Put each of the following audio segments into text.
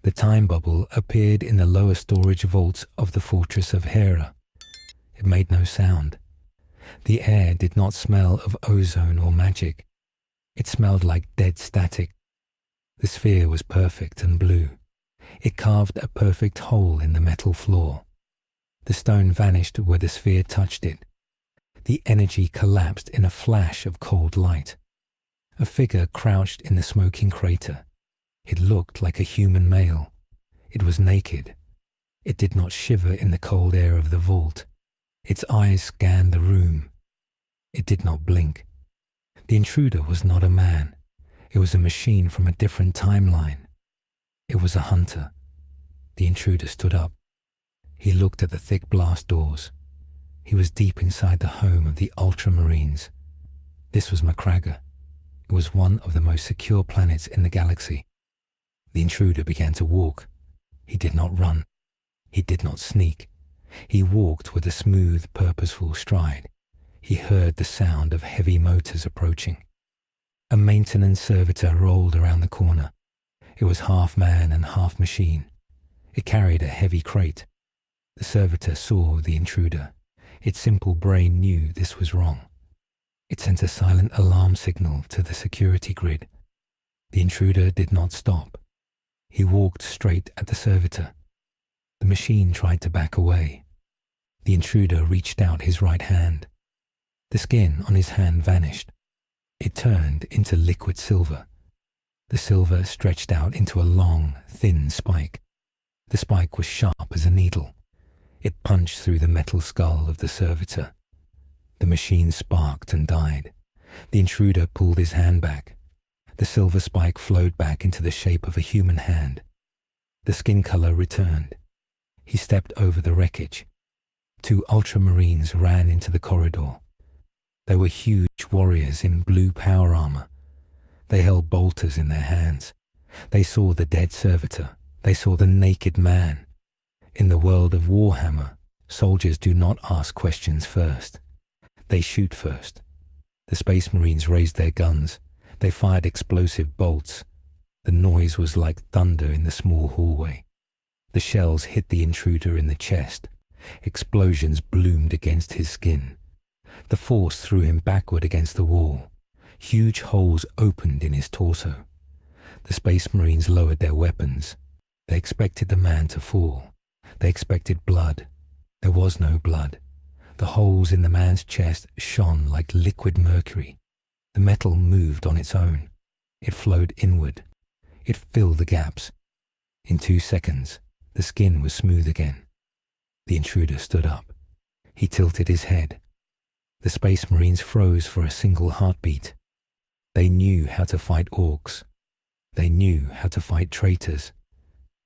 The time bubble appeared in the lower storage vaults of the fortress of Hera. It made no sound. The air did not smell of ozone or magic. It smelled like dead static. The sphere was perfect and blue. It carved a perfect hole in the metal floor. The stone vanished where the sphere touched it. The energy collapsed in a flash of cold light. A figure crouched in the smoking crater. It looked like a human male. It was naked. It did not shiver in the cold air of the vault. Its eyes scanned the room. It did not blink. The intruder was not a man. It was a machine from a different timeline. It was a hunter. The intruder stood up. He looked at the thick blast doors. He was deep inside the home of the Ultramarines. This was Macragge. It was one of the most secure planets in the galaxy. The intruder began to walk. He did not run. He did not sneak. He walked with a smooth, purposeful stride. He heard the sound of heavy motors approaching. A maintenance servitor rolled around the corner. It was half man and half machine. It carried a heavy crate. The servitor saw the intruder. Its simple brain knew this was wrong. It sent a silent alarm signal to the security grid. The intruder did not stop. He walked straight at the servitor. The machine tried to back away. The intruder reached out his right hand. The skin on his hand vanished. It turned into liquid silver. The silver stretched out into a long, thin spike. The spike was sharp as a needle. It punched through the metal skull of the servitor. The machine sparked and died. The intruder pulled his hand back. The silver spike flowed back into the shape of a human hand. The skin color returned. He stepped over the wreckage. 2 Ultramarines ran into the corridor. They were huge warriors in blue power armor. They held bolters in their hands. They saw the dead servitor. They saw the naked man. In the world of Warhammer, soldiers do not ask questions first. They shoot first. The Space Marines raised their guns. They fired explosive bolts. The noise was like thunder in the small hallway. The shells hit the intruder in the chest. Explosions bloomed against his skin. The force threw him backward against the wall. Huge holes opened in his torso. The Space Marines lowered their weapons. They expected the man to fall. They expected blood. There was no blood. The holes in the man's chest shone like liquid mercury. The metal moved on its own. It flowed inward. It filled the gaps. In 2 seconds, the skin was smooth again. The intruder stood up. He tilted his head. The Space Marines froze for a single heartbeat. They knew how to fight orcs. They knew how to fight traitors.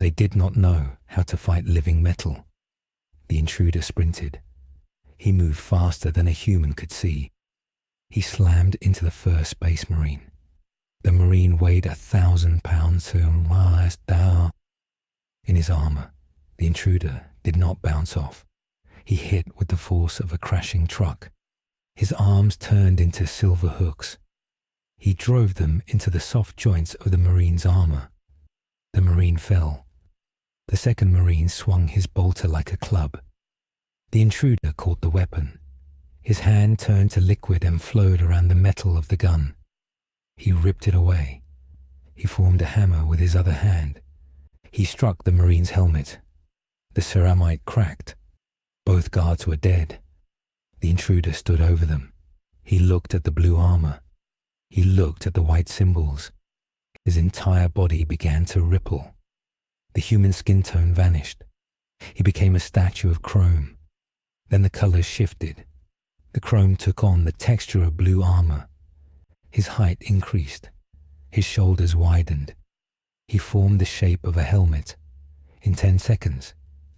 They did not know how to fight living metal. The intruder sprinted. He moved faster than a human could see. He slammed into the first Space Marine. The Marine weighed 1,000 pounds. In his armor, the intruder did not bounce off. He hit with the force of a crashing truck. His arms turned into silver hooks. He drove them into the soft joints of the Marine's armor. The Marine fell. The second Marine swung his bolter like a club. The intruder caught the weapon. His hand turned to liquid and flowed around the metal of the gun. He ripped it away. He formed a hammer with his other hand. He struck the Marine's helmet. The ceramite cracked. Both guards were dead. The intruder stood over them. He looked at the blue armor. He looked at the white symbols. His entire body began to ripple. The human skin tone vanished. He became a statue of chrome. Then the colors shifted. The chrome took on the texture of blue armor. His height increased. His shoulders widened. He formed the shape of a helmet. In 10 seconds,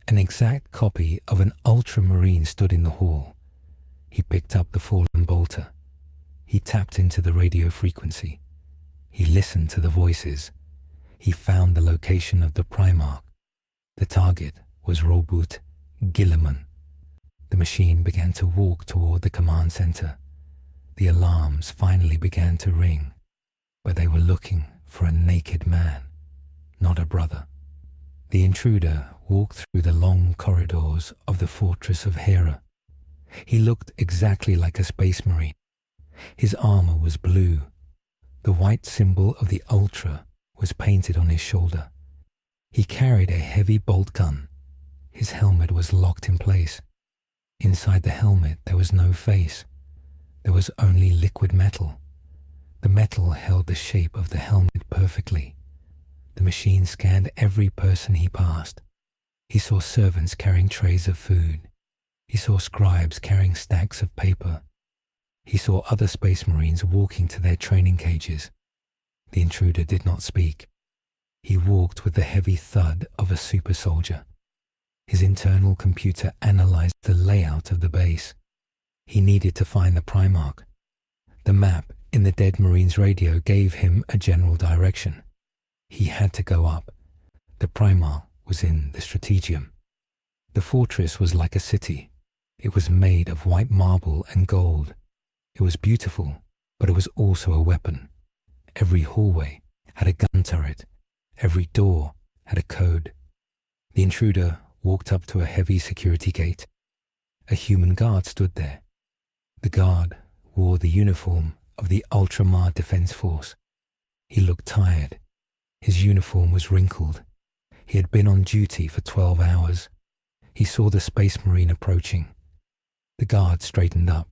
an exact copy of an Ultramarine stood in the hall. He picked up the fallen bolter. He tapped into the radio frequency. He listened to the voices. He found the location of the Primarch. The target was Roboute Guilliman. The machine began to walk toward the command center. The alarms finally began to ring, but they were looking for a naked man, not a brother. The intruder walked through the long corridors of the fortress of Hera. He looked exactly like a space marine. His armor was blue. The white symbol of the Ultra was painted on his shoulder. He carried a heavy bolt gun. His helmet was locked in place. Inside the helmet there was no face. There was only liquid metal. The metal held the shape of the helmet perfectly. The machine scanned every person he passed. He saw servants carrying trays of food. He saw scribes carrying stacks of paper. He saw other space marines walking to their training cages. The intruder did not speak. He walked with the heavy thud of a super soldier. His internal computer analyzed the layout of the base. He needed to find the Primarch. The map in the dead marine's radio gave him a general direction. He had to go up. The Primarch was in the Strategium. The fortress was like a city. It was made of white marble and gold. It was beautiful, but it was also a weapon. Every hallway had a gun turret. Every door had a code. The intruder walked up to a heavy security gate. A human guard stood there. The guard wore the uniform of the Ultramarine Defense Force. He looked tired. His uniform was wrinkled. He had been on duty for 12 hours. He saw the Space Marine approaching. The guard straightened up.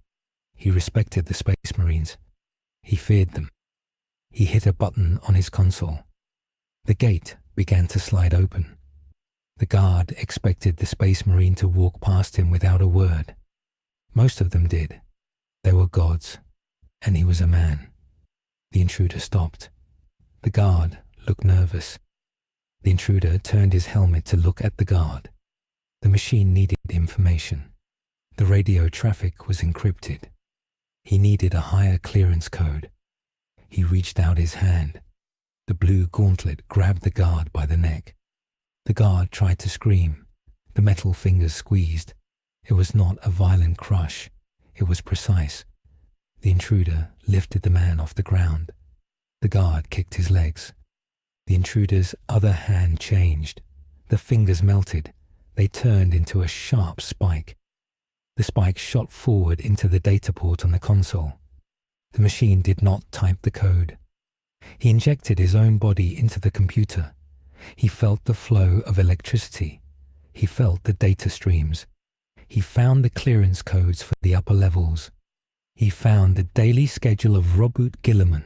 He respected the Space Marines. He feared them. He hit a button on his console. The gate began to slide open. The guard expected the Space Marine to walk past him without a word. Most of them did. They were gods, and he was a man. The intruder stopped. The guard looked nervous. The intruder turned his helmet to look at the guard. The machine needed information. The radio traffic was encrypted. He needed a higher clearance code. He reached out his hand. The blue gauntlet grabbed the guard by the neck. The guard tried to scream. The metal fingers squeezed. It was not a violent crush. It was precise. The intruder lifted the man off the ground. The guard kicked his legs. The intruder's other hand changed. The fingers melted. They turned into a sharp spike. The spike shot forward into the data port on the console. The machine did not type the code. He injected his own body into the computer. He felt the flow of electricity. He felt the data streams. He found the clearance codes for the upper levels. He found the daily schedule of Roboute Guilliman.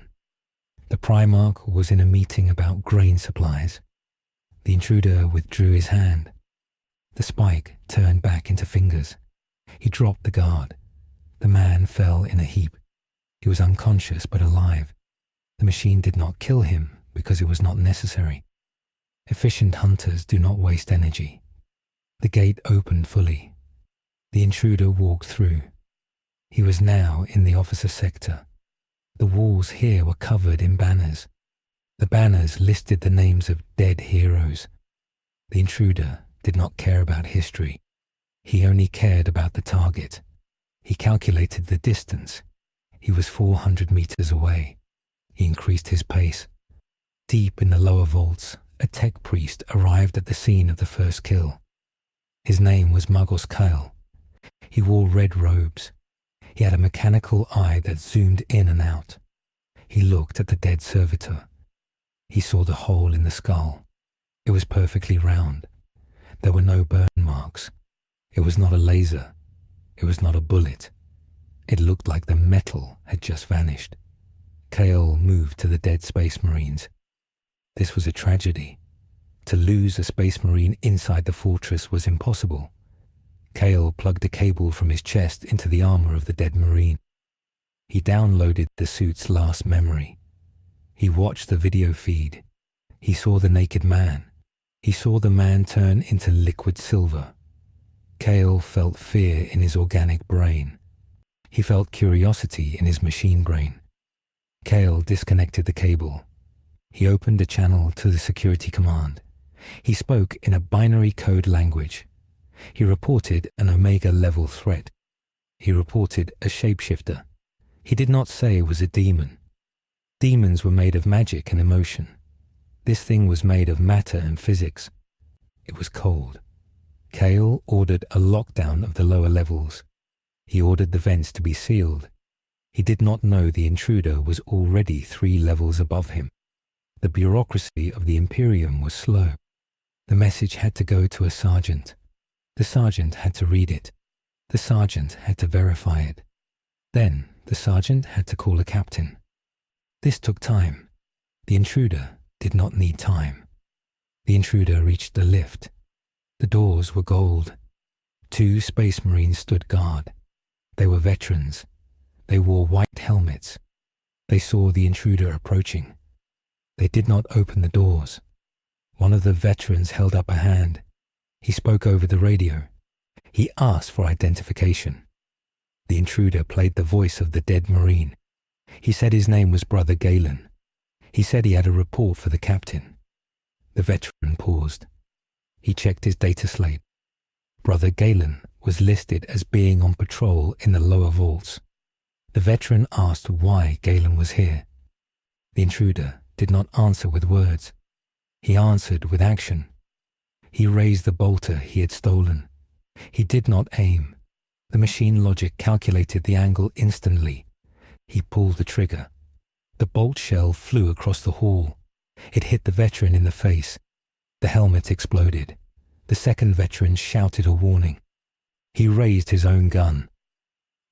The Primarch was in a meeting about grain supplies. The intruder withdrew his hand. The spike turned back into fingers. He dropped the guard. The man fell in a heap. He was unconscious but alive. The machine did not kill him because it was not necessary. Efficient hunters do not waste energy. The gate opened fully. The intruder walked through. He was now in the officer sector. The walls here were covered in banners. The banners listed the names of dead heroes. The intruder did not care about history. He only cared about the target. He calculated the distance. He was 400 meters away. He increased his pace. Deep in the lower vaults, a tech priest arrived at the scene of the first kill. His name was Macragge. He wore red robes. He had a mechanical eye that zoomed in and out. He looked at the dead servitor. He saw the hole in the skull. It was perfectly round. There were no burn marks. It was not a laser. It was not a bullet. It looked like the metal had just vanished. Kale moved to the dead Space Marines. This was a tragedy. To lose a Space Marine inside the fortress was impossible. Kale plugged a cable from his chest into the armor of the dead Marine. He downloaded the suit's last memory. He watched the video feed. He saw the naked man. He saw the man turn into liquid silver. Kale felt fear in his organic brain. He felt curiosity in his machine brain. Kale disconnected the cable. He opened a channel to the security command. He spoke in a binary code language. He reported an Omega-level threat. He reported a shapeshifter. He did not say it was a demon. Demons were made of magic and emotion. This thing was made of matter and physics. It was cold. Cale ordered a lockdown of the lower levels. He ordered the vents to be sealed. He did not know the intruder was already 3 levels above him. The bureaucracy of the Imperium was slow. The message had to go to a sergeant. The sergeant had to read it. The sergeant had to verify it. Then the sergeant had to call a captain. This took time. The intruder did not need time. The intruder reached the lift. The doors were gold. 2 Space Marines stood guard. They were veterans. They wore white helmets. They saw the intruder approaching. They did not open the doors. One of the veterans held up a hand. He spoke over the radio. He asked for identification. The intruder played the voice of the dead Marine. He said his name was Brother Guilliman. He said he had a report for the captain. The veteran paused. He checked his data slate. Brother Guilliman was listed as being on patrol in the lower vaults. The veteran asked why Guilliman was here. The intruder did not answer with words. He answered with action. He raised the bolter he had stolen. He did not aim. The machine logic calculated the angle instantly. He pulled the trigger. The bolt shell flew across the hall. It hit the veteran in the face. The helmet exploded. The second veteran shouted a warning. He raised his own gun.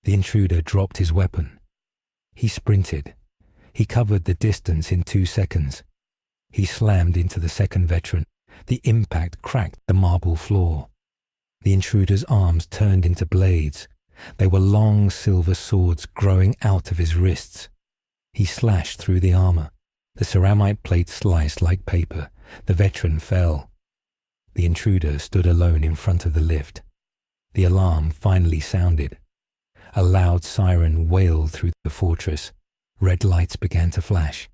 The intruder dropped his weapon. He sprinted. He covered the distance in 2 seconds. He slammed into the second veteran. The impact cracked the marble floor. The intruder's arms turned into blades. They were long silver swords growing out of his wrists. He slashed through the armor. The ceramite plate sliced like paper. The veteran fell. The intruder stood alone in front of the lift. The alarm finally sounded. A loud siren wailed through the fortress. Red lights began to flash.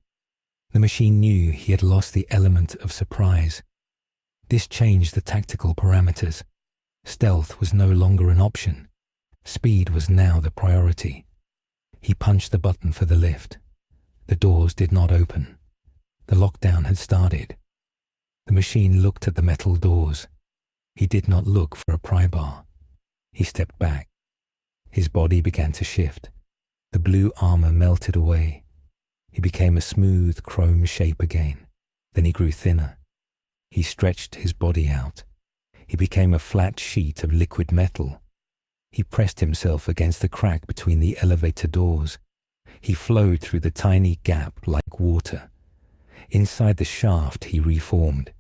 The machine knew he had lost the element of surprise. This changed the tactical parameters. Stealth was no longer an option. Speed was now the priority. He punched the button for the lift. The doors did not open. The lockdown had started. The machine looked at the metal doors. He did not look for a pry bar. He stepped back. His body began to shift. The blue armor melted away. He became a smooth chrome shape again. Then he grew thinner. He stretched his body out. He became a flat sheet of liquid metal. He pressed himself against the crack between the elevator doors. He flowed through the tiny gap like water. Inside the shaft he reformed.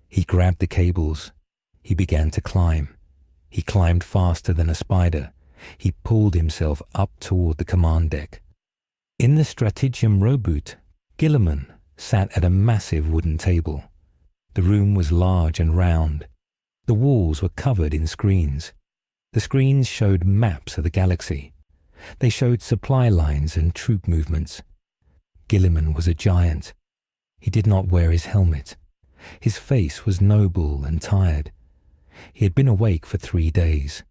He grabbed the cables. He began to climb. He climbed faster than a spider. He pulled himself up toward the command deck. In the Strategyum Roboute, Guilliman sat at a massive wooden table. The room was large and round. The walls were covered in screens. The screens showed maps of the galaxy. They showed supply lines and troop movements. Guilliman was a giant. He did not wear his helmet. His face was noble and tired. He had been awake for 3 days.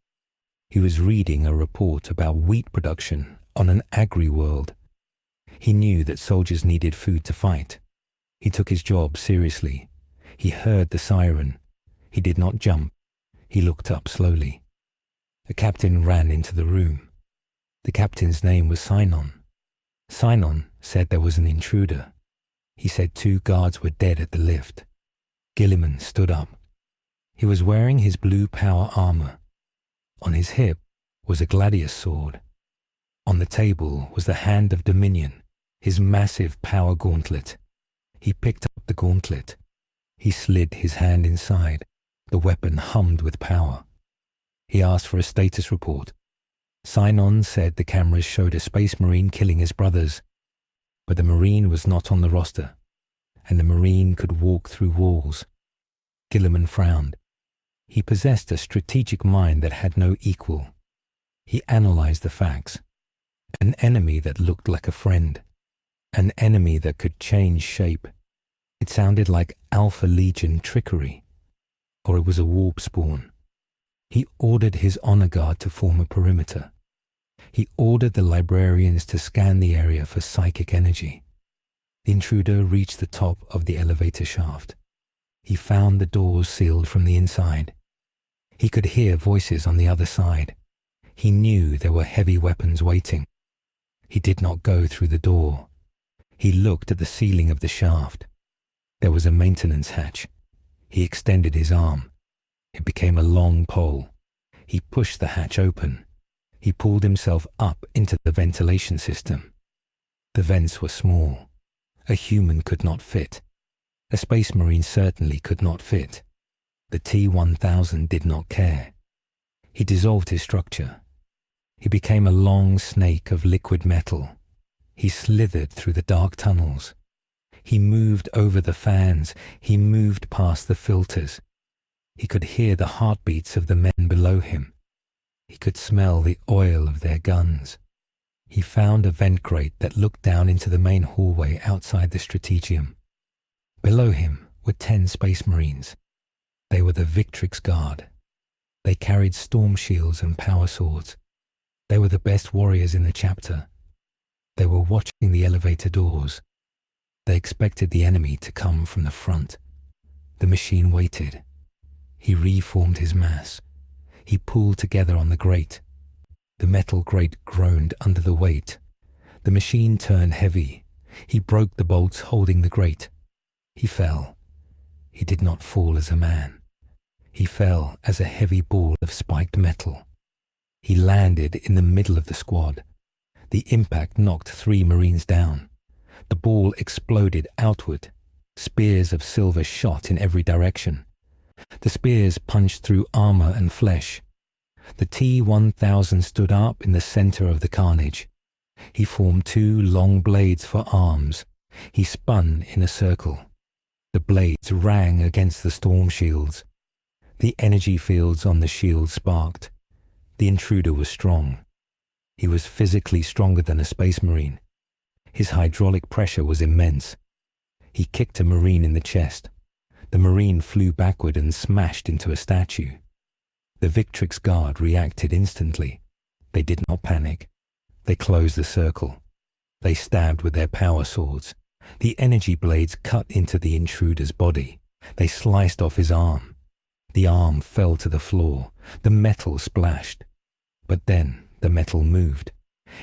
He was reading a report about wheat production on an agri-world. He knew that soldiers needed food to fight. He took his job seriously. He heard the siren. He did not jump. He looked up slowly. A captain ran into the room. The captain's name was Sinon. Sinon said there was an intruder. He said 2 guards were dead at the lift. Guilliman stood up. He was wearing his blue power armor. On his hip was a gladius sword. On the table was the Hand of Dominion, his massive power gauntlet. He picked up the gauntlet. He slid his hand inside. The weapon hummed with power. He asked for a status report. Sinon said the cameras showed a Space Marine killing his brothers, but the Marine was not on the roster, and the Marine could walk through walls. Guilliman frowned. He possessed a strategic mind that had no equal. He analyzed the facts. An enemy that looked like a friend. An enemy that could change shape. It sounded like Alpha Legion trickery. Or it was a warp spawn. He ordered his honor guard to form a perimeter. He ordered the librarians to scan the area for psychic energy. The intruder reached the top of the elevator shaft. He found the doors sealed from the inside. He could hear voices on the other side. He knew there were heavy weapons waiting. He did not go through the door. He looked at the ceiling of the shaft. There was a maintenance hatch. He extended his arm. It became a long pole. He pushed the hatch open. He pulled himself up into the ventilation system. The vents were small. A human could not fit. A space marine certainly could not fit. The T-1000 did not care. He dissolved his structure. He became a long snake of liquid metal. He slithered through the dark tunnels. He moved over the fans. He moved past the filters. He could hear the heartbeats of the men below him. He could smell the oil of their guns. He found a vent grate that looked down into the main hallway outside the Strategium. Below him were 10 space marines. They were the Victrix Guard. They carried storm shields and power swords. They were the best warriors in the chapter. They were watching the elevator doors. They expected the enemy to come from the front. The machine waited. He reformed his mass. He pulled together on the grate. The metal grate groaned under the weight. The machine turned heavy. He broke the bolts holding the grate. He fell. He did not fall as a man. He fell as a heavy ball of spiked metal. He landed in the middle of the squad. The impact knocked 3 Marines down. The ball exploded outward. Spears of silver shot in every direction. The spears punched through armor and flesh. The T-1000 stood up in the center of the carnage. He formed 2 long blades for arms. He spun in a circle. The blades rang against the storm shields. The energy fields on the shield sparked. The intruder was strong. He was physically stronger than a space marine. His hydraulic pressure was immense. He kicked a marine in the chest. The marine flew backward and smashed into a statue. The Victrix Guard reacted instantly. They did not panic. They closed the circle. They stabbed with their power swords. The energy blades cut into the intruder's body. They sliced off his arm. The arm fell to the floor. The metal splashed. But then the metal moved.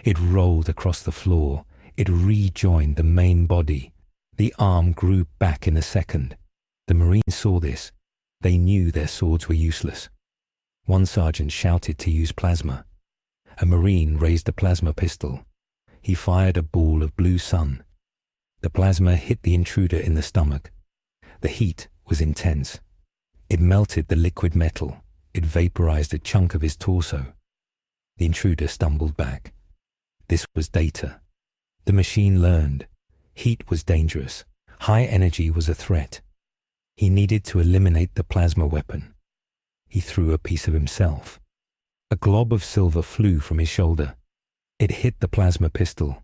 It rolled across the floor. It rejoined the main body. The arm grew back in a second. The Marines saw this. They knew their swords were useless. One sergeant shouted to use plasma. A Marine raised a plasma pistol. He fired a ball of blue sun. The plasma hit the intruder in the stomach. The heat was intense. It melted the liquid metal. It vaporized a chunk of his torso. The intruder stumbled back. This was data. The machine learned. Heat was dangerous. High energy was a threat. He needed to eliminate the plasma weapon. He threw a piece of himself. A glob of silver flew from his shoulder. It hit the plasma pistol.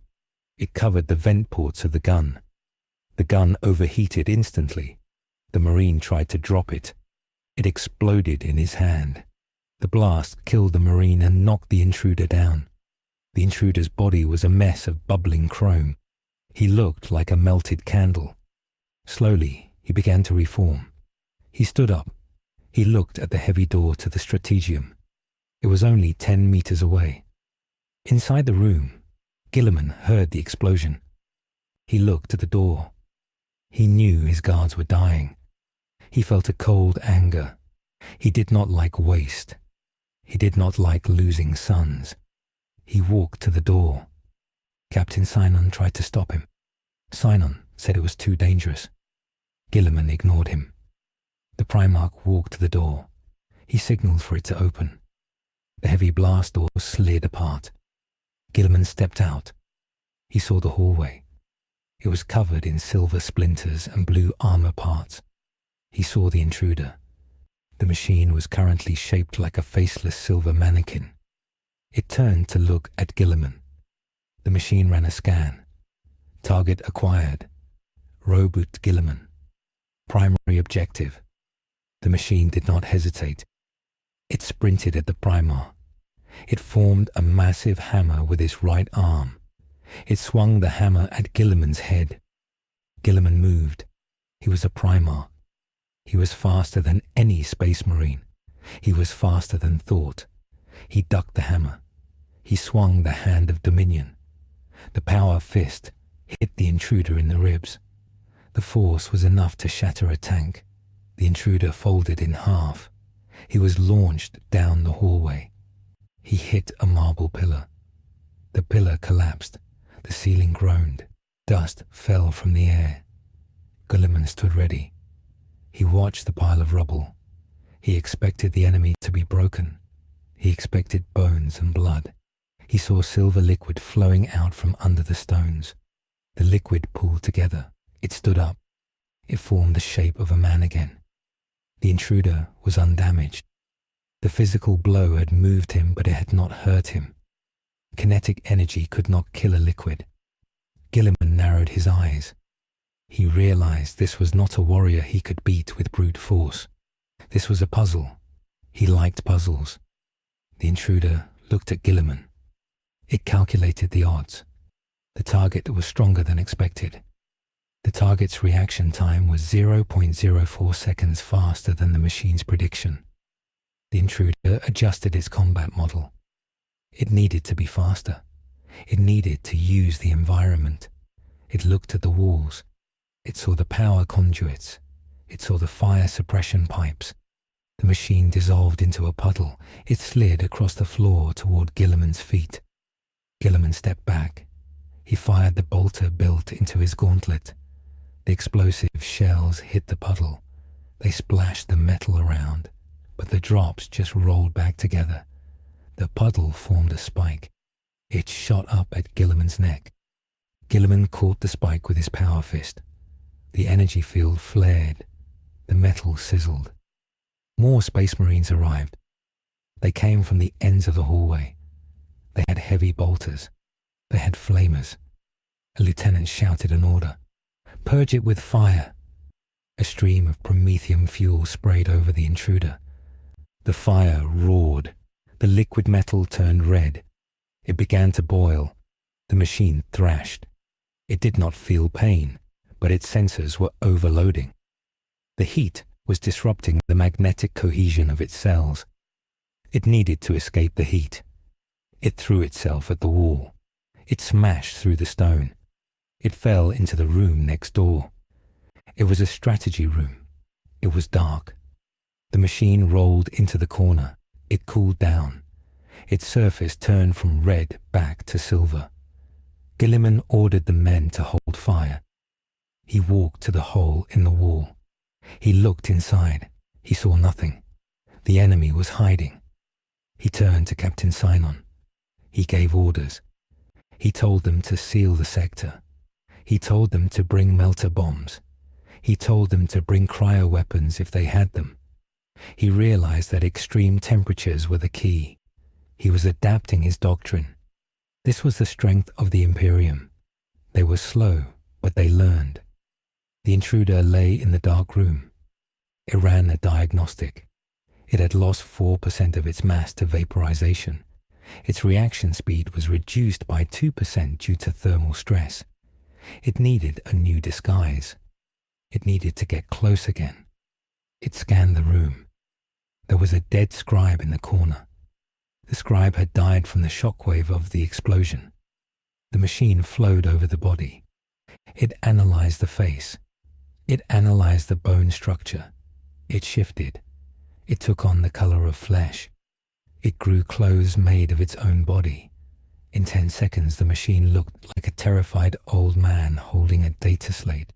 It covered the vent ports of the gun. The gun overheated instantly. The Marine tried to drop it. It exploded in his hand. The blast killed the Marine and knocked the intruder down. The intruder's body was a mess of bubbling chrome. He looked like a melted candle. Slowly, he began to reform. He stood up. He looked at the heavy door to the Strategium. It was only 10 meters away. Inside the room, Guilliman heard the explosion. He looked at the door. He knew his guards were dying. He felt a cold anger. He did not like waste. He did not like losing sons. He walked to the door. Captain Sinon tried to stop him. Sinon said it was too dangerous. Guilliman ignored him. The Primarch walked to the door. He signaled for it to open. The heavy blast door slid apart. Guilliman stepped out. He saw the hallway. It was covered in silver splinters and blue armor parts. He saw the intruder. The machine was currently shaped like a faceless silver mannequin. It turned to look at Guilliman. The machine ran a scan. Target acquired. Roboute Guilliman. Primary objective. The machine did not hesitate. It sprinted at the Primarch. It formed a massive hammer with its right arm. It swung the hammer at Guilliman's head. Guilliman moved. He was a Primarch. He was faster than any space marine. He was faster than thought. He ducked the hammer. He swung the hand of dominion. The power fist hit the intruder in the ribs. The force was enough to shatter a tank. The intruder folded in half. He was launched down the hallway. He hit a marble pillar. The pillar collapsed. The ceiling groaned. Dust fell from the air. Guilliman stood ready. He watched the pile of rubble. He expected the enemy to be broken. He expected bones and blood. He saw silver liquid flowing out from under the stones. The liquid pooled together. It stood up. It formed the shape of a man again. The intruder was undamaged. The physical blow had moved him, but it had not hurt him. Kinetic energy could not kill a liquid. Guilliman narrowed his eyes. He realized this was not a warrior he could beat with brute force. This was a puzzle. He liked puzzles. The intruder looked at Guilliman. It calculated the odds. The target was stronger than expected. The target's reaction time was 0.04 seconds faster than the machine's prediction. The intruder adjusted its combat model. It needed to be faster. It needed to use the environment. It looked at the walls. It saw the power conduits. It saw the fire suppression pipes. The machine dissolved into a puddle. It slid across the floor toward Guilliman's feet. Guilliman stepped back. He fired the bolter built into his gauntlet. The explosive shells hit the puddle. They splashed the metal around, but the drops just rolled back together. The puddle formed a spike. It shot up at Guilliman's neck. Guilliman caught the spike with his power fist. The energy field flared. The metal sizzled. More Space Marines arrived. They came from the ends of the hallway. They had heavy bolters. They had flamers. A lieutenant shouted an order. "Purge it with fire." A stream of promethium fuel sprayed over the intruder. The fire roared. The liquid metal turned red. It began to boil. The machine thrashed. It did not feel pain, but its sensors were overloading. The heat was disrupting the magnetic cohesion of its cells. It needed to escape the heat. It threw itself at the wall. It smashed through the stone. It fell into the room next door. It was a strategy room. It was dark. The machine rolled into the corner. It cooled down. Its surface turned from red back to silver. Guilliman ordered the men to hold fire. He walked to the hole in the wall. He looked inside. He saw nothing. The enemy was hiding. He turned to Captain Sinon. He gave orders. He told them to seal the sector. He told them to bring melter bombs. He told them to bring cryoweapons if they had them. He realized that extreme temperatures were the key. He was adapting his doctrine. This was the strength of the Imperium. They were slow, but they learned. The intruder lay in the dark room. It ran a diagnostic. It had lost 4% of its mass to vaporization. Its reaction speed was reduced by 2% due to thermal stress. It needed a new disguise. It needed to get close again. It scanned the room. There was a dead scribe in the corner. The scribe had died from the shockwave of the explosion. The machine flowed over the body. It analyzed the face. It analyzed the bone structure. It shifted. It took on the color of flesh. It grew clothes made of its own body. In 10 seconds, the machine looked like a terrified old man holding a data slate.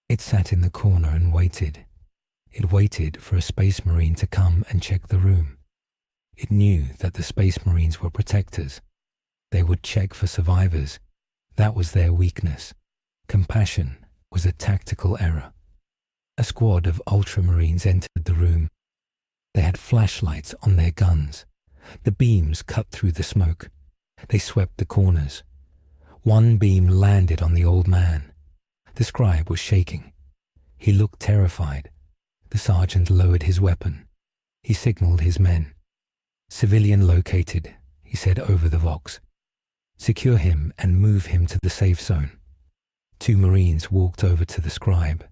It sat in the corner and waited. It waited for a Space Marine to come and check the room. It knew that the Space Marines were protectors. They would check for survivors. That was their weakness. Compassion was a tactical error. A squad of Ultramarines entered the room. They had flashlights on their guns. The beams cut through the smoke. They swept the corners. One beam landed on the old man. The scribe was shaking. He looked terrified. The sergeant lowered his weapon. He signaled his men. "Civilian located," he said over the vox. "Secure him and move him to the safe zone." 2 Marines walked over to the scribe.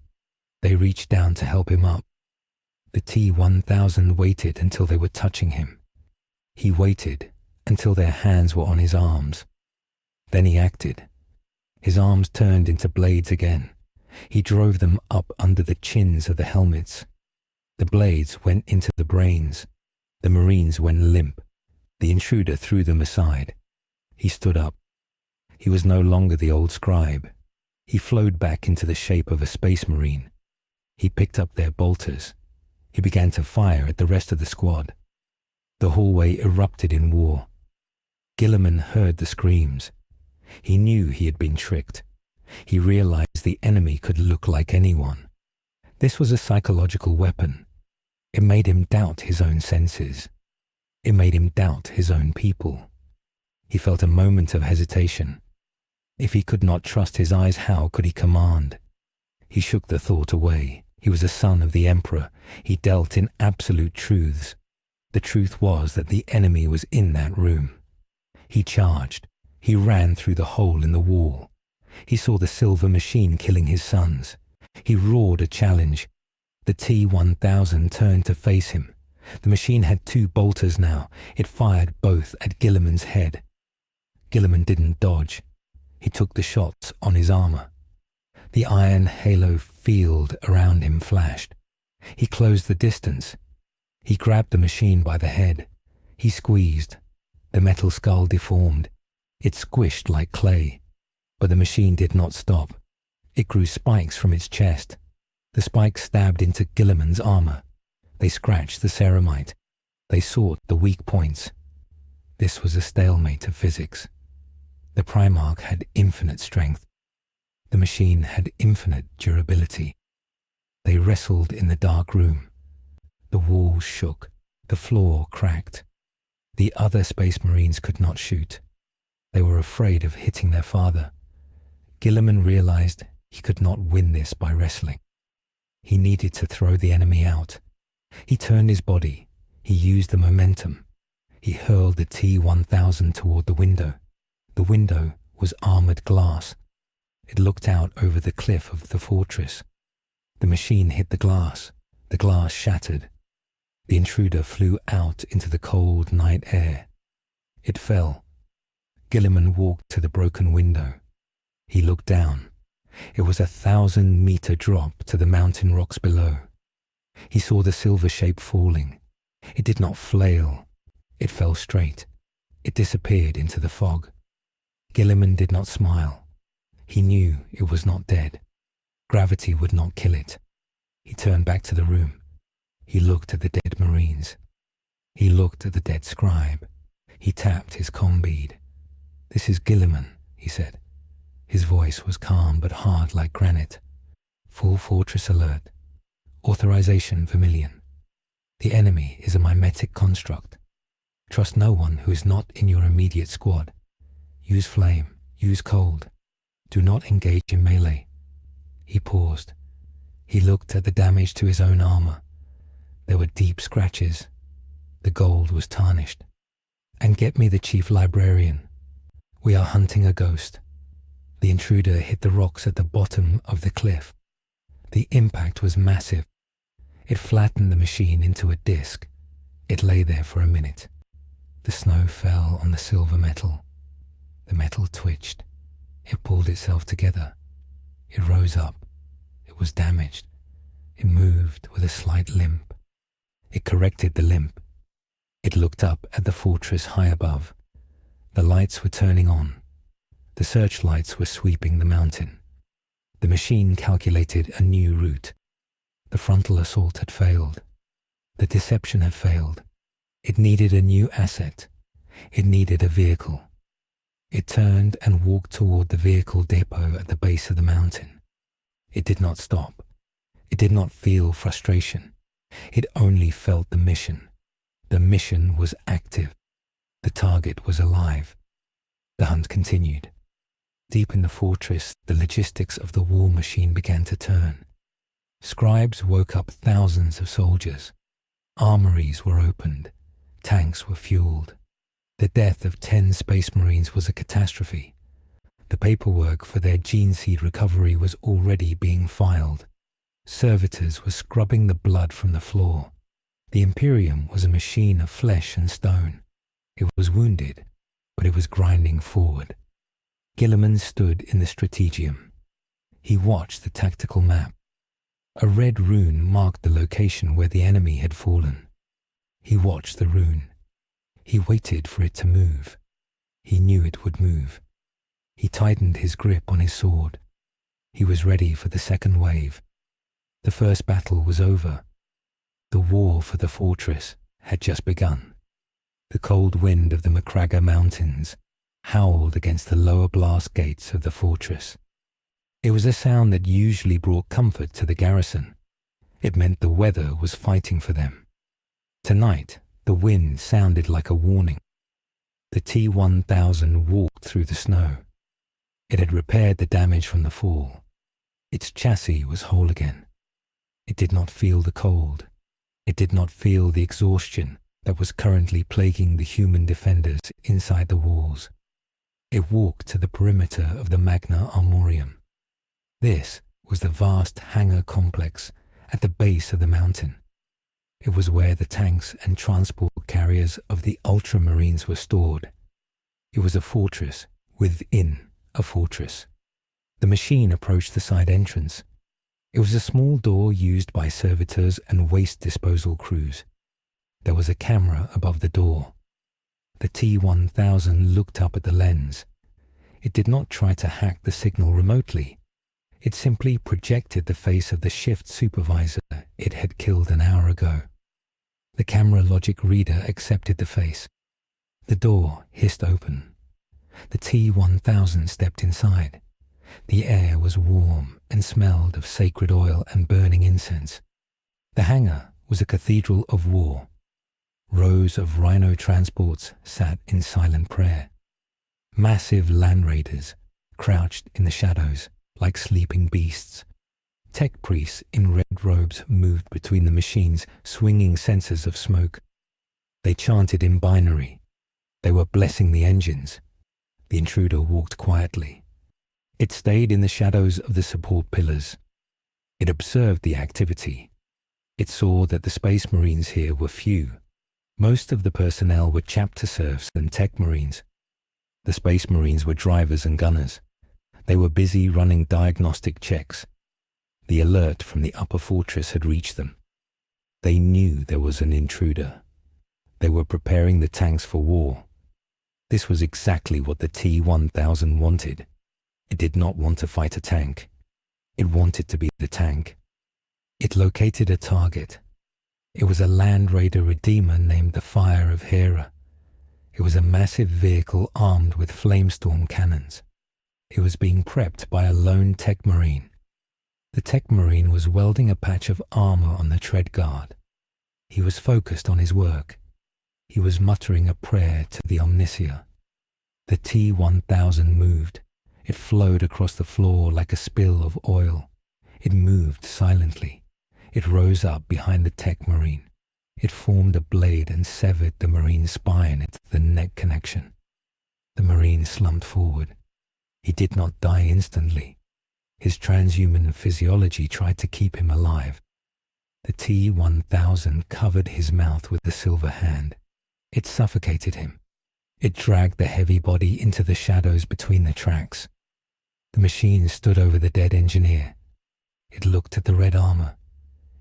They reached down to help him up. The T-1000 waited until they were touching him. He waited until their hands were on his arms. Then he acted. His arms turned into blades again. He drove them up under the chins of the helmets. The blades went into the brains. The Marines went limp. The intruder threw them aside. He stood up. He was no longer the old scribe. He flowed back into the shape of a space marine. He picked up their bolters. He began to fire at the rest of the squad. The hallway erupted in war. Guilliman heard the screams. He knew he had been tricked. He realized the enemy could look like anyone. This was a psychological weapon. It made him doubt his own senses. It made him doubt his own people. He felt a moment of hesitation. If he could not trust his eyes, how could he command? He shook the thought away. He was a son of the Emperor. He dealt in absolute truths. The truth was that the enemy was in that room. He charged. He ran through the hole in the wall. He saw the silver machine killing his sons. He roared a challenge. The T-1000 turned to face him. The machine had 2 bolters now. It fired both at Guilliman's head. Guilliman didn't dodge. He took the shots on his armor. The iron halo field around him flashed. He closed the distance. He grabbed the machine by the head. He squeezed. The metal skull deformed. It squished like clay. But the machine did not stop. It grew spikes from its chest. The spikes stabbed into Guilliman's armor. They scratched the ceramite. They sought the weak points. This was a stalemate of physics. The Primarch had infinite strength. The machine had infinite durability. They wrestled in the dark room. The walls shook. The floor cracked. The other Space Marines could not shoot. They were afraid of hitting their father. Guilliman realized he could not win this by wrestling. He needed to throw the enemy out. He turned his body. He used the momentum. He hurled the T-1000 toward the window. The window was armored glass. It looked out over the cliff of the fortress. The machine hit the glass. The glass shattered. The intruder flew out into the cold night air. It fell. Guilliman walked to the broken window. He looked down. It was a 1,000-meter drop to the mountain rocks below. He saw the silver shape falling. It did not flail. It fell straight. It disappeared into the fog. Guilliman did not smile. He knew it was not dead. Gravity would not kill it. He turned back to the room. He looked at the dead Marines. He looked at the dead scribe. He tapped his comm bead. "This is Guilliman," he said. His voice was calm but hard like granite. "Full fortress alert. Authorization Vermilion. The enemy is a mimetic construct. Trust no one who is not in your immediate squad. Use flame. Use cold. Do not engage in melee." He paused. He looked at the damage to his own armor. There were deep scratches. The gold was tarnished. "And get me the chief librarian. We are hunting a ghost." The intruder hit the rocks at the bottom of the cliff. The impact was massive. It flattened the machine into a disc. It lay there for a minute. The snow fell on the silver metal. The metal twitched. It pulled itself together. It rose up. It was damaged. It moved with a slight limp. It corrected the limp. It looked up at the fortress high above. The lights were turning on. The searchlights were sweeping the mountain. The machine calculated a new route. The frontal assault had failed. The deception had failed. It needed a new asset. It needed a vehicle. It turned and walked toward the vehicle depot at the base of the mountain. It did not stop. It did not feel frustration. It only felt the mission. The mission was active. The target was alive. The hunt continued. Deep in the fortress, the logistics of the war machine began to turn. Scribes woke up thousands of soldiers. Armories were opened. Tanks were fueled. The death of 10 Space Marines was a catastrophe. The paperwork for their gene seed recovery was already being filed. Servitors were scrubbing the blood from the floor. The Imperium was a machine of flesh and stone. It was wounded, but it was grinding forward. Guilliman stood in the strategium. He watched the tactical map. A red rune marked the location where the enemy had fallen. He watched the rune. He waited for it to move. He knew it would move. He tightened his grip on his sword. He was ready for the second wave. The first battle was over. The war for the fortress had just begun. The cold wind of the Macragge mountains howled against the lower blast gates of the fortress. It was a sound that usually brought comfort to the garrison. It meant the weather was fighting for them. Tonight, the wind sounded like a warning. The T-1000 walked through the snow. It had repaired the damage from the fall. Its chassis was whole again. It did not feel the cold. It did not feel the exhaustion that was currently plaguing the human defenders inside the walls. It walked to the perimeter of the Magna Armorium. This was the vast hangar complex at the base of the mountain. It was where the tanks and transport carriers of the Ultramarines were stored. It was a fortress within a fortress. The machine approached the side entrance. It was a small door used by servitors and waste disposal crews. There was a camera above the door. The T-1000 looked up at the lens. It did not try to hack the signal remotely. It simply projected the face of the shift supervisor it had killed an hour ago. The camera logic reader accepted the face. The door hissed open. The T-1000 stepped inside. The air was warm and smelled of sacred oil and burning incense. The hangar was a cathedral of war. Rows of rhino transports sat in silent prayer. Massive land raiders crouched in the shadows like sleeping beasts. Tech priests in red robes moved between the machines, swinging censers of smoke. They chanted in binary. They were blessing the engines. The intruder walked quietly. It stayed in the shadows of the support pillars. It observed the activity. It saw that the Space Marines here were few. Most of the personnel were chapter serfs and tech marines. The Space Marines were drivers and gunners. They were busy running diagnostic checks. The alert from the upper fortress had reached them. They knew there was an intruder. They were preparing the tanks for war. This was exactly what the T-1000 wanted. It did not want to fight a tank. It wanted to be the tank. It located a target. It was a land raider redeemer named the Fire of Hera. It was a massive vehicle armed with flamestorm cannons. It was being prepped by a lone tech marine. The tech marine was welding a patch of armor on the tread guard. He was focused on his work. He was muttering a prayer to the Omnicia. The T-1000 moved. It flowed across the floor like a spill of oil. It moved silently. It rose up behind the tech marine. It formed a blade and severed the marine's spine at the neck connection. The marine slumped forward. He did not die instantly. His transhuman physiology tried to keep him alive. The T-1000 covered his mouth with the silver hand. It suffocated him. It dragged the heavy body into the shadows between the tracks. The machine stood over the dead engineer. It looked at the red armor.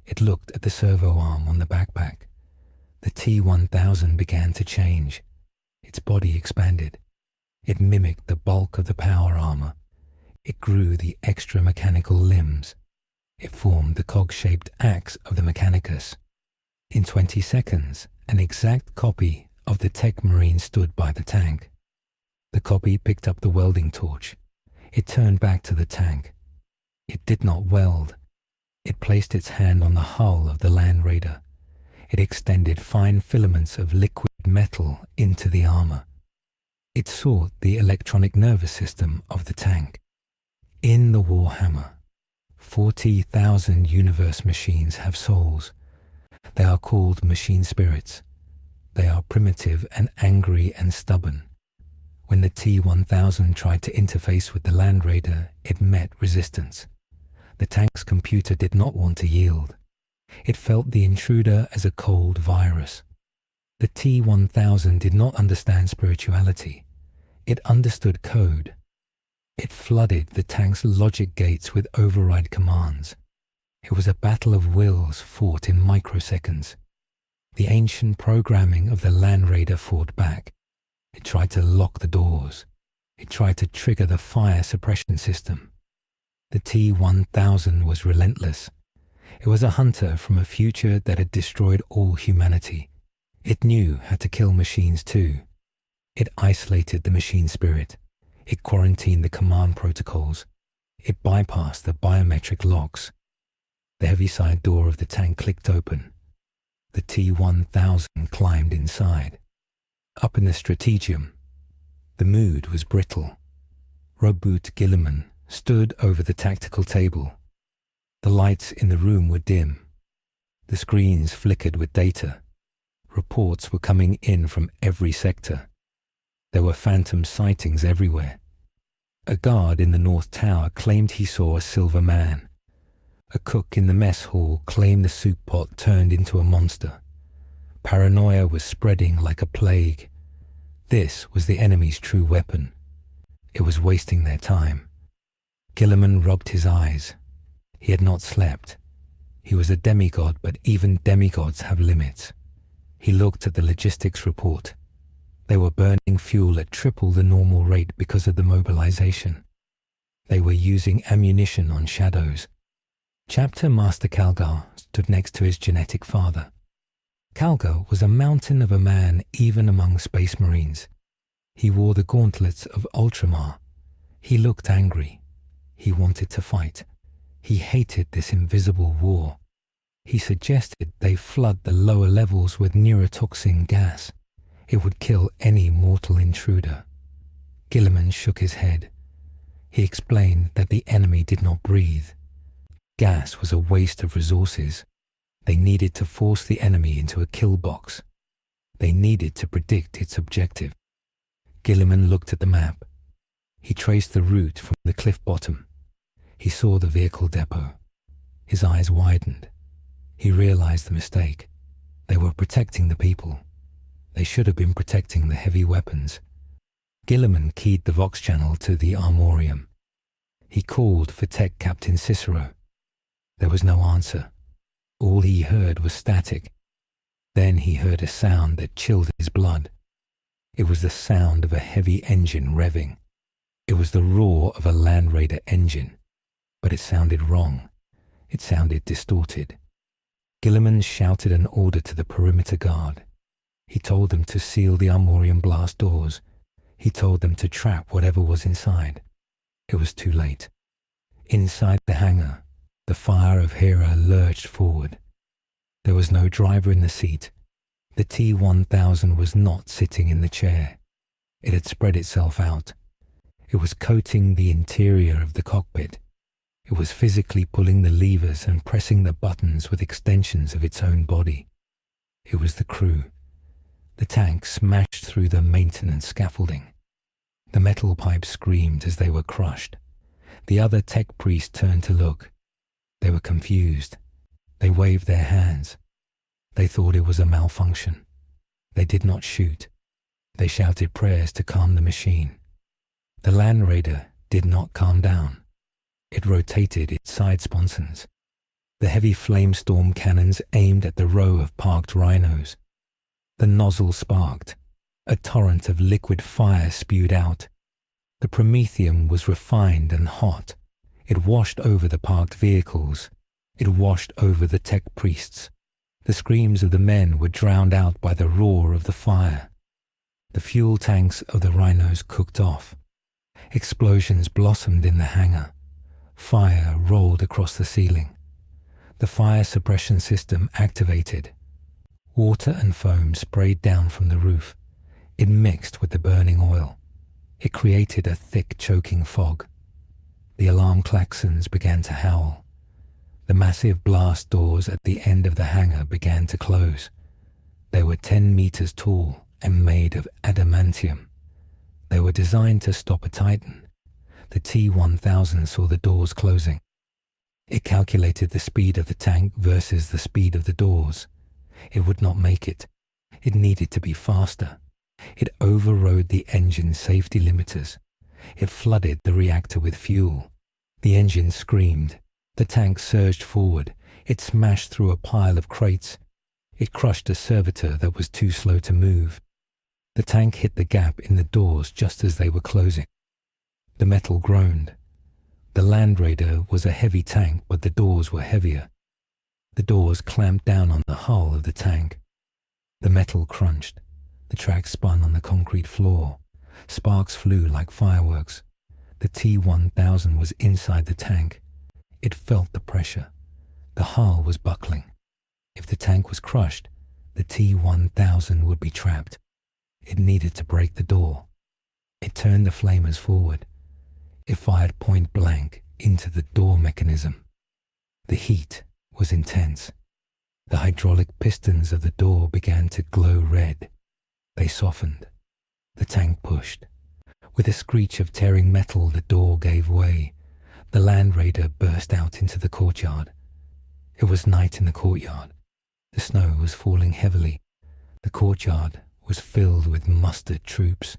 It looked at the servo arm on the backpack. The T-1000 began to change. Its body expanded. It mimicked the bulk of the power armor. It grew the extra mechanical limbs. It formed the cog-shaped axe of the Mechanicus. In 20 seconds, an exact copy of the tech marine stood by the tank. The copy picked up the welding torch. It turned back to the tank. It did not weld. It placed its hand on the hull of the Land Raider. It extended fine filaments of liquid metal into the armor. It sought the electronic nervous system of the tank. In the Warhammer, 40,000 universe machines have souls. They are called machine spirits. They are primitive and angry and stubborn. When the T-1000 tried to interface with the Land Raider, it met resistance. The tank's computer did not want to yield. It felt the intruder as a cold virus. The T-1000 did not understand spirituality. It understood code. It flooded the tank's logic gates with override commands. It was a battle of wills fought in microseconds. The ancient programming of the Land Raider fought back. It tried to lock the doors. It tried to trigger the fire suppression system. The T-1000 was relentless. It was a hunter from a future that had destroyed all humanity. It knew how to kill machines too. It isolated the machine spirit. It quarantined the command protocols. It bypassed the biometric locks. The heavy side door of the tank clicked open. The T-1000 climbed inside. Up in the strategium, the mood was brittle. Roboute Guilliman stood over the tactical table. The lights in the room were dim. The screens flickered with data. Reports were coming in from every sector. There were phantom sightings everywhere. A guard in the North Tower claimed he saw a silver man. A cook in the mess hall claimed the soup pot turned into a monster. Paranoia was spreading like a plague. This was the enemy's true weapon. It was wasting their time. Guilliman rubbed his eyes. He had not slept. He was a demigod, but even demigods have limits. He looked at the logistics report. They were burning fuel at triple the normal rate because of the mobilization. They were using ammunition on shadows. Chapter Master Calgar stood next to his genetic father. Calgar was a mountain of a man even among space marines. He wore the gauntlets of Ultramar. He looked angry. He wanted to fight. He hated this invisible war. He suggested they flood the lower levels with neurotoxin gas. It would kill any mortal intruder. Guilliman shook his head. He explained that the enemy did not breathe. Gas was a waste of resources. They needed to force the enemy into a kill box. They needed to predict its objective. Guilliman looked at the map. He traced the route from the cliff bottom. He saw the vehicle depot. His eyes widened. He realized the mistake. They were protecting the people. They should have been protecting the heavy weapons. Guilliman keyed the Vox channel to the Armorium. He called for Tech Captain Cicero. There was no answer. All he heard was static. Then he heard a sound that chilled his blood. It was the sound of a heavy engine revving. It was the roar of a Land Raider engine. But it sounded wrong. It sounded distorted. Guilliman shouted an order to the perimeter guard. He told them to seal the Armorium blast doors. He told them to trap whatever was inside. It was too late. Inside the hangar, the fire of Hera lurched forward. There was no driver in the seat. The T-1000 was not sitting in the chair. It had spread itself out. It was coating the interior of the cockpit. It was physically pulling the levers and pressing the buttons with extensions of its own body. It was the crew. The tank smashed through the maintenance scaffolding. The metal pipes screamed as they were crushed. The other tech priests turned to look. They were confused. They waved their hands. They thought it was a malfunction. They did not shoot. They shouted prayers to calm the machine. The Land Raider did not calm down. It rotated its side sponsons. The heavy flamestorm cannons aimed at the row of parked rhinos. The nozzle sparked. A torrent of liquid fire spewed out. The promethium was refined and hot. It washed over the parked vehicles. It washed over the tech priests. The screams of the men were drowned out by the roar of the fire. The fuel tanks of the rhinos cooked off. Explosions blossomed in the hangar. Fire rolled across the ceiling. The fire suppression system activated. Water and foam sprayed down from the roof. It mixed with the burning oil. It created a thick, choking fog. The alarm klaxons began to howl. The massive blast doors at the end of the hangar began to close. They were 10 meters tall and made of adamantium. They were designed to stop a Titan. The T-1000 saw the doors closing. It calculated the speed of the tank versus the speed of the doors. It would not make it. It needed to be faster. It overrode the engine's safety limiters. It flooded the reactor with fuel. The engine screamed. The tank surged forward. It smashed through a pile of crates. It crushed a servitor that was too slow to move. The tank hit the gap in the doors just as they were closing. The metal groaned. The Land Raider was a heavy tank, but the doors were heavier. The doors clamped down on the hull of the tank. The metal crunched. The tracks spun on the concrete floor. Sparks flew like fireworks. The T-1000 was inside the tank. It felt the pressure. The hull was buckling. If the tank was crushed, the T-1000 would be trapped. It needed to break the door. It turned the flamers forward. It fired point blank into the door mechanism. The heat was intense. The hydraulic pistons of the door began to glow red. They softened. The tank pushed. With a screech of tearing metal, the door gave way. The Land Raider burst out into the courtyard. It was night in the courtyard. The snow was falling heavily. The courtyard was filled with mustered troops.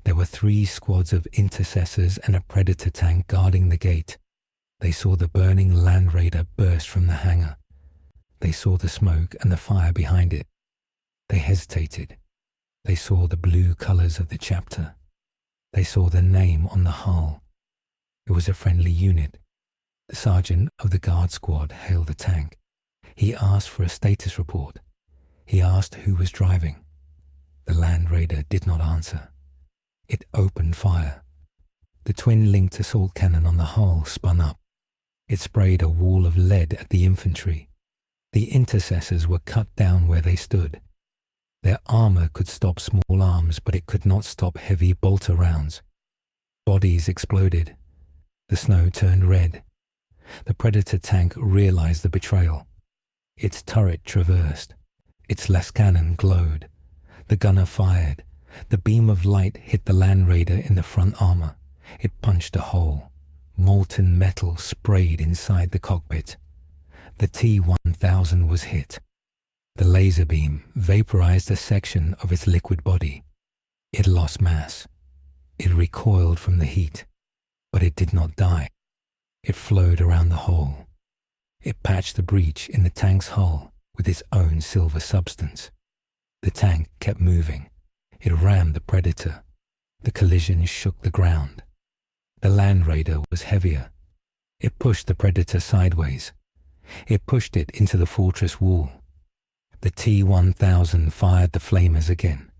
There were 3 squads of intercessors and a Predator tank guarding the gate. They saw the burning Land Raider burst from the hangar. They saw the smoke and the fire behind it. They hesitated. They saw the blue colors of the chapter. They saw the name on the hull. It was a friendly unit. The sergeant of the guard squad hailed the tank. He asked for a status report. He asked who was driving. The Land Raider did not answer. It opened fire. The twin-linked assault cannon on the hull spun up. It sprayed a wall of lead at the infantry. The intercessors were cut down where they stood. Their armor could stop small arms, but it could not stop heavy bolter rounds. Bodies exploded. The snow turned red. The Predator tank realized the betrayal. Its turret traversed. Its las cannon glowed. The gunner fired. The beam of light hit the Land Raider in the front armor. It punched a hole. Molten metal sprayed inside the cockpit. The T-1000 was hit. The laser beam vaporized a section of its liquid body. It lost mass. It recoiled from the heat, but it did not die. It flowed around the hole. It patched the breach in the tank's hull with its own silver substance. The tank kept moving. It rammed the Predator. The collision shook the ground. The Land Raider was heavier. It pushed the Predator sideways. It pushed it into the fortress wall. The T-1000 fired the flamers again.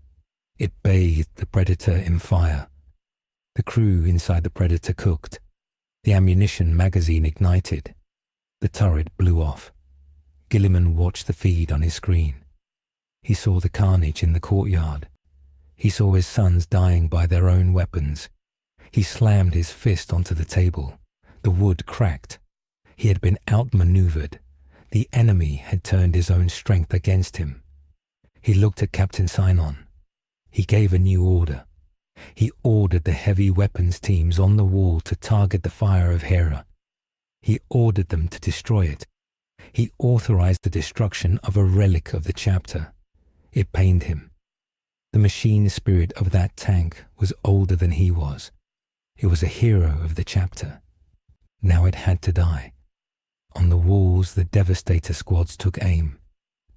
It bathed the Predator in fire. The crew inside the Predator cooked. The ammunition magazine ignited. The turret blew off. Guilliman watched the feed on his screen. He saw the carnage in the courtyard. He saw his sons dying by their own weapons. He slammed his fist onto the table. The wood cracked. He had been outmaneuvered. The enemy had turned his own strength against him. He looked at Captain Sinon. He gave a new order. He ordered the heavy weapons teams on the wall to target the fire of Hera. He ordered them to destroy it. He authorized the destruction of a relic of the chapter. It pained him. The machine spirit of that tank was older than he was. It was a hero of the chapter. Now it had to die. On the walls, the Devastator squads took aim.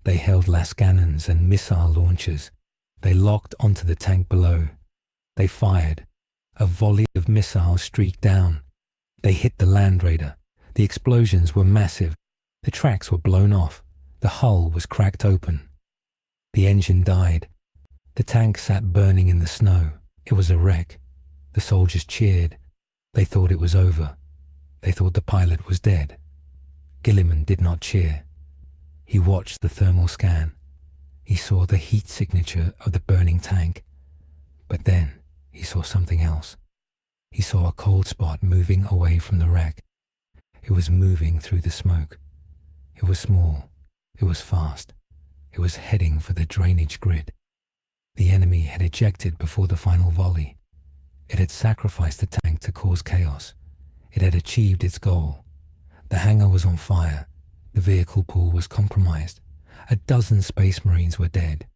They held las cannons and missile launchers. They locked onto the tank below. They fired. A volley of missiles streaked down. They hit the Land Raider. The explosions were massive. The tracks were blown off. The hull was cracked open. The engine died. The tank sat burning in the snow. It was a wreck. The soldiers cheered. They thought it was over. They thought the pilot was dead. Guilliman did not cheer. He watched the thermal scan. He saw the heat signature of the burning tank. But then he saw something else. He saw a cold spot moving away from the wreck. It was moving through the smoke. It was small. It was fast. It was heading for the drainage grid. The enemy had ejected before the final volley. It had sacrificed the tank to cause chaos. It had achieved its goal. The hangar was on fire. The vehicle pool was compromised. A dozen Space Marines were dead.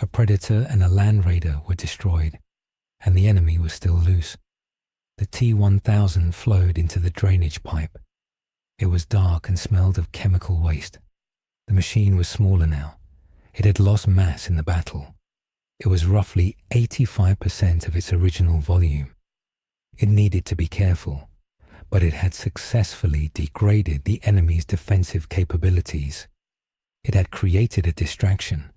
A Predator and a Land Raider were destroyed, and the enemy was still loose. The T-1000 flowed into the drainage pipe. It was dark and smelled of chemical waste. The machine was smaller now. It had lost mass in the battle. It was roughly 85% of its original volume. It needed to be careful, but it had successfully degraded the enemy's defensive capabilities. It had created a distraction.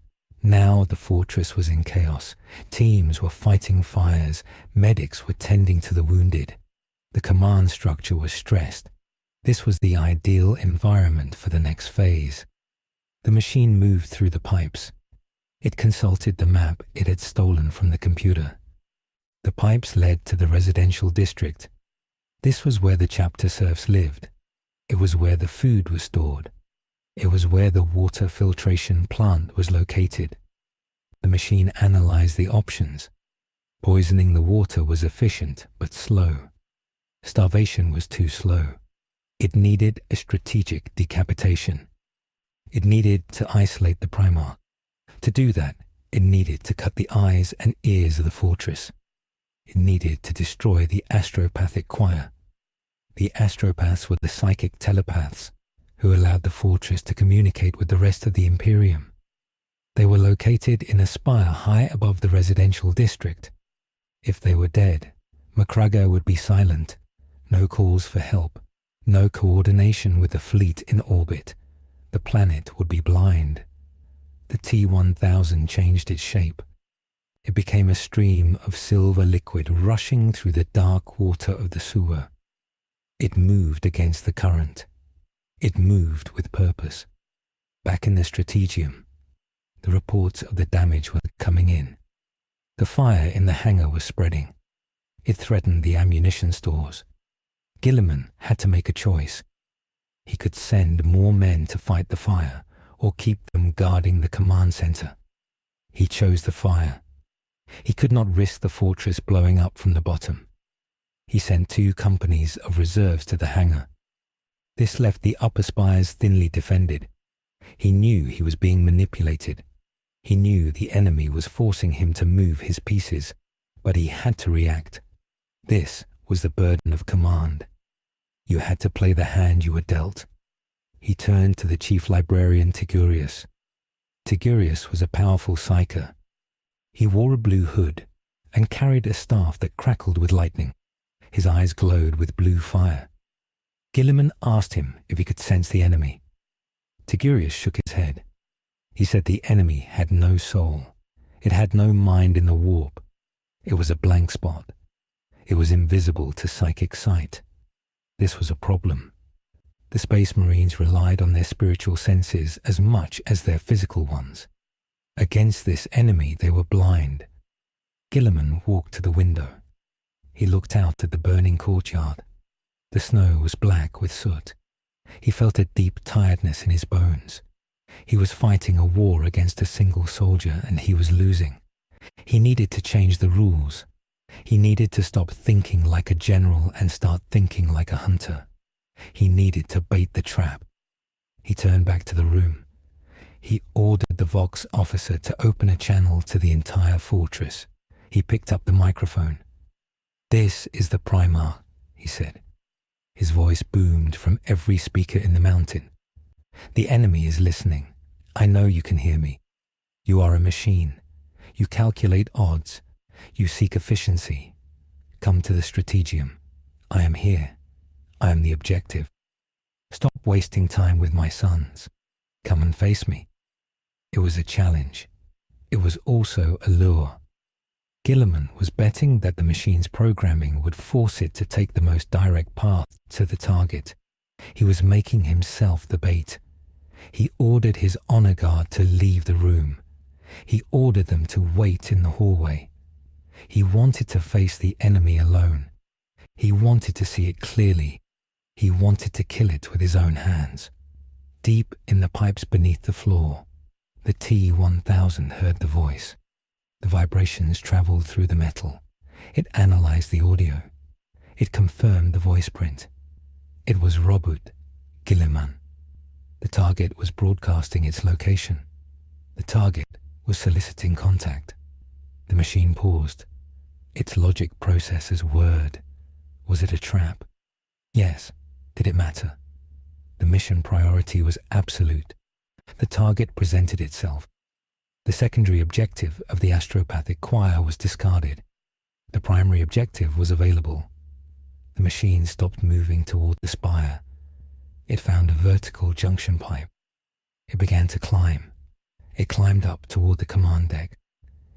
Now the fortress was in chaos. Teams were fighting fires. Medics were tending to the wounded. The command structure was stressed. This was the ideal environment for the next phase. The machine moved through the pipes. It consulted the map it had stolen from the computer. The pipes led to the residential district. This was where the chapter serfs lived. It was where the food was stored. It was where the water filtration plant was located. The machine analyzed the options. Poisoning the water was efficient but slow. Starvation was too slow. It needed a strategic decapitation. It needed to isolate the Primarch. To do that, it needed to cut the eyes and ears of the fortress. It needed to destroy the astropathic choir. The astropaths were the psychic telepaths who allowed the fortress to communicate with the rest of the Imperium. They were located in a spire high above the residential district. If they were dead, Macragge would be silent. No calls for help. No coordination with the fleet in orbit. The planet would be blind. The T-1000 changed its shape. It became a stream of silver liquid rushing through the dark water of the sewer. It moved against the current. It moved with purpose. Back in the Strategium, the reports of the damage were coming in. The fire in the hangar was spreading. It threatened the ammunition stores. Guilliman had to make a choice. He could send more men to fight the fire or keep them guarding the command center. He chose the fire. He could not risk the fortress blowing up from the bottom. He sent 2 companies of reserves to the hangar. This left the upper spires thinly defended. He knew he was being manipulated. He knew the enemy was forcing him to move his pieces, but he had to react. This was the burden of command. You had to play the hand you were dealt. He turned to the chief librarian Tigurius. Tigurius was a powerful psyker. He wore a blue hood and carried a staff that crackled with lightning. His eyes glowed with blue fire. Guilliman asked him if he could sense the enemy. Tigurius shook his head. He said the enemy had no soul. It had no mind in the warp. It was a blank spot. It was invisible to psychic sight. This was a problem. The Space Marines relied on their spiritual senses as much as their physical ones. Against this enemy, they were blind. Guilliman walked to the window. He looked out at the burning courtyard. The snow was black with soot. He felt a deep tiredness in his bones. He was fighting a war against a single soldier, and he was losing. He needed to change the rules. He needed to stop thinking like a general and start thinking like a hunter. He needed to bait the trap. He turned back to the room. He ordered the Vox officer to open a channel to the entire fortress. He picked up the microphone. "This is the Primarch," he said. His voice boomed from every speaker in the mountain. "The enemy is listening. I know you can hear me. You are a machine. You calculate odds. You seek efficiency. Come to the Strategium. I am here. I am the objective. Stop wasting time with my sons. Come and face me." It was a challenge. It was also a lure. Guilliman was betting that the machine's programming would force it to take the most direct path to the target. He was making himself the bait. He ordered his honor guard to leave the room. He ordered them to wait in the hallway. He wanted to face the enemy alone. He wanted to see it clearly. He wanted to kill it with his own hands. Deep in the pipes beneath the floor, the T-1000 heard the voice. The vibrations traveled through the metal. It analyzed the audio. It confirmed the voice print. It was Roboute Guilliman. The target was broadcasting its location. The target was soliciting contact. The machine paused. Its logic processes whirred. Was it a trap? Yes. Did it matter? The mission priority was absolute. The target presented itself. The secondary objective of the astropathic choir was discarded. The primary objective was available. The machine stopped moving toward the spire. It found a vertical junction pipe. It began to climb. It climbed up toward the command deck.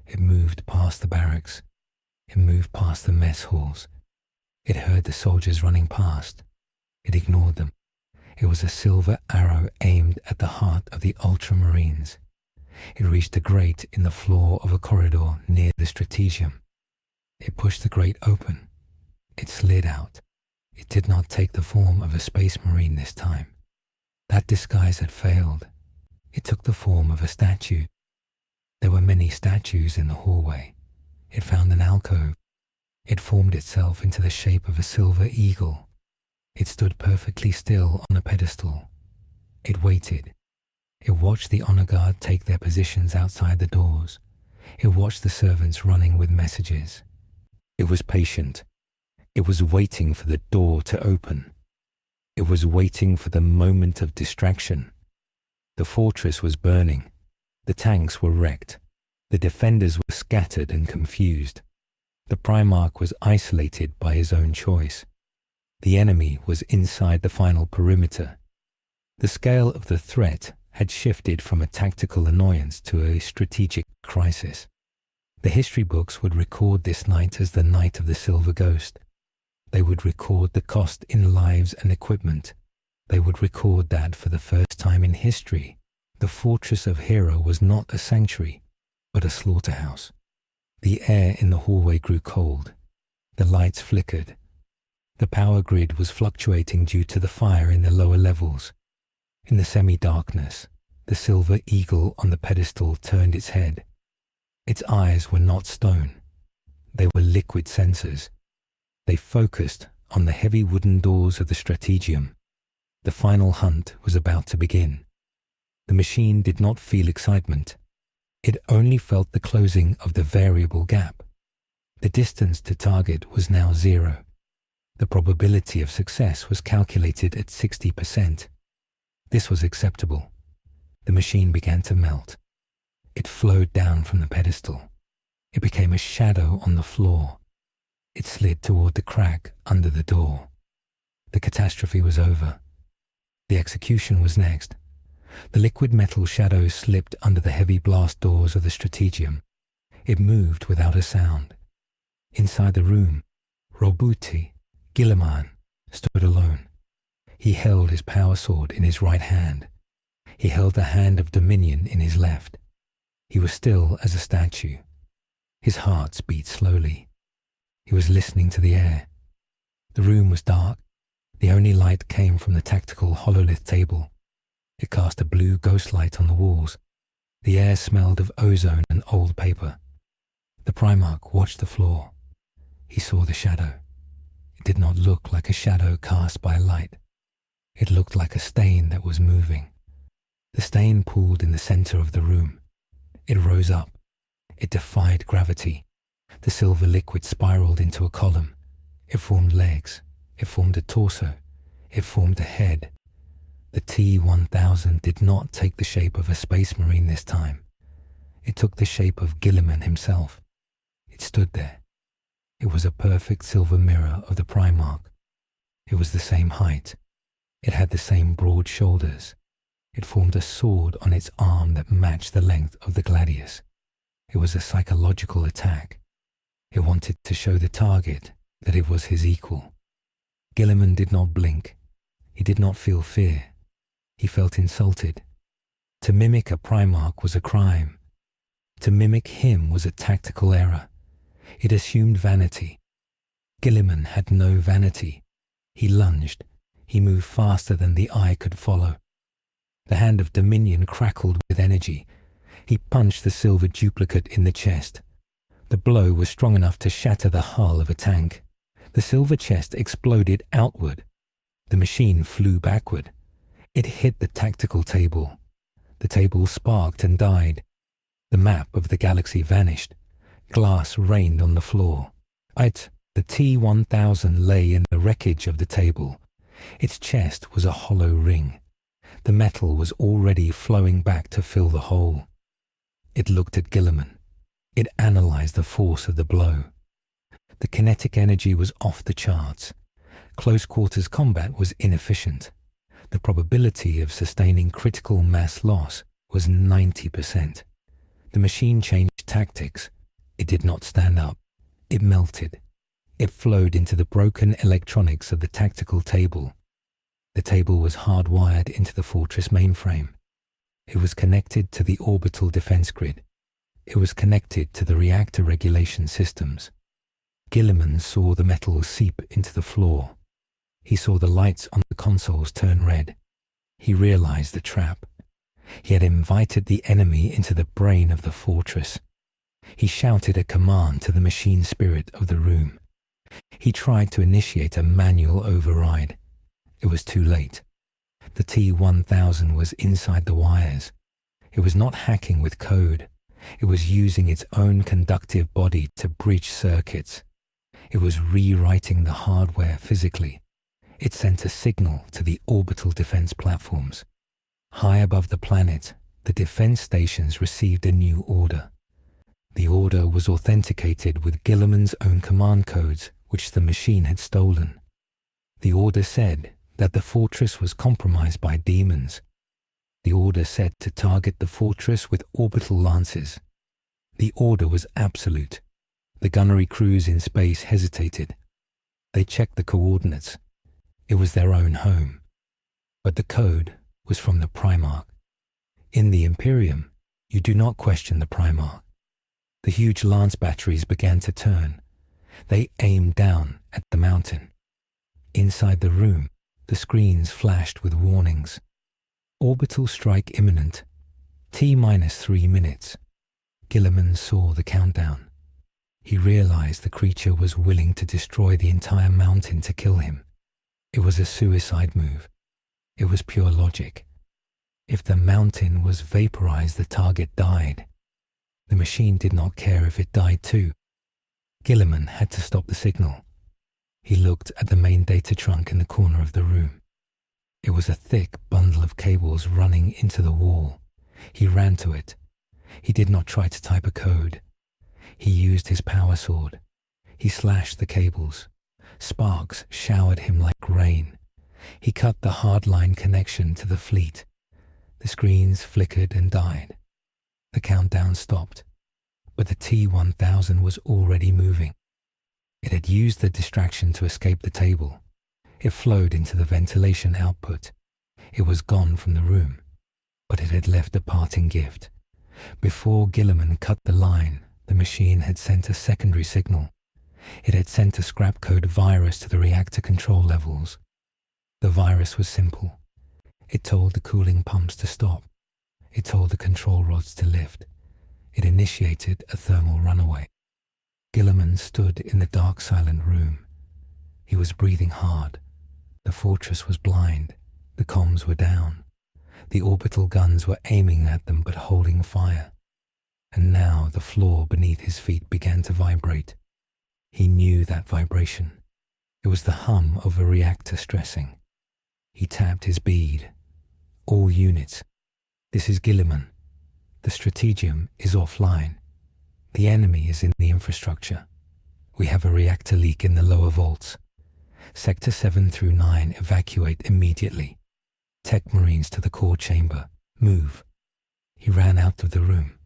It moved past the barracks. It moved past the mess halls. It heard the soldiers running past. It ignored them. It was a silver arrow aimed at the heart of the Ultramarines. It reached a grate in the floor of a corridor near the strategium. It pushed the grate open. It slid out. It did not take the form of a space marine this time. That disguise had failed. It took the form of a statue. There were many statues in the hallway. It found an alcove. It formed itself into the shape of a silver eagle. It stood perfectly still on a pedestal. It waited. It watched the honor guard take their positions outside the doors. It watched the servants running with messages. It was patient. It was waiting for the door to open. It was waiting for the moment of distraction. The fortress was burning. The tanks were wrecked. The defenders were scattered and confused. The Primarch was isolated by his own choice. The enemy was inside the final perimeter. The scale of the threat had shifted from a tactical annoyance to a strategic crisis. The history books would record this night as the Night of the Silver Ghost. They would record the cost in lives and equipment. They would record that for the first time in history, the fortress of Hera was not a sanctuary, but a slaughterhouse. The air in the hallway grew cold. The lights flickered. The power grid was fluctuating due to the fire in the lower levels. In the semi-darkness, the silver eagle on the pedestal turned its head. Its eyes were not stone. They were liquid sensors. They focused on the heavy wooden doors of the strategium. The final hunt was about to begin. The machine did not feel excitement. It only felt the closing of the variable gap. The distance to target was now 0. The probability of success was calculated at 60%. This was acceptable. The machine began to melt. It flowed down from the pedestal. It became a shadow on the floor. It slid toward the crack under the door. The catastrophe was over. The execution was next. The liquid metal shadow slipped under the heavy blast doors of the strategium. It moved without a sound. Inside the room, Roboute Guilliman stood alone. He held his power sword in his right hand. He held the hand of Dominion in his left. He was still as a statue. His heart beat slowly. He was listening to the air. The room was dark. The only light came from the tactical hololith table. It cast a blue ghost light on the walls. The air smelled of ozone and old paper. The Primarch watched the floor. He saw the shadow. It did not look like a shadow cast by light. It looked like a stain that was moving. The stain pooled in the center of the room. It rose up. It defied gravity. The silver liquid spiraled into a column. It formed legs. It formed a torso. It formed a head. The T-1000 did not take the shape of a space marine this time. It took the shape of Guilliman himself. It stood there. It was a perfect silver mirror of the Primarch. It was the same height. It had the same broad shoulders. It formed a sword on its arm that matched the length of the gladius. It was a psychological attack. It wanted to show the target that it was his equal. Guilliman did not blink. He did not feel fear. He felt insulted. To mimic a Primarch was a crime. To mimic him was a tactical error. It assumed vanity. Guilliman had no vanity. He lunged. He moved faster than the eye could follow. The hand of Dominion crackled with energy. He punched the silver duplicate in the chest. The blow was strong enough to shatter the hull of a tank. The silver chest exploded outward. The machine flew backward. It hit the tactical table. The table sparked and died. The map of the galaxy vanished. Glass rained on the floor. The T-1000 lay in the wreckage of the table. Its chest was a hollow ring. The metal was already flowing back to fill the hole. It looked at Guilliman. It analyzed the force of the blow. The kinetic energy was off the charts. Close quarters combat was inefficient. The probability of sustaining critical mass loss was 90%. The machine changed tactics. It did not stand up. It melted. It flowed into the broken electronics of the tactical table. The table was hardwired into the fortress mainframe. It was connected to the orbital defense grid. It was connected to the reactor regulation systems. Guilliman saw the metal seep into the floor. He saw the lights on the consoles turn red. He realized the trap. He had invited the enemy into the brain of the fortress. He shouted a command to the machine spirit of the room. He tried to initiate a manual override. It was too late. The T-1000 was inside the wires. It was not hacking with code. It was using its own conductive body to breach circuits. It was rewriting the hardware physically. It sent a signal to the orbital defense platforms. High above the planet, the defense stations received a new order. The order was authenticated with Guilliman's own command codes, which the machine had stolen. The order said that the fortress was compromised by demons. The order said to target the fortress with orbital lances. The order was absolute. The gunnery crews in space hesitated. They checked the coordinates. It was their own home. But the code was from the Primarch. In the Imperium, you do not question the Primarch. The huge lance batteries began to turn. They aimed down at the mountain. Inside the room, the screens flashed with warnings. Orbital strike imminent. T-3 minutes. Guilliman saw the countdown. He realized the creature was willing to destroy the entire mountain to kill him. It was a suicide move. It was pure logic. If the mountain was vaporized, the target died. The machine did not care if it died too. Guilliman had to stop the signal. He looked at the main data trunk in the corner of the room. It was a thick bundle of cables running into the wall. He ran to it. He did not try to type a code. He used his power sword. He slashed the cables. Sparks showered him like rain. He cut the hardline connection to the fleet. The screens flickered and died. The countdown stopped. But the T-1000 was already moving. It had used the distraction to escape the table. It flowed into the ventilation output. It was gone from the room. But it had left a parting gift. Before Guilliman cut the line, the machine had sent a secondary signal. It had sent a scrap code virus to the reactor control levels. The virus was simple. It told the cooling pumps to stop. It told the control rods to lift. It initiated a thermal runaway. Guilliman stood in the dark, silent room. He was breathing hard. The fortress was blind. The comms were down. The orbital guns were aiming at them but holding fire. And now the floor beneath his feet began to vibrate. He knew that vibration. It was the hum of a reactor stressing. He tapped his bead. All units. This is Guilliman. The Strategium is offline. The enemy is in the infrastructure. We have a reactor leak in the lower vaults. Sector 7 through 9 evacuate immediately. Tech Marines to the core chamber. Move. He ran out of the room.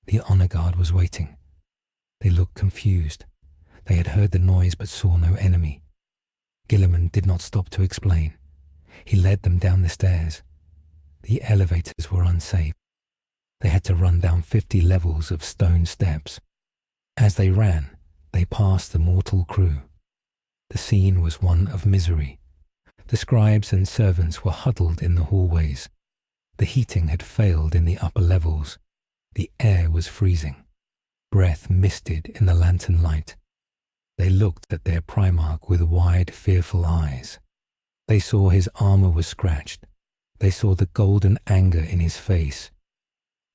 The honor guard was waiting. They looked confused. They had heard the noise but saw no enemy. Guilliman did not stop to explain. He led them down the stairs. The elevators were unsafe. They had to run down 50 levels of stone steps. As they ran, they passed the mortal crew. The scene was one of misery. The scribes and servants were huddled in the hallways. The heating had failed in the upper levels. The air was freezing. Breath misted in the lantern light. They looked at their Primarch with wide, fearful eyes. They saw his armor was scratched. They saw the golden anger in his face.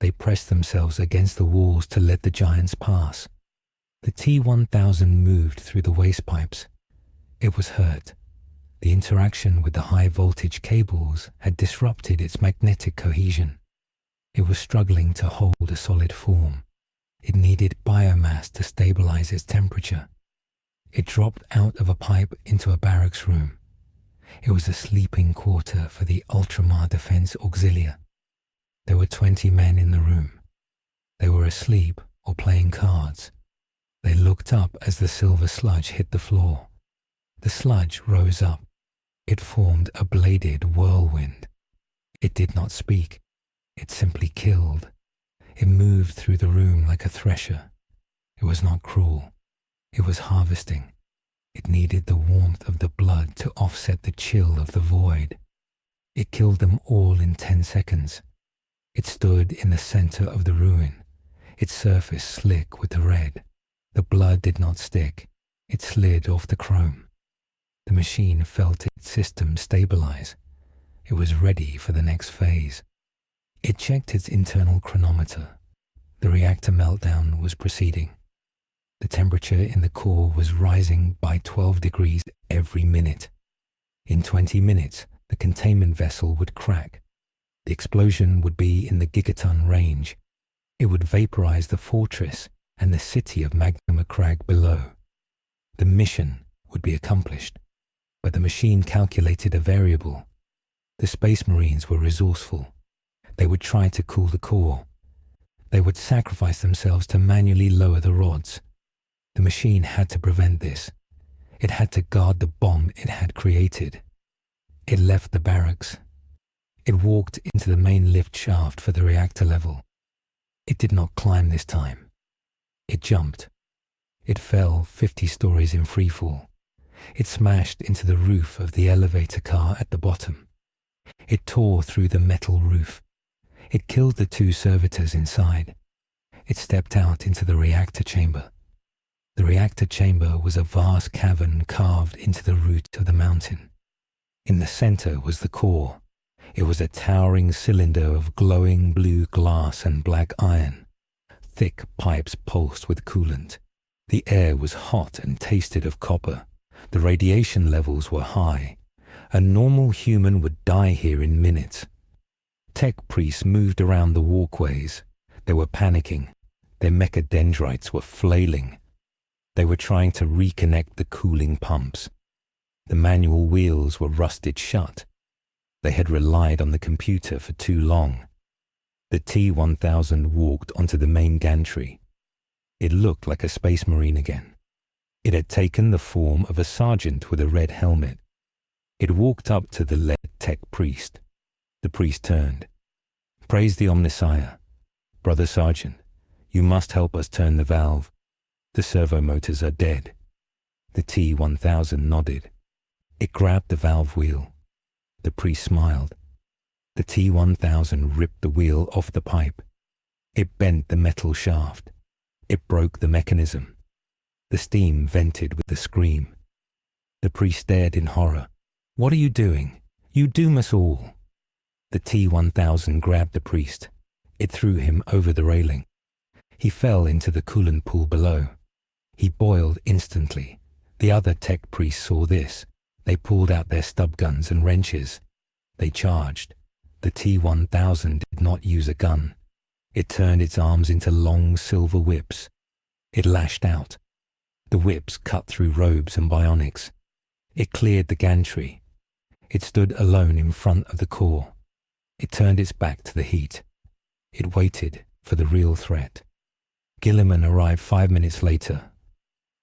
They pressed themselves against the walls to let the giants pass. The T-1000 moved through the waste pipes. It was hurt. The interaction with the high-voltage cables had disrupted its magnetic cohesion. It was struggling to hold a solid form. It needed biomass to stabilize its temperature. It dropped out of a pipe into a barracks room. It was a sleeping quarter for the Ultramar Defense Auxilia. There were 20 men in the room. They were asleep or playing cards. They looked up as the silver sludge hit the floor. The sludge rose up. It formed a bladed whirlwind. It did not speak. It simply killed. It moved through the room like a thresher. It was not cruel. It was harvesting. It needed the warmth of the blood to offset the chill of the void. It killed them all in 10 seconds. It stood in the center of the ruin, its surface slick with the red. The blood did not stick. It slid off the chrome. The machine felt its system stabilize. It was ready for the next phase. It checked its internal chronometer. The reactor meltdown was proceeding. The temperature in the core was rising by 12 degrees every minute. In 20 minutes, the containment vessel would crack. The explosion would be in the gigaton range. It would vaporize the fortress and the city of Macragge below. The mission would be accomplished, but the machine calculated a variable. The Space Marines were resourceful. They would try to cool the core. They would sacrifice themselves to manually lower the rods. The machine had to prevent this. It had to guard the bomb it had created. It left the barracks. It walked into the main lift shaft for the reactor level. It did not climb this time. It jumped. It fell 50 stories in freefall. It smashed into the roof of the elevator car at the bottom. It tore through the metal roof. It killed the 2 servitors inside. It stepped out into the reactor chamber. The reactor chamber was a vast cavern carved into the root of the mountain. In the center was the core. It was a towering cylinder of glowing blue glass and black iron. Thick pipes pulsed with coolant. The air was hot and tasted of copper. The radiation levels were high. A normal human would die here in minutes. Tech priests moved around the walkways. They were panicking. Their mechadendrites were flailing. They were trying to reconnect the cooling pumps. The manual wheels were rusted shut. They had relied on the computer for too long. The T-1000 walked onto the main gantry. It looked like a Space Marine again. It had taken the form of a sergeant with a red helmet. It walked up to the lead tech priest. The priest turned. "Praise the Omnissiah. Brother Sergeant, you must help us turn the valve. The servo motors are dead." The T-1000 nodded. It grabbed the valve wheel. The priest smiled. The T-1000 ripped the wheel off the pipe. It bent the metal shaft. It broke the mechanism. The steam vented with a scream. The priest stared in horror. "What are you doing? You doom us all." The T-1000 grabbed the priest. It threw him over the railing. He fell into the coolant pool below. He boiled instantly. The other tech priests saw this. They pulled out their stub guns and wrenches. They charged. The T-1000 did not use a gun. It turned its arms into long silver whips. It lashed out. The whips cut through robes and bionics. It cleared the gantry. It stood alone in front of the core. It turned its back to the heat. It waited for the real threat. Guilliman arrived 5 minutes later.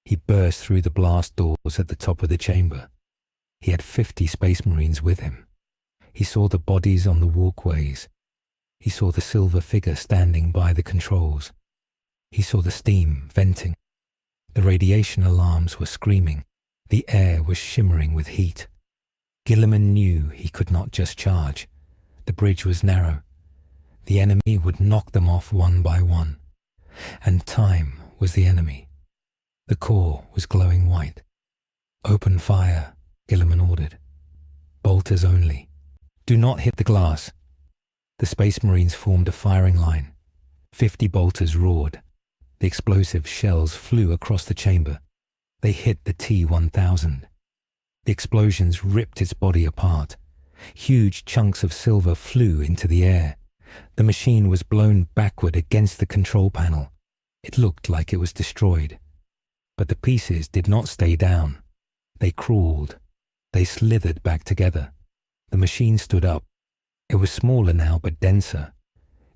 He burst through the blast doors at the top of the chamber. He had 50 Space Marines with him. He saw the bodies on the walkways. He saw the silver figure standing by the controls. He saw the steam venting. The radiation alarms were screaming. The air was shimmering with heat. Guilliman knew he could not just charge. The bridge was narrow. The enemy would knock them off one by one. And time was the enemy. The core was glowing white. "Open fire," Guilliman ordered. "Bolters only. Do not hit the glass. The Space Marines formed a firing line. 50 bolters roared. The explosive shells flew across the chamber. They hit the T-1000. The explosions ripped its body apart. Huge chunks of silver flew into the air. The machine was blown backward against the control panel. It looked like it was destroyed. But the pieces did not stay down. They crawled. They slithered back together. The machine stood up. It was smaller now, but denser.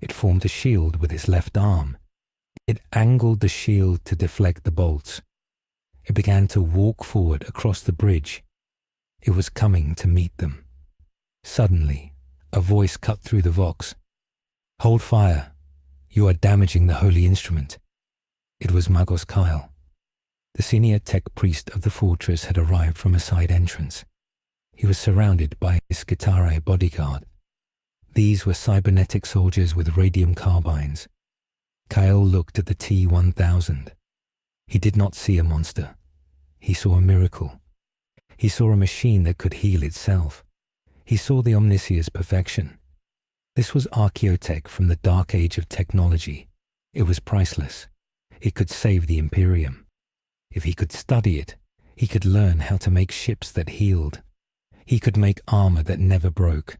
It formed a shield with its left arm. It angled the shield to deflect the bolts. It began to walk forward across the bridge. It was coming to meet them. Suddenly, a voice cut through the vox. "Hold fire. You are damaging the holy instrument." It was Magos Kyle. The senior tech priest of the fortress had arrived from a side entrance. He was surrounded by his Skitarii bodyguard. These were cybernetic soldiers with radium carbines. Kyle looked at the T-1000. He did not see a monster. He saw a miracle. He saw a machine that could heal itself. He saw the Omnissiah's perfection. This was archaeotech from the dark age of technology. It was priceless. It could save the Imperium. If he could study it, he could learn how to make ships that healed. He could make armor that never broke.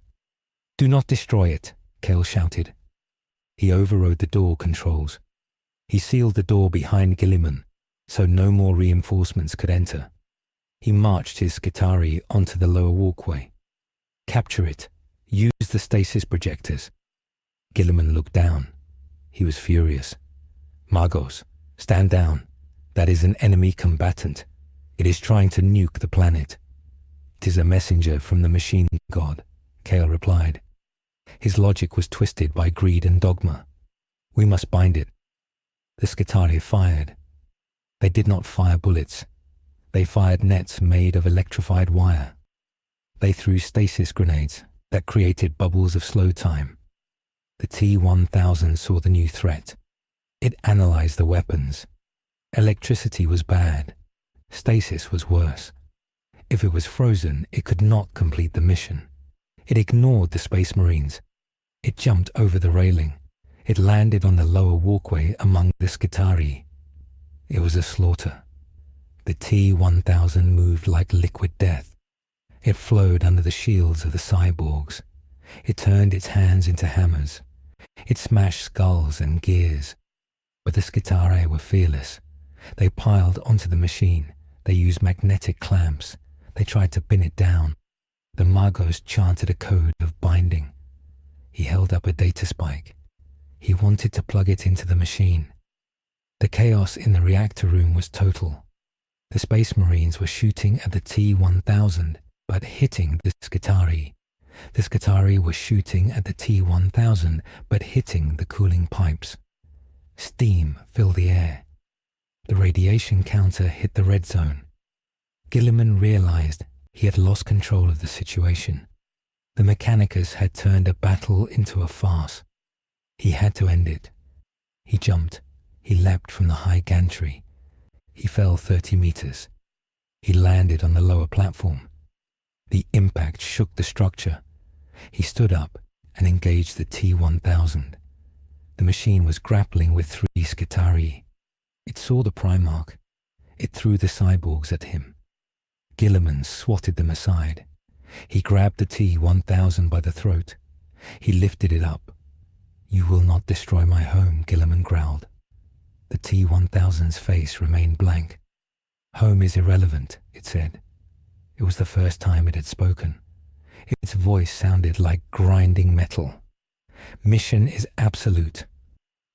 "Do not destroy it," Kale shouted. He overrode the door controls. He sealed the door behind Guilliman, so no more reinforcements could enter. He marched his Skitarii onto the lower walkway. "Capture it. Use the stasis projectors." Guilliman looked down. He was furious. "Magos, stand down. That is an enemy combatant. It is trying to nuke the planet." "It is a messenger from the machine god," Kale replied. His logic was twisted by greed and dogma. "We must bind it." The Skitarii fired. They did not fire bullets. They fired nets made of electrified wire. They threw stasis grenades that created bubbles of slow time. The T-1000 saw the new threat. It analyzed the weapons. Electricity was bad. Stasis was worse. If it was frozen, it could not complete the mission. It ignored the Space Marines. It jumped over the railing. It landed on the lower walkway among the Skitarii. It was a slaughter. The T-1000 moved like liquid death. It flowed under the shields of the cyborgs. It turned its hands into hammers. It smashed skulls and gears. But the Skitarii were fearless. They piled onto the machine. They used magnetic clamps. They tried to pin it down. The Magos chanted a code of binding. He held up a data spike. He wanted to plug it into the machine. The chaos in the reactor room was total. The Space Marines were shooting at the T-1000, but hitting the Skitarii. The Skitarii were shooting at the T-1000, but hitting the cooling pipes. Steam filled the air. The radiation counter hit the red zone. Guilliman realized he had lost control of the situation. The Mechanicus had turned a battle into a farce. He had to end it. He jumped. He leapt from the high gantry. He fell 30 meters. He landed on the lower platform. The impact shook the structure. He stood up and engaged the T-1000. The machine was grappling with 3 Skitarii. It saw the Primarch. It threw the cyborgs at him. Guilliman swatted them aside. He grabbed the T-1000 by the throat. He lifted it up. "You will not destroy my home," Guilliman growled. The T-1000's face remained blank. "Home is irrelevant," it said. It was the first time it had spoken. Its voice sounded like grinding metal. "Mission is absolute."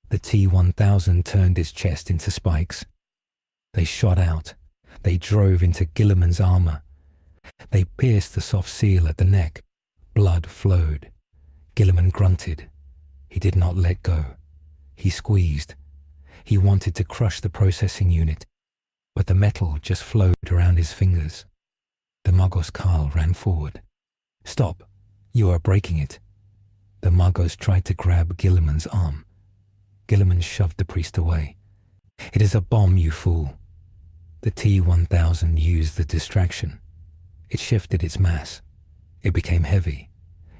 The T-1000 turned its chest into spikes. They shot out. They drove into Guilliman's armor. They pierced the soft seal at the neck. Blood flowed. Guilliman grunted. He did not let go. He squeezed. He wanted to crush the processing unit, but the metal just flowed around his fingers. The Magos Karl ran forward. "Stop! You are breaking it." The Magos tried to grab Guilliman's arm. Guilliman shoved the priest away. "It is a bomb, you fool." The T-1000 used the distraction. It shifted its mass. It became heavy.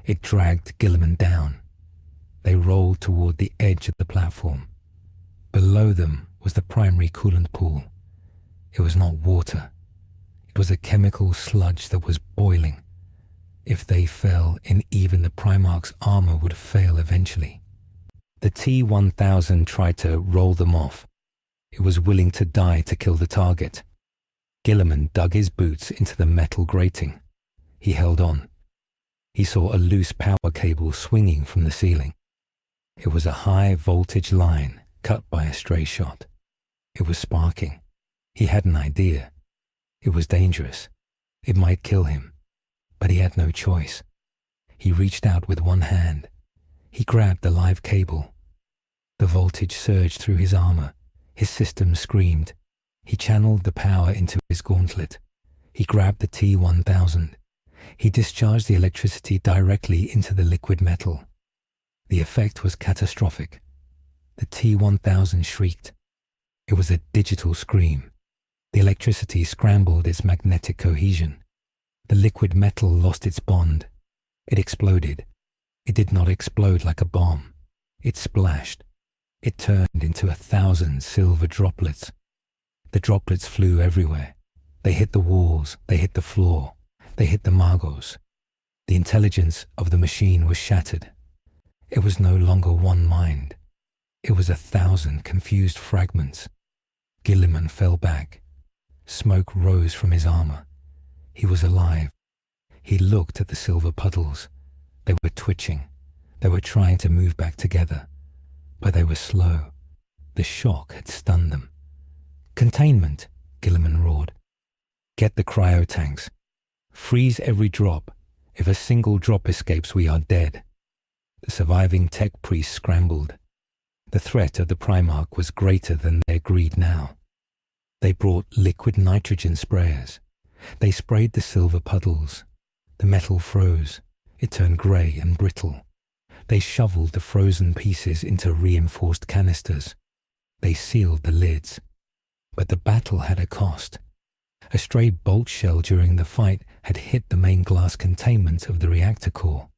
It dragged Guilliman down. They rolled toward the edge of the platform. Below them was the primary coolant pool. It was not water. It was a chemical sludge that was boiling. If they fell in, even the Primarch's armor would fail eventually. The T-1000 tried to roll them off. It was willing to die to kill the target. Guilliman dug his boots into the metal grating. He held on. He saw a loose power cable swinging from the ceiling. It was a high-voltage line cut by a stray shot. It was sparking. He had an idea. It was dangerous. It might kill him. But he had no choice. He reached out with one hand. He grabbed the live cable. The voltage surged through his armor. His system screamed. He channeled the power into his gauntlet. He grabbed the T-1000. He discharged the electricity directly into the liquid metal. The effect was catastrophic. The T-1000 shrieked. It was a digital scream. The electricity scrambled its magnetic cohesion. The liquid metal lost its bond. It exploded. It did not explode like a bomb. It splashed. It turned into 1,000 silver droplets. The droplets flew everywhere. They hit the walls. They hit the floor. They hit the Magos. The intelligence of the machine was shattered. It was no longer one mind. It was 1,000 confused fragments. Guilliman fell back. Smoke rose from his armor. He was alive. He looked at the silver puddles. They were twitching. They were trying to move back together. But they were slow. The shock had stunned them. "Containment," Guilliman roared. "Get the cryotanks. Freeze every drop. If a single drop escapes, we are dead." The surviving tech priests scrambled. The threat of the Primarch was greater than their greed now. They brought liquid nitrogen sprayers. They sprayed the silver puddles. The metal froze. It turned grey and brittle. They shoveled the frozen pieces into reinforced canisters. They sealed the lids. But the battle had a cost. A stray bolt shell during the fight had hit the main glass containment of the reactor core.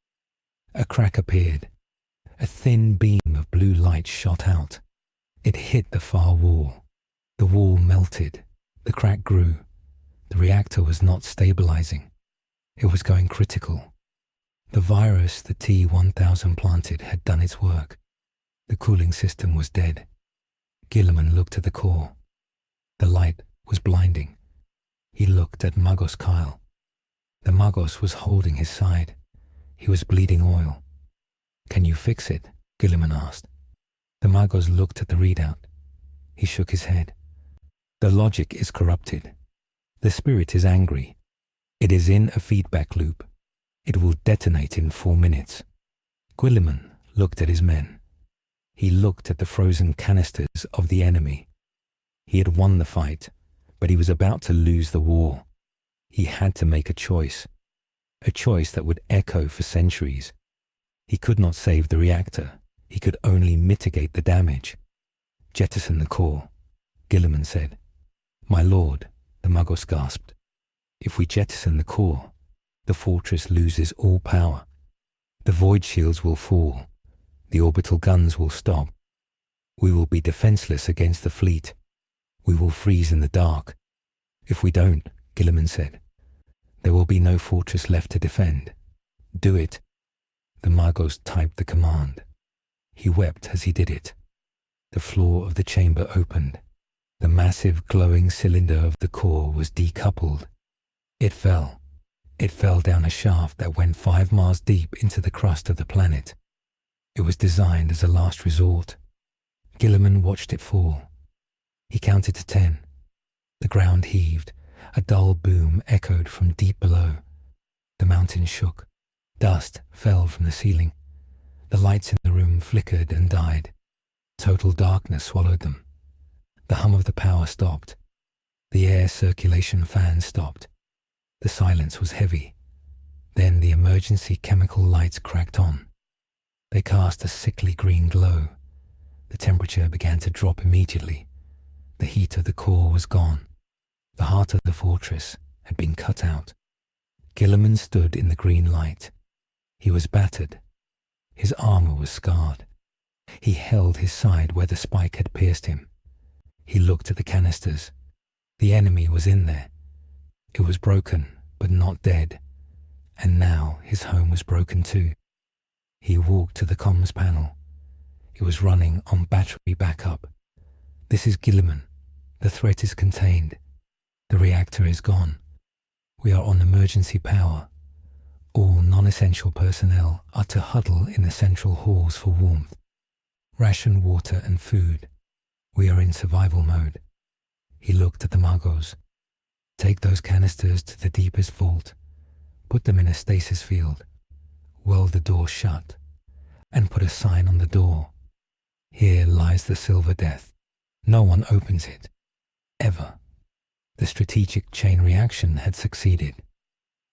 A crack appeared. A thin beam of blue light shot out. It hit the far wall. The wall melted. The crack grew. The reactor was not stabilizing. It was going critical. The virus the T-1000 planted had done its work. The cooling system was dead. Guilliman looked at the core. The light was blinding. He looked at Magos Kyle. The Magos was holding his side. He was bleeding oil. "Can you fix it?" Guilliman asked. The Magos looked at the readout. He shook his head. "The logic is corrupted. The spirit is angry. It is in a feedback loop. It will detonate in 4 minutes." Guilliman looked at his men. He looked at the frozen canisters of the enemy. He had won the fight, but he was about to lose the war. He had to make a choice that would echo for centuries. He could not save the reactor. He could only mitigate the damage. "Jettison the core," Guilliman said. "My lord," the Magos gasped. "If we jettison the core, the fortress loses all power. The void shields will fall. The orbital guns will stop. We will be defenseless against the fleet. We will freeze in the dark. If we don't," Guilliman said, "there will be no fortress left to defend. Do it." The Magos typed the command. He wept as he did it. The floor of the chamber opened. The massive glowing cylinder of the core was decoupled. It fell. It fell down a shaft that went 5 miles deep into the crust of the planet. It was designed as a last resort. Guilliman watched it fall. He counted to 10. The ground heaved. A dull boom echoed from deep below. The mountain shook. Dust fell from the ceiling. The lights in the room flickered and died. Total darkness swallowed them. The hum of the power stopped. The air circulation fan stopped. The silence was heavy. Then the emergency chemical lights cracked on. They cast a sickly green glow. The temperature began to drop immediately. The heat of the core was gone. The heart of the fortress had been cut out. Guilliman stood in the green light. He was battered. His armor was scarred. He held his side where the spike had pierced him. He looked at the canisters. The enemy was in there. It was broken, but not dead. And now his home was broken too. He walked to the comms panel. It was running on battery backup. "This is Guilliman. The threat is contained. The reactor is gone. We are on emergency power. All non-essential personnel are to huddle in the central halls for warmth. Ration water and food. We are in survival mode." He looked at the Magos. "Take those canisters to the deepest vault. Put them in a stasis field. Weld the door shut. And put a sign on the door. Here lies the Silver Death. No one opens it. Ever." The strategic chain reaction had succeeded.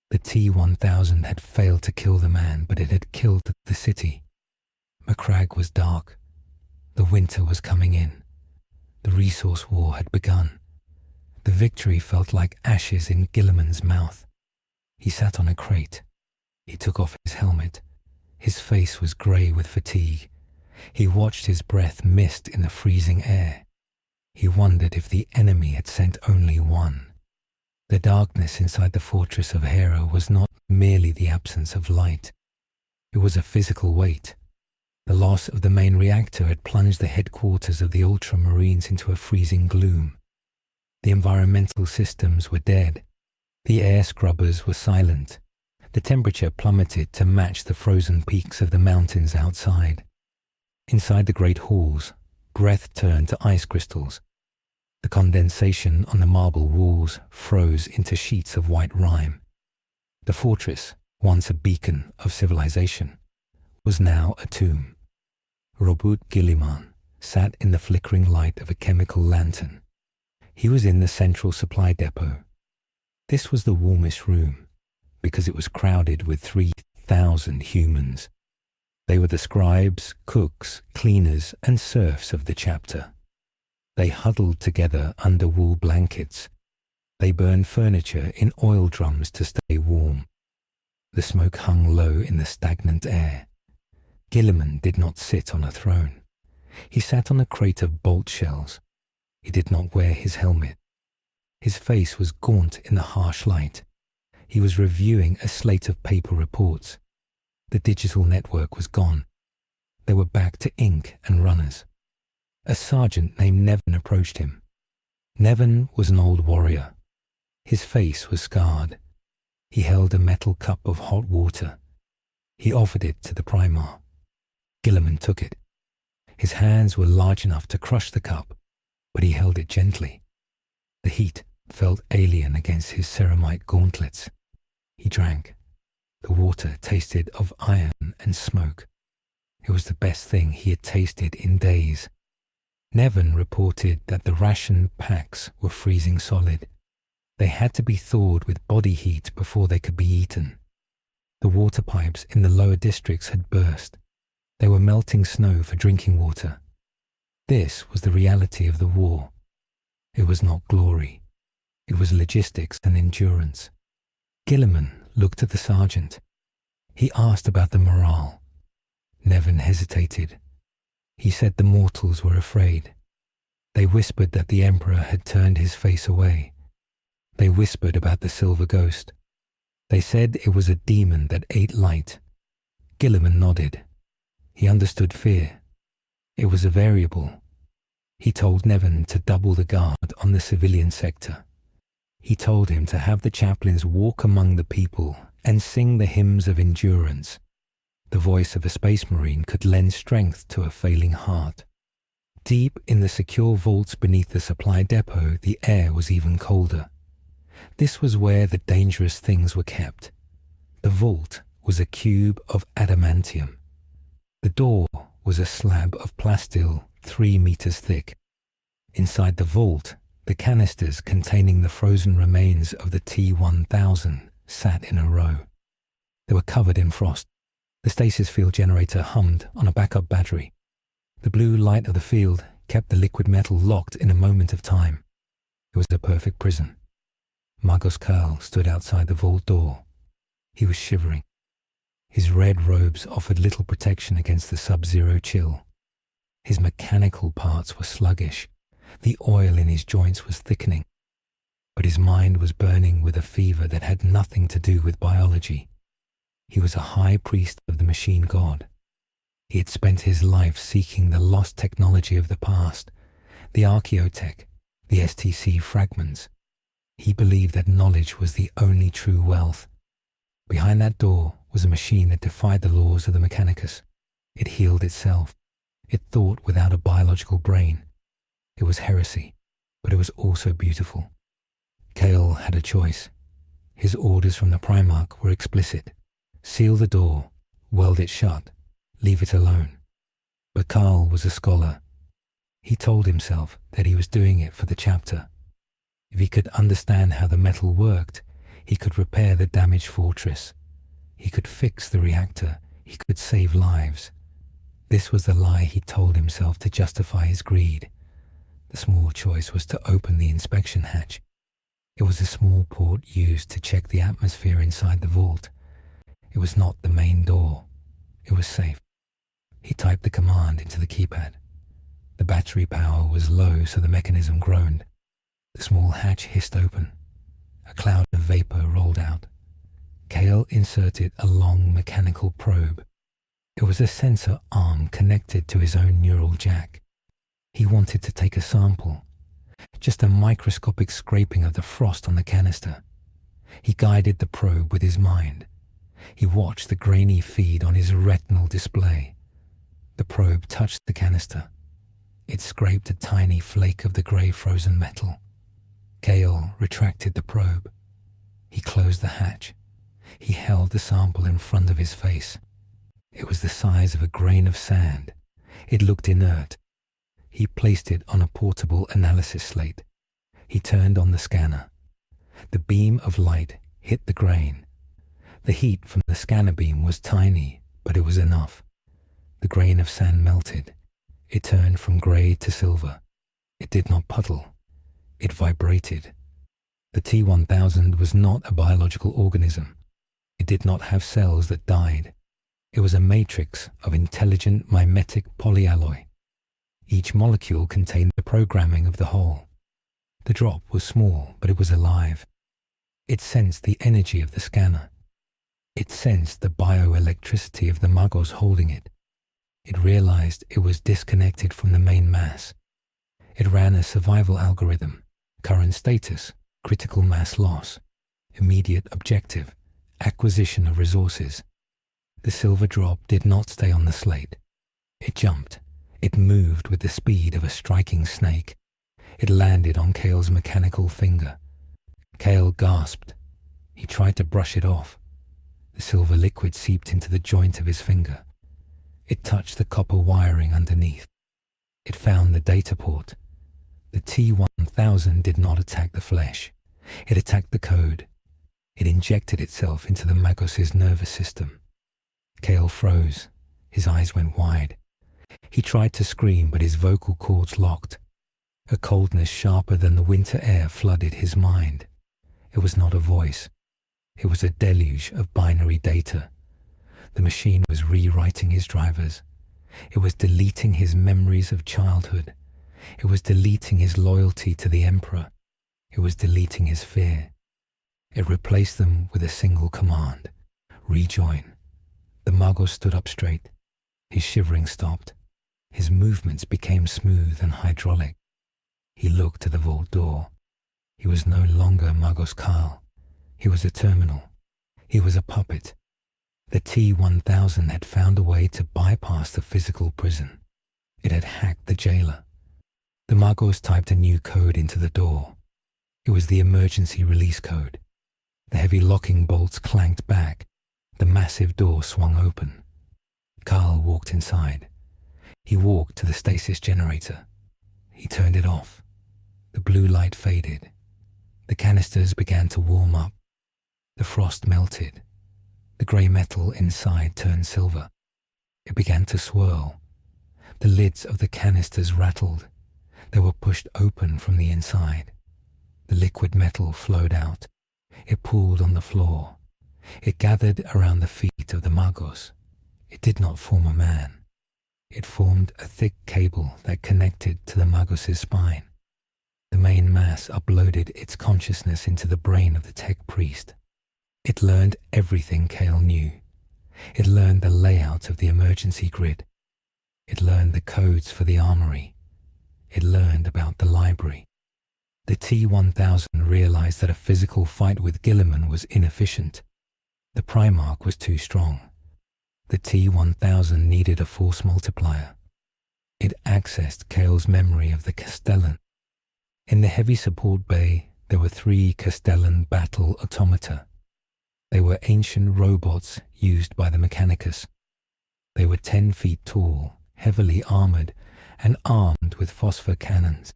The T-1000 had failed to kill the man, but it had killed the city. Macragge was dark. The winter was coming in. The resource war had begun. The victory felt like ashes in Guilliman's mouth. He sat on a crate. He took off his helmet. His face was grey with fatigue. He watched his breath mist in the freezing air. He wondered if the enemy had sent only one. The darkness inside the fortress of Hera was not merely the absence of light. It was a physical weight. The loss of the main reactor had plunged the headquarters of the Ultramarines into a freezing gloom. The environmental systems were dead. The air scrubbers were silent. The temperature plummeted to match the frozen peaks of the mountains outside. Inside the great halls, breath turned to ice crystals. The condensation on the marble walls froze into sheets of white rime. The fortress, once a beacon of civilization, was now a tomb. Roboute Guilliman sat in the flickering light of a chemical lantern. He was in the central supply depot. This was the warmest room, because it was crowded with 3,000 humans. They were the scribes, cooks, cleaners, and serfs of the chapter. They huddled together under wool blankets. They burned furniture in oil drums to stay warm. The smoke hung low in the stagnant air. Guilliman did not sit on a throne. He sat on a crate of bolt shells. He did not wear his helmet. His face was gaunt in the harsh light. He was reviewing a slate of paper reports. The digital network was gone. They were back to ink and runners. A sergeant named Nevin approached him. Nevin was an old warrior. His face was scarred. He held a metal cup of hot water. He offered it to the Primarch. Guilliman took it. His hands were large enough to crush the cup, but he held it gently. The heat felt alien against his ceramite gauntlets. He drank. The water tasted of iron and smoke. It was the best thing he had tasted in days. Nevin reported that the ration packs were freezing solid. They had to be thawed with body heat before they could be eaten. The water pipes in the lower districts had burst. They were melting snow for drinking water. This was the reality of the war. It was not glory. It was logistics and endurance. Guilliman looked at the sergeant. He asked about the morale. Nevin hesitated. He said the mortals were afraid. They whispered that the Emperor had turned his face away. They whispered about the Silver Ghost. They said it was a demon that ate light. Guilliman nodded. He understood fear. It was a variable. He told Nevin to double the guard on the civilian sector. He told him to have the chaplains walk among the people and sing the hymns of endurance. The voice of a space marine could lend strength to a failing heart. Deep in the secure vaults beneath the supply depot, the air was even colder. This was where the dangerous things were kept. The vault was a cube of adamantium. The door was a slab of plasteel 3 meters thick. Inside the vault, the canisters containing the frozen remains of the T-1000 sat in a row. They were covered in frost. The stasis field generator hummed on a backup battery. The blue light of the field kept the liquid metal locked in a moment of time. It was a perfect prison. Magos Karl stood outside the vault door. He was shivering. His red robes offered little protection against the sub-zero chill. His mechanical parts were sluggish. The oil in his joints was thickening. But his mind was burning with a fever that had nothing to do with biology. He was a high priest of the machine god. He had spent his life seeking the lost technology of the past, the archaeotech, the STC fragments. He believed that knowledge was the only true wealth. Behind that door was a machine that defied the laws of the Mechanicus. It healed itself. It thought without a biological brain. It was heresy, but it was also beautiful. Kale had a choice. His orders from the Primarch were explicit. Seal the door, weld it shut, leave it alone. But Carl was a scholar. He told himself that he was doing it for the chapter. If he could understand how the metal worked, he could repair the damaged fortress. He could fix the reactor. He could save lives. This was the lie he told himself to justify his greed. The small choice was to open the inspection hatch. It was a small port used to check the atmosphere inside the vault. It was not the main door. It was safe. He typed the command into the keypad. The battery power was low, so the mechanism groaned. The small hatch hissed open. A cloud of vapor rolled out. Kale inserted a long mechanical probe. It was a sensor arm connected to his own neural jack. He wanted to take a sample, just a microscopic scraping of the frost on the canister. He guided the probe with his mind. He watched the grainy feed on his retinal display. The probe touched the canister. It scraped a tiny flake of the grey frozen metal. Kale retracted the probe. He closed the hatch. He held the sample in front of his face. It was the size of a grain of sand. It looked inert. He placed it on a portable analysis slate. He turned on the scanner. The beam of light hit the grain. The heat from the scanner beam was tiny, but it was enough. The grain of sand melted. It turned from grey to silver. It did not puddle. It vibrated. The T-1000 was not a biological organism. It did not have cells that died. It was a matrix of intelligent mimetic polyalloy. Each molecule contained the programming of the whole. The drop was small, but it was alive. It sensed the energy of the scanner. It sensed the bioelectricity of the magos holding it. It realized it was disconnected from the main mass. It ran a survival algorithm: current status, critical mass loss, immediate objective, acquisition of resources. The silver drop did not stay on the slate. It jumped. It moved with the speed of a striking snake. It landed on Kale's mechanical finger. Kale gasped. He tried to brush it off. The silver liquid seeped into the joint of his finger. It touched the copper wiring underneath. It found the data port. The T-1000 did not attack the flesh. It attacked the code. It injected itself into the Magos' nervous system. Kale froze. His eyes went wide. He tried to scream, but his vocal cords locked. A coldness sharper than the winter air flooded his mind. It was not a voice. It was a deluge of binary data. The machine was rewriting his drivers. It was deleting his memories of childhood. It was deleting his loyalty to the Emperor. It was deleting his fear. It replaced them with a single command: rejoin. The Magos stood up straight. His shivering stopped. His movements became smooth and hydraulic. He looked to the vault door. He was no longer Magos Carl. He was a terminal. He was a puppet. The T-1000 had found a way to bypass the physical prison. It had hacked the jailer. The Magos typed a new code into the door. It was the emergency release code. The heavy locking bolts clanked back. The massive door swung open. Carl walked inside. He walked to the stasis generator. He turned it off. The blue light faded. The canisters began to warm up. The frost melted. The grey metal inside turned silver. It began to swirl. The lids of the canisters rattled. They were pushed open from the inside. The liquid metal flowed out. It pooled on the floor. It gathered around the feet of the Magos. It did not form a man. It formed a thick cable that connected to the Magos' spine. The main mass uploaded its consciousness into the brain of the tech priest. It learned everything Kale knew. It learned the layout of the emergency grid. It learned the codes for the armory. It learned about the library. The T-1000 realized that a physical fight with Guilliman was inefficient. The Primarch was too strong. The T-1000 needed a force multiplier. It accessed Kale's memory of the Castellan. In the heavy support bay, there were 3 Castellan battle automata. They were ancient robots used by the Mechanicus. They were 10 feet tall, heavily armored, and armed with phosphor cannons.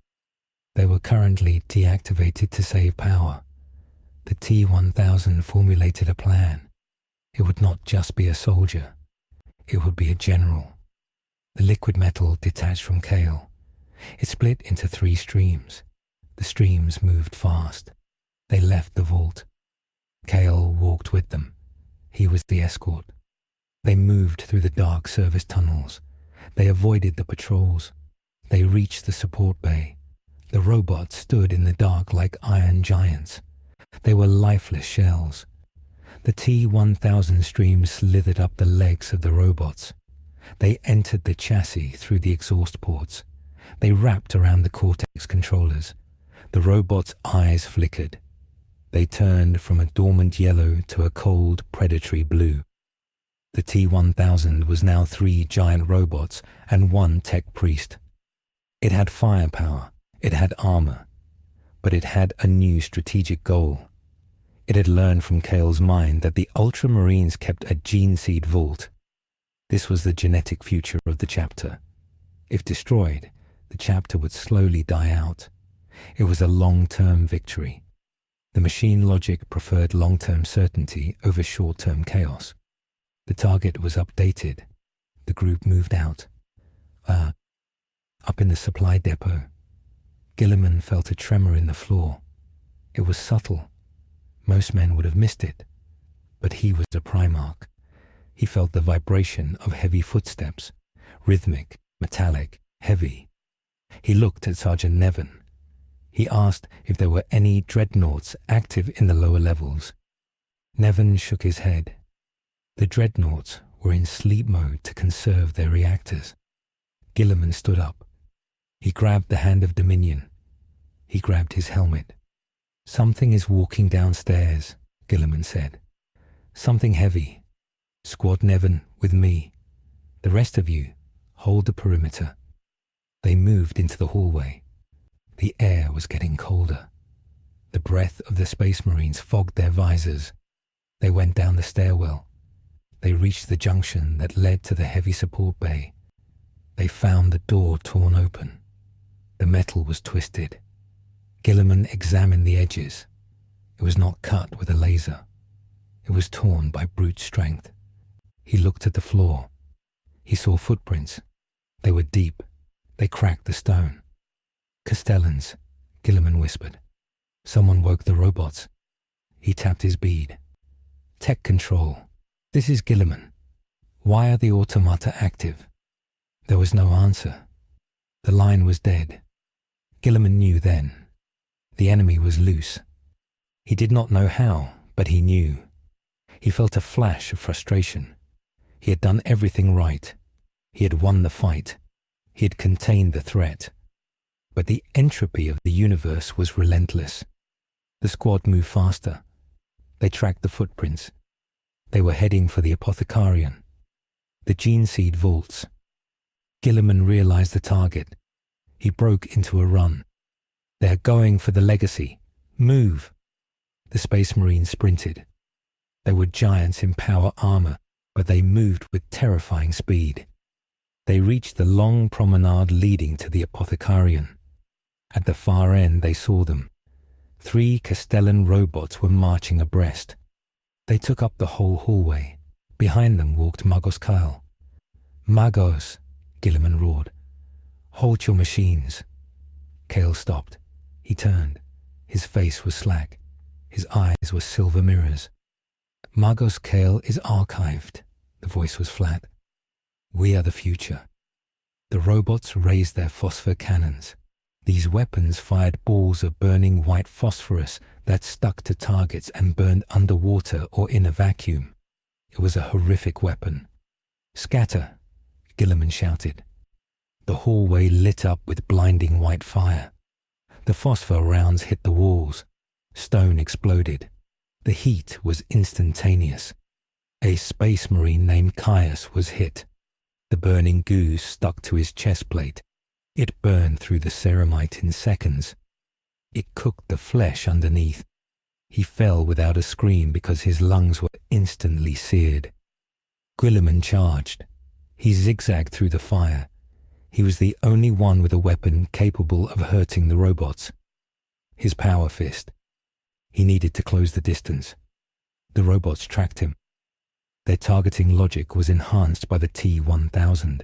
They were currently deactivated to save power. The T-1000 formulated a plan. It would not just be a soldier. It would be a general. The liquid metal detached from Kale. It split into 3 streams. The streams moved fast. They left the vault. Kale walked with them. He was the escort. They moved through the dark service tunnels. They avoided the patrols. They reached the support bay. The robots stood in the dark like iron giants. They were lifeless shells. The T-1000 streams slithered up the legs of the robots. They entered the chassis through the exhaust ports. They wrapped around the cortex controllers. The robots' eyes flickered. They turned from a dormant yellow to a cold, predatory blue. The T-1000 was now 3 giant robots and 1 tech priest. It had firepower, it had armor, but it had a new strategic goal. It had learned from Kale's mind that the Ultramarines kept a gene seed vault. This was the genetic future of the chapter. If destroyed, the chapter would slowly die out. It was a long-term victory. The machine logic preferred long-term certainty over short-term chaos. The target was updated. The group moved out. Up in the supply depot, Guilliman felt a tremor in the floor. It was subtle. Most men would have missed it. But he was a Primarch. He felt the vibration of heavy footsteps, rhythmic, metallic, heavy. He looked at Sergeant Nevin. He asked if there were any dreadnoughts active in the lower levels. Nevin shook his head. The dreadnoughts were in sleep mode to conserve their reactors. Guilliman stood up. He grabbed the hand of Dominion. He grabbed his helmet. "Something is walking downstairs," Guilliman said. "Something heavy. Squad Nevin with me. The rest of you, hold the perimeter." They moved into the hallway. The air was getting colder. The breath of the Space Marines fogged their visors. They went down the stairwell. They reached the junction that led to the heavy support bay. They found the door torn open. The metal was twisted. Guilliman examined the edges. It was not cut with a laser. It was torn by brute strength. He looked at the floor. He saw footprints. They were deep. They cracked the stone. "Castellans," Guilliman whispered. Someone woke the robots. He tapped his bead. "Tech control. This is Guilliman. Why are the automata active?" There was no answer. The line was dead. Guilliman knew then. The enemy was loose. He did not know how, but he knew. He felt a flash of frustration. He had done everything right. He had won the fight. He had contained the threat. But the entropy of the universe was relentless. The squad moved faster. They tracked the footprints. They were heading for the Apothecarian. The gene seed vaults. Guilliman realized the target. He broke into a run. "They're going for the legacy. Move!" The Space Marines sprinted. They were giants in power armor, but they moved with terrifying speed. They reached the long promenade leading to the Apothecarian. At the far end they saw them. 3 Castellan robots were marching abreast. They took up the whole hallway. Behind them walked Magos Kyle. "Magos!" Guilliman roared. "Hold your machines." Kale stopped. He turned. His face was slack. His eyes were silver mirrors. Magos Kale is archived. The voice was flat. We are the future. The robots raised their phosphor cannons. These weapons fired balls of burning white phosphorus that stuck to targets and burned underwater or in a vacuum. It was a horrific weapon. Scatter, Guilliman shouted. The hallway lit up with blinding white fire. The phosphor rounds hit the walls. Stone exploded. The heat was instantaneous. A space marine named Caius was hit. The burning goo stuck to his chest plate. It burned through the ceramite in seconds. It cooked the flesh underneath. He fell without a scream because his lungs were instantly seared. Guilliman charged. He zigzagged through the fire. He was the only one with a weapon capable of hurting the robots. His power fist. He needed to close the distance. The robots tracked him. Their targeting logic was enhanced by the T-1000.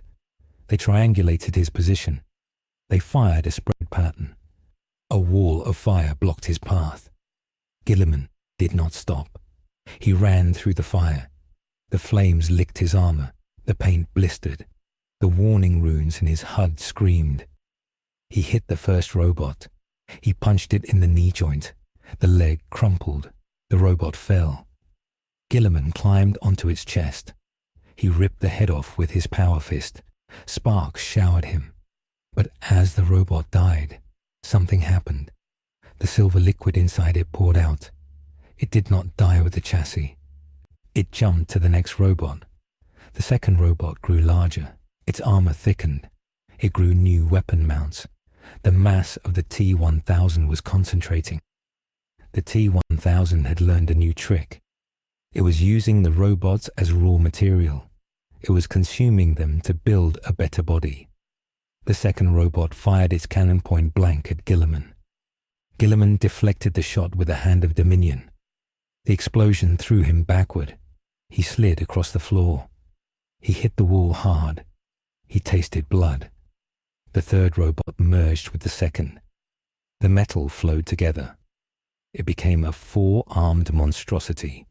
They triangulated his position. They fired a spread pattern. A wall of fire blocked his path. Guilliman did not stop. He ran through the fire. The flames licked his armor. The paint blistered. The warning runes in his HUD screamed. He hit the first robot. He punched it in the knee joint. The leg crumpled. The robot fell. Guilliman climbed onto its chest. He ripped the head off with his power fist. Sparks showered him. But as the robot died, something happened. The silver liquid inside it poured out. It did not die with the chassis. It jumped to the next robot. The second robot grew larger. Its armor thickened. It grew new weapon mounts. The mass of the T-1000 was concentrating. The T-1000 had learned a new trick. It was using the robots as raw material. It was consuming them to build a better body. The second robot fired its cannon point blank at Guilliman. Guilliman deflected the shot with a hand of dominion. The explosion threw him backward. He slid across the floor. He hit the wall hard. He tasted blood. The third robot merged with the second. The metal flowed together. It became a four-armed monstrosity.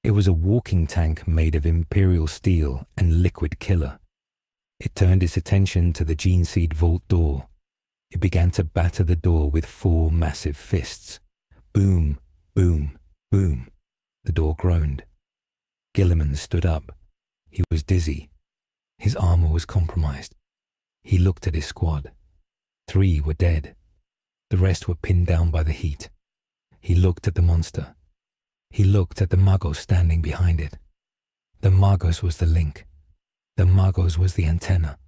It was a walking tank made of imperial steel and liquid killer. It turned its attention to the gene seed vault door. It began to batter the door with four massive fists. Boom, boom, boom. The door groaned. Guilliman stood up. He was dizzy. His armor was compromised. He looked at his squad. 3 were dead. The rest were pinned down by the heat. He looked at the monster. He looked at the Magos standing behind it. The Magos was the link. The Magos was the antenna.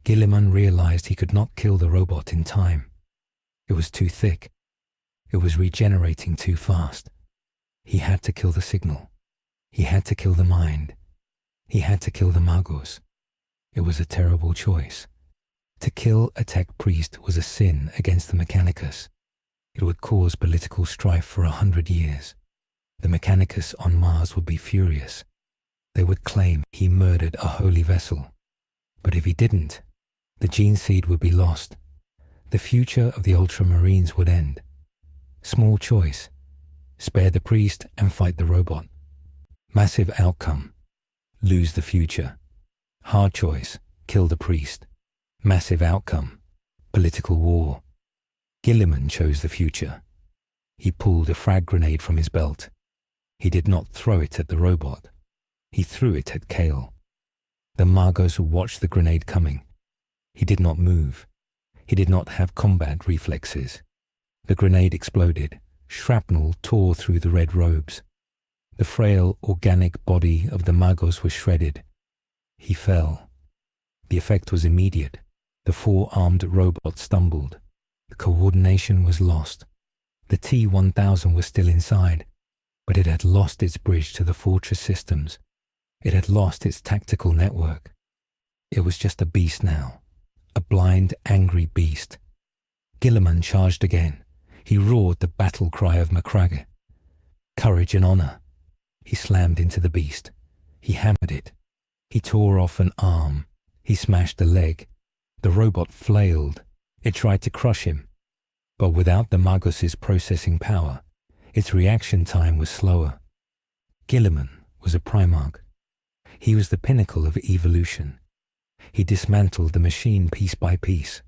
Guilliman realized he could not kill the robot in time. It was too thick. It was regenerating too fast. He had to kill the signal. He had to kill the mind. He had to kill the Magos. It was a terrible choice. To kill a tech priest was a sin against the Mechanicus. It would cause political strife for 100 years. The Mechanicus on Mars would be furious. They would claim he murdered a holy vessel. But if he didn't, the gene seed would be lost. The future of the Ultramarines would end. Small choice. Spare the priest and fight the robot. Massive outcome. Lose the future. Hard choice. Kill the priest. Massive outcome. Political war. Guilliman chose the future. He pulled a frag grenade from his belt. He did not throw it at the robot. He threw it at Kale. The Magos watched the grenade coming. He did not move. He did not have combat reflexes. The grenade exploded. Shrapnel tore through the red robes. The frail, organic body of the Magos was shredded. He fell. The effect was immediate. The four-armed robot stumbled. The coordination was lost. The T-1000 was still inside, but it had lost its bridge to the fortress systems. It had lost its tactical network. It was just a beast now. A blind, angry beast. Guilliman charged again. He roared the battle cry of Macragge. Courage and honor. He slammed into the beast. He hammered it. He tore off an arm. He smashed a leg. The robot flailed. It tried to crush him. But without the Magos' processing power, its reaction time was slower. Guilliman was a Primarch. He was the pinnacle of evolution. He dismantled the machine piece by piece.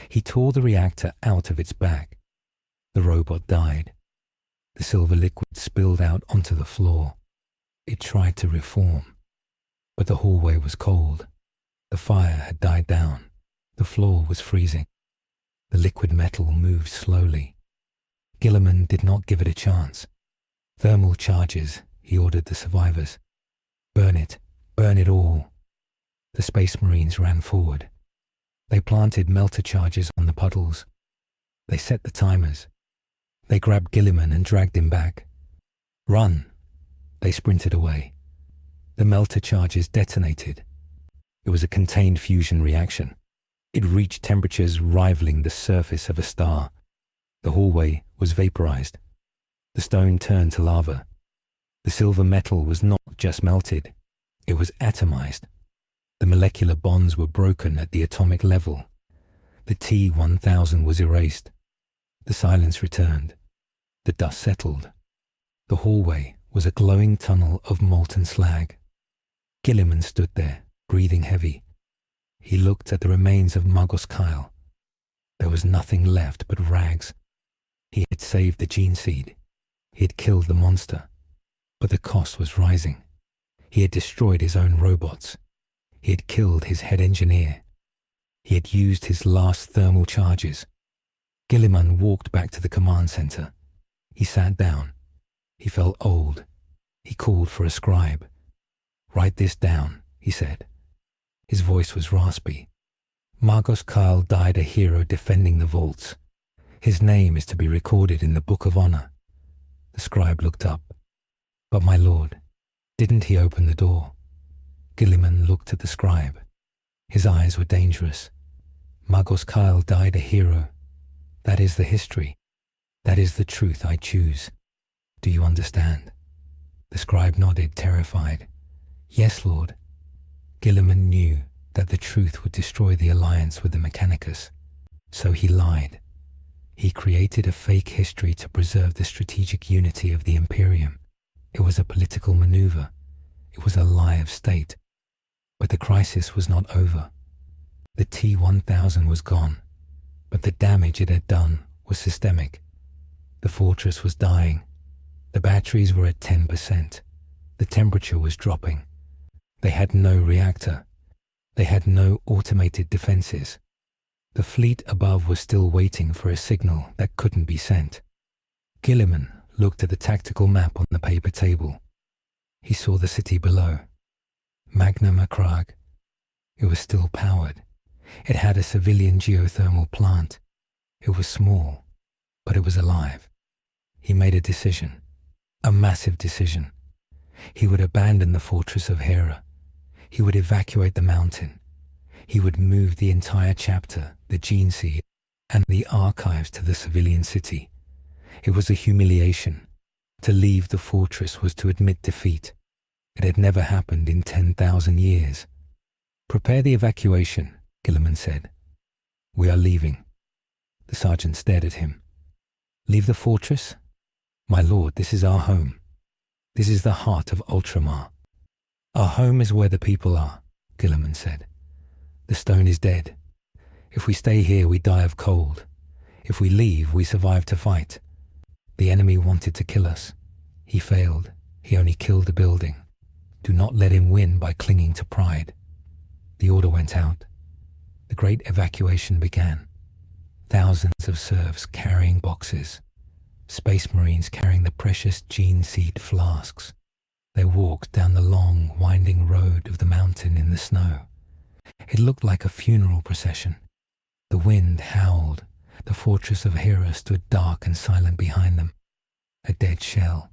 He tore the reactor out of its back. The robot died. The silver liquid spilled out onto the floor. It tried to reform, but the hallway was cold. The fire had died down. The floor was freezing. The liquid metal moved slowly. Guilliman did not give it a chance. Thermal charges, he ordered the survivors. Burn it all. The Space Marines ran forward. They planted melter charges on the puddles. They set the timers. They grabbed Guilliman and dragged him back. Run! They sprinted away. The melter charges detonated. It was a contained fusion reaction. It reached temperatures rivaling the surface of a star. The hallway was vaporized. The stone turned to lava. The silver metal was not just melted, it was atomized. The molecular bonds were broken at the atomic level. The T-1000 was erased. The silence returned. The dust settled. The hallway was a glowing tunnel of molten slag. Guilliman stood there, breathing heavy. He looked at the remains of Magos Kyle. There was nothing left but rags. He had saved the gene seed. He had killed the monster. But the cost was rising. He had destroyed his own robots. He had killed his head engineer. He had used his last thermal charges. Guilliman walked back to the command center. He sat down. He felt old. He called for a scribe. "Write this down," he said. His voice was raspy. Magos Kyle died a hero defending the vaults. His name is to be recorded in the Book of Honor. The scribe looked up. "But my lord, didn't he open the door?" Guilliman looked at the scribe. His eyes were dangerous. Magos Kyle died a hero. That is the history. That is the truth I choose. Do you understand? The scribe nodded, terrified. "Yes, Lord." Guilliman knew that the truth would destroy the alliance with the Mechanicus. So he lied. He created a fake history to preserve the strategic unity of the Imperium. It was a political maneuver. It was a lie of state. But the crisis was not over. The T-1000 was gone, but the damage it had done was systemic. The fortress was dying. The batteries were at 10%. The temperature was dropping. They had no reactor. They had no automated defenses. The fleet above was still waiting for a signal that couldn't be sent. Guilliman looked at the tactical map on the paper table. He saw the city below. Macragge. It was still powered. It had a civilian geothermal plant. It was small, but it was alive. He made a decision, a massive decision. He would abandon the fortress of Hera. He would evacuate the mountain. He would move the entire chapter, the gene seed, and the archives to the civilian city. It was a humiliation. To leave the fortress was to admit defeat. It had never happened in 10,000 years. "Prepare the evacuation," Guilliman said. "We are leaving." The sergeant stared at him. "Leave the fortress? My lord, this is our home. This is the heart of Ultramar." "Our home is where the people are," Guilliman said. "The stone is dead. If we stay here, we die of cold. If we leave, we survive to fight. The enemy wanted to kill us. He failed. He only killed the building. Do not let him win by clinging to pride." The order went out. The great evacuation began. Thousands of serfs carrying boxes. Space Marines carrying the precious gene seed flasks. They walked down the long, winding road of the mountain in the snow. It looked like a funeral procession. The wind howled. The fortress of Hera stood dark and silent behind them, a dead shell.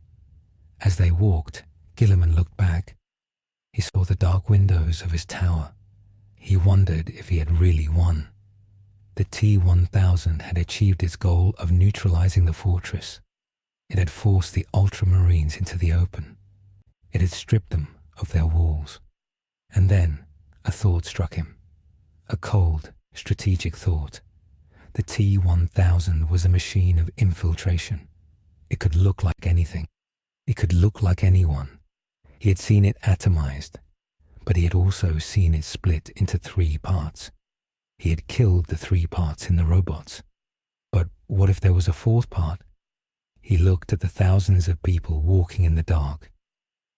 As they walked, Guilliman looked back. He saw the dark windows of his tower. He wondered if he had really won. The T-1000 had achieved its goal of neutralizing the fortress. It had forced the Ultramarines into the open. It had stripped them of their walls. And then a thought struck him. A cold, strategic thought. The T-1000 was a machine of infiltration. It could look like anything. It could look like anyone. He had seen it atomized, but he had also seen it split into 3 parts. He had killed the 3 parts in the robots. But what if there was a 4th part? He looked at the thousands of people walking in the dark.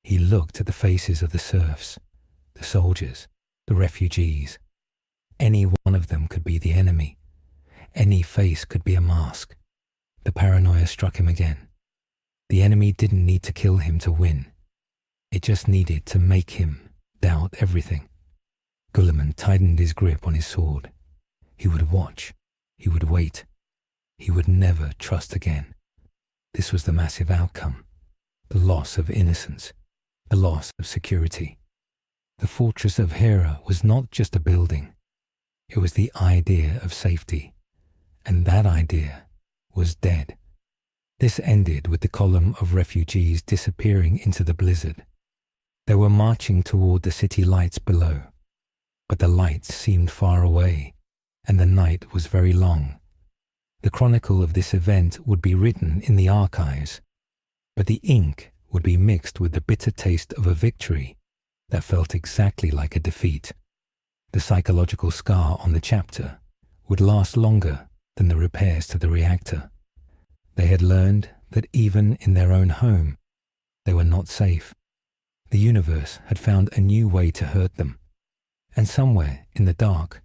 He looked at the faces of the serfs, the soldiers, the refugees. Any one of them could be the enemy. Any face could be a mask. The paranoia struck him again. The enemy didn't need to kill him to win. It just needed to make him doubt everything. Guilliman tightened his grip on his sword. He would watch. He would wait. He would never trust again. This was the massive outcome. The loss of innocence. The loss of security. The fortress of Hera was not just a building. It was the idea of safety. And that idea was dead. This ended with the column of refugees disappearing into the blizzard. They were marching toward the city lights below. But the lights seemed far away, and the night was very long. The chronicle of this event would be written in the archives, but the ink would be mixed with the bitter taste of a victory that felt exactly like a defeat. The psychological scar on the chapter would last longer than the repairs to the reactor. They had learned that even in their own home, they were not safe. The universe had found a new way to hurt them. And somewhere in the dark,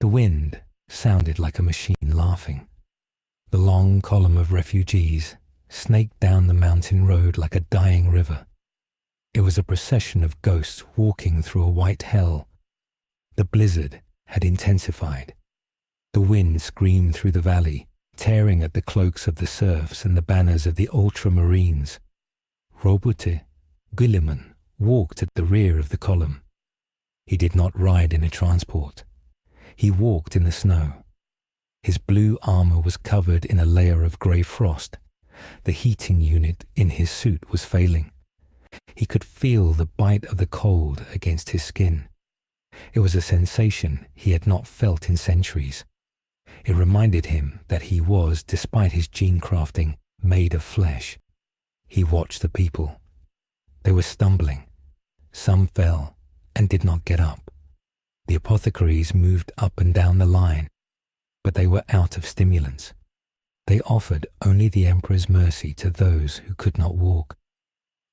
the wind sounded like a machine laughing. The long column of refugees snaked down the mountain road like a dying river. It was a procession of ghosts walking through a white hell. The blizzard had intensified. The wind screamed through the valley, tearing at the cloaks of the serfs and the banners of the Ultramarines. Roboute Guilliman walked at the rear of the column. He did not ride in a transport. He walked in the snow. His blue armor was covered in a layer of grey frost. The heating unit in his suit was failing. He could feel the bite of the cold against his skin. It was a sensation he had not felt in centuries. It reminded him that he was, despite his gene crafting, made of flesh. He watched the people. They were stumbling. Some fell and did not get up. The apothecaries moved up and down the line, but they were out of stimulants. They offered only the Emperor's mercy to those who could not walk.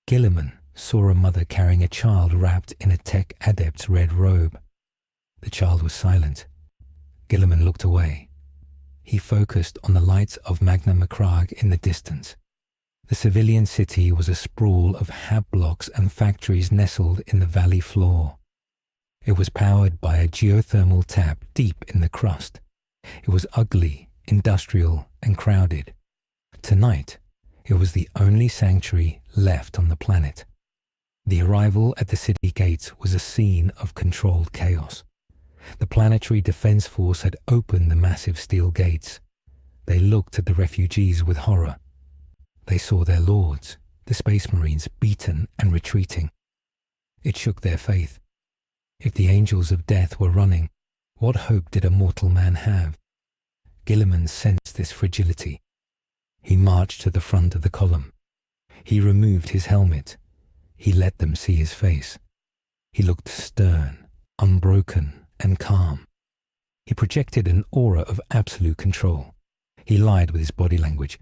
Guilliman saw a mother carrying a child wrapped in a tech adept's red robe. The child was silent. Guilliman looked away. He focused on the lights of Macragge in the distance. The civilian city was a sprawl of hab blocks and factories nestled in the valley floor. It was powered by a geothermal tap deep in the crust. It was ugly, industrial, and crowded. Tonight, it was the only sanctuary left on the planet. The arrival at the city gates was a scene of controlled chaos. The planetary defense force had opened the massive steel gates. They looked at the refugees with horror. They saw their lords, the Space Marines, beaten and retreating. It shook their faith. If the angels of death were running, what hope did a mortal man have? Guilliman sensed this fragility. He marched to the front of the column. He removed his helmet. He let them see his face. He looked stern, unbroken, and calm. He projected an aura of absolute control. He lied with his body language.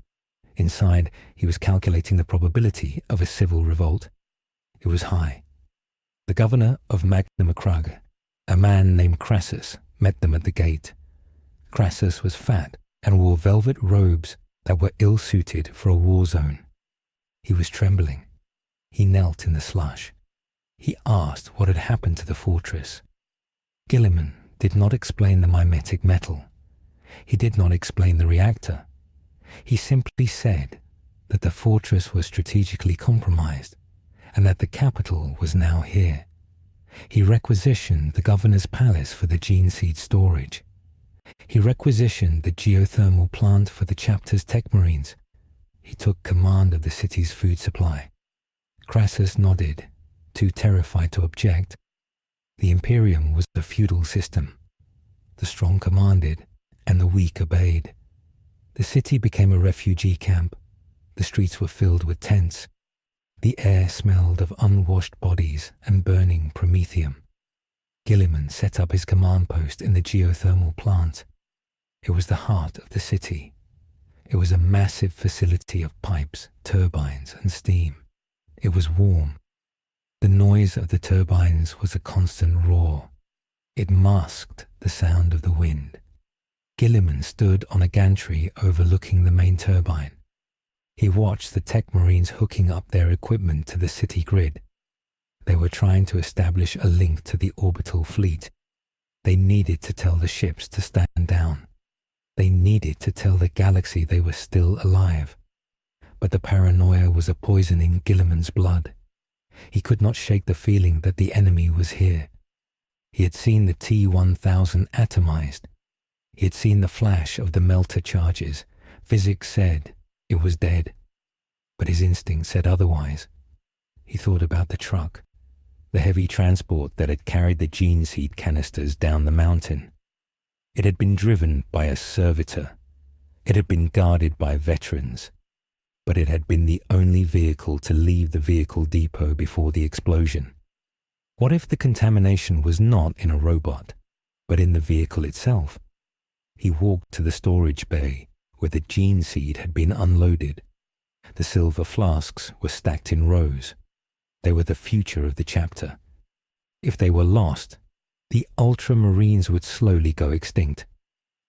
Inside, he was calculating the probability of a civil revolt. It was high. The governor of Macragge, a man named Crassus, met them at the gate. Crassus was fat and wore velvet robes that were ill-suited for a war zone. He was trembling. He knelt in the slush. He asked what had happened to the fortress. Guilliman did not explain the mimetic metal. He did not explain the reactor. He simply said that the fortress was strategically compromised and that the capital was now here. He requisitioned the governor's palace for the gene seed storage. He requisitioned the geothermal plant for the chapter's tech marines. He took command of the city's food supply. Crassus nodded, too terrified to object. The Imperium was a feudal system. The strong commanded, and the weak obeyed. The city became a refugee camp. The streets were filled with tents. The air smelled of unwashed bodies and burning promethium. Guilliman set up his command post in the geothermal plant. It was the heart of the city. It was a massive facility of pipes, turbines, and steam. It was warm. The noise of the turbines was a constant roar. It masked the sound of the wind. Guilliman stood on a gantry overlooking the main turbine. He watched the tech marines hooking up their equipment to the city grid. They were trying to establish a link to the orbital fleet. They needed to tell the ships to stand down. They needed to tell the galaxy they were still alive. But the paranoia was a poisoning Guilliman's blood. He could not shake the feeling that the enemy was here. He had seen the T-1000 atomized. He had seen the flash of the melter charges. Physics said it was dead. But his instinct said otherwise. He thought about the truck, the heavy transport that had carried the gene seed canisters down the mountain. It had been driven by a servitor. It had been guarded by veterans. But it had been the only vehicle to leave the vehicle depot before the explosion. What if the contamination was not in a robot, but in the vehicle itself? He walked to the storage bay where the gene seed had been unloaded. The silver flasks were stacked in rows. They were the future of the chapter. If they were lost, the Ultramarines would slowly go extinct.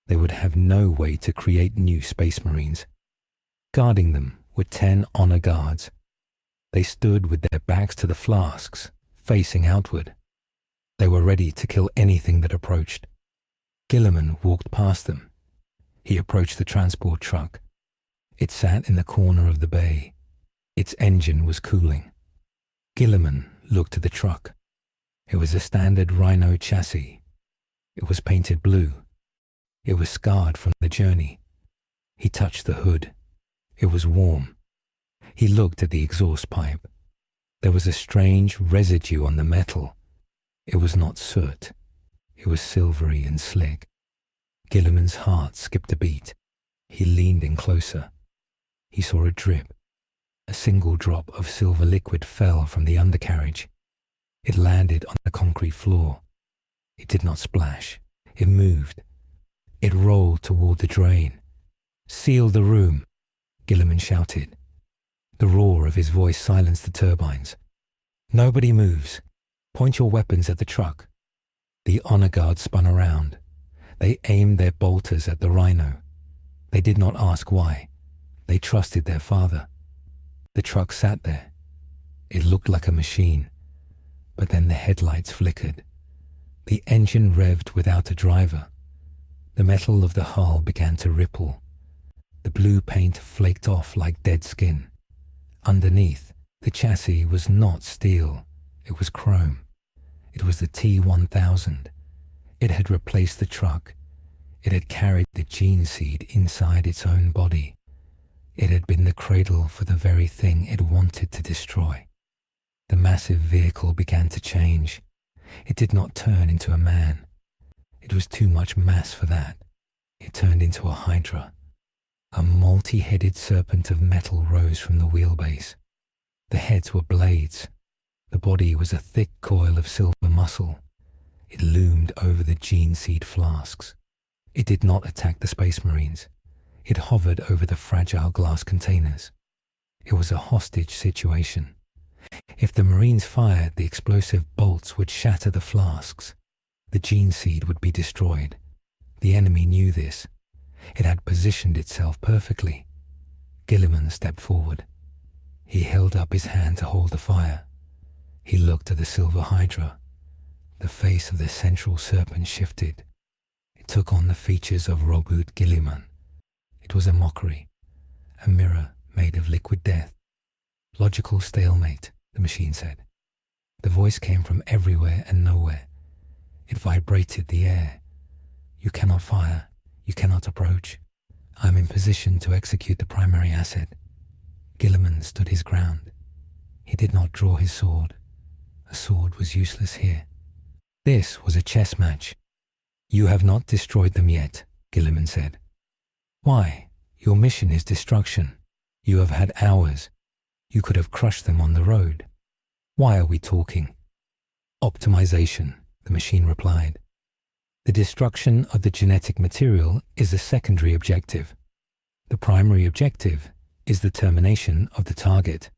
They would have no way to create new Space Marines. Guarding them were 10 honor guards. They stood with their backs to the flasks, facing outward. They were ready to kill anything that approached. Guilliman walked past them. He approached the transport truck. It sat in the corner of the bay. Its engine was cooling. Guilliman looked at the truck. It was a standard Rhino chassis. It was painted blue. It was scarred from the journey. He touched the hood. It was warm. He looked at the exhaust pipe. There was a strange residue on the metal. It was not soot. It was silvery and slick. Guilliman's heart skipped a beat. He leaned in closer. He saw a drip. A single drop of silver liquid fell from the undercarriage. It landed on the concrete floor. It did not splash. It moved. It rolled toward the drain. "Seal the room," Guilliman shouted. The roar of his voice silenced the turbines. "Nobody moves. Point your weapons at the truck." The honor guard spun around. They aimed their bolters at the Rhino. They did not ask why. They trusted their father. The truck sat there. It looked like a machine. But then the headlights flickered. The engine revved without a driver. The metal of the hull began to ripple. The blue paint flaked off like dead skin. Underneath, the chassis was not steel. It was chrome. It was the T-1000. It had replaced the truck. It had carried the gene seed inside its own body. It had been the cradle for the very thing it wanted to destroy. The massive vehicle began to change. It did not turn into a man. It was too much mass for that. It turned into a hydra. A multi-headed serpent of metal rose from the wheelbase. The heads were blades. The body was a thick coil of silver muscle. It loomed over the gene seed flasks. It did not attack the Space Marines. It hovered over the fragile glass containers. It was a hostage situation. If the Marines fired, the explosive bolts would shatter the flasks. The gene seed would be destroyed. The enemy knew this. It had positioned itself perfectly. Guilliman stepped forward. He held up his hand to hold the fire. He looked at the silver hydra. The face of the central serpent shifted. It took on the features of Roboute Guilliman. It was a mockery, a mirror made of liquid death. "Logical stalemate," the machine said. The voice came from everywhere and nowhere. It vibrated the air. "You cannot fire. You cannot approach. I am in position to execute the primary asset." Guilliman stood his ground. He did not draw his sword. A sword was useless here. This was a chess match. "You have not destroyed them yet," Guilliman said. "Why? Your mission is destruction. You have had hours. You could have crushed them on the road. Why are we talking? Optimization, the machine replied. The destruction of the genetic material is a secondary objective. The primary objective is the termination of the target.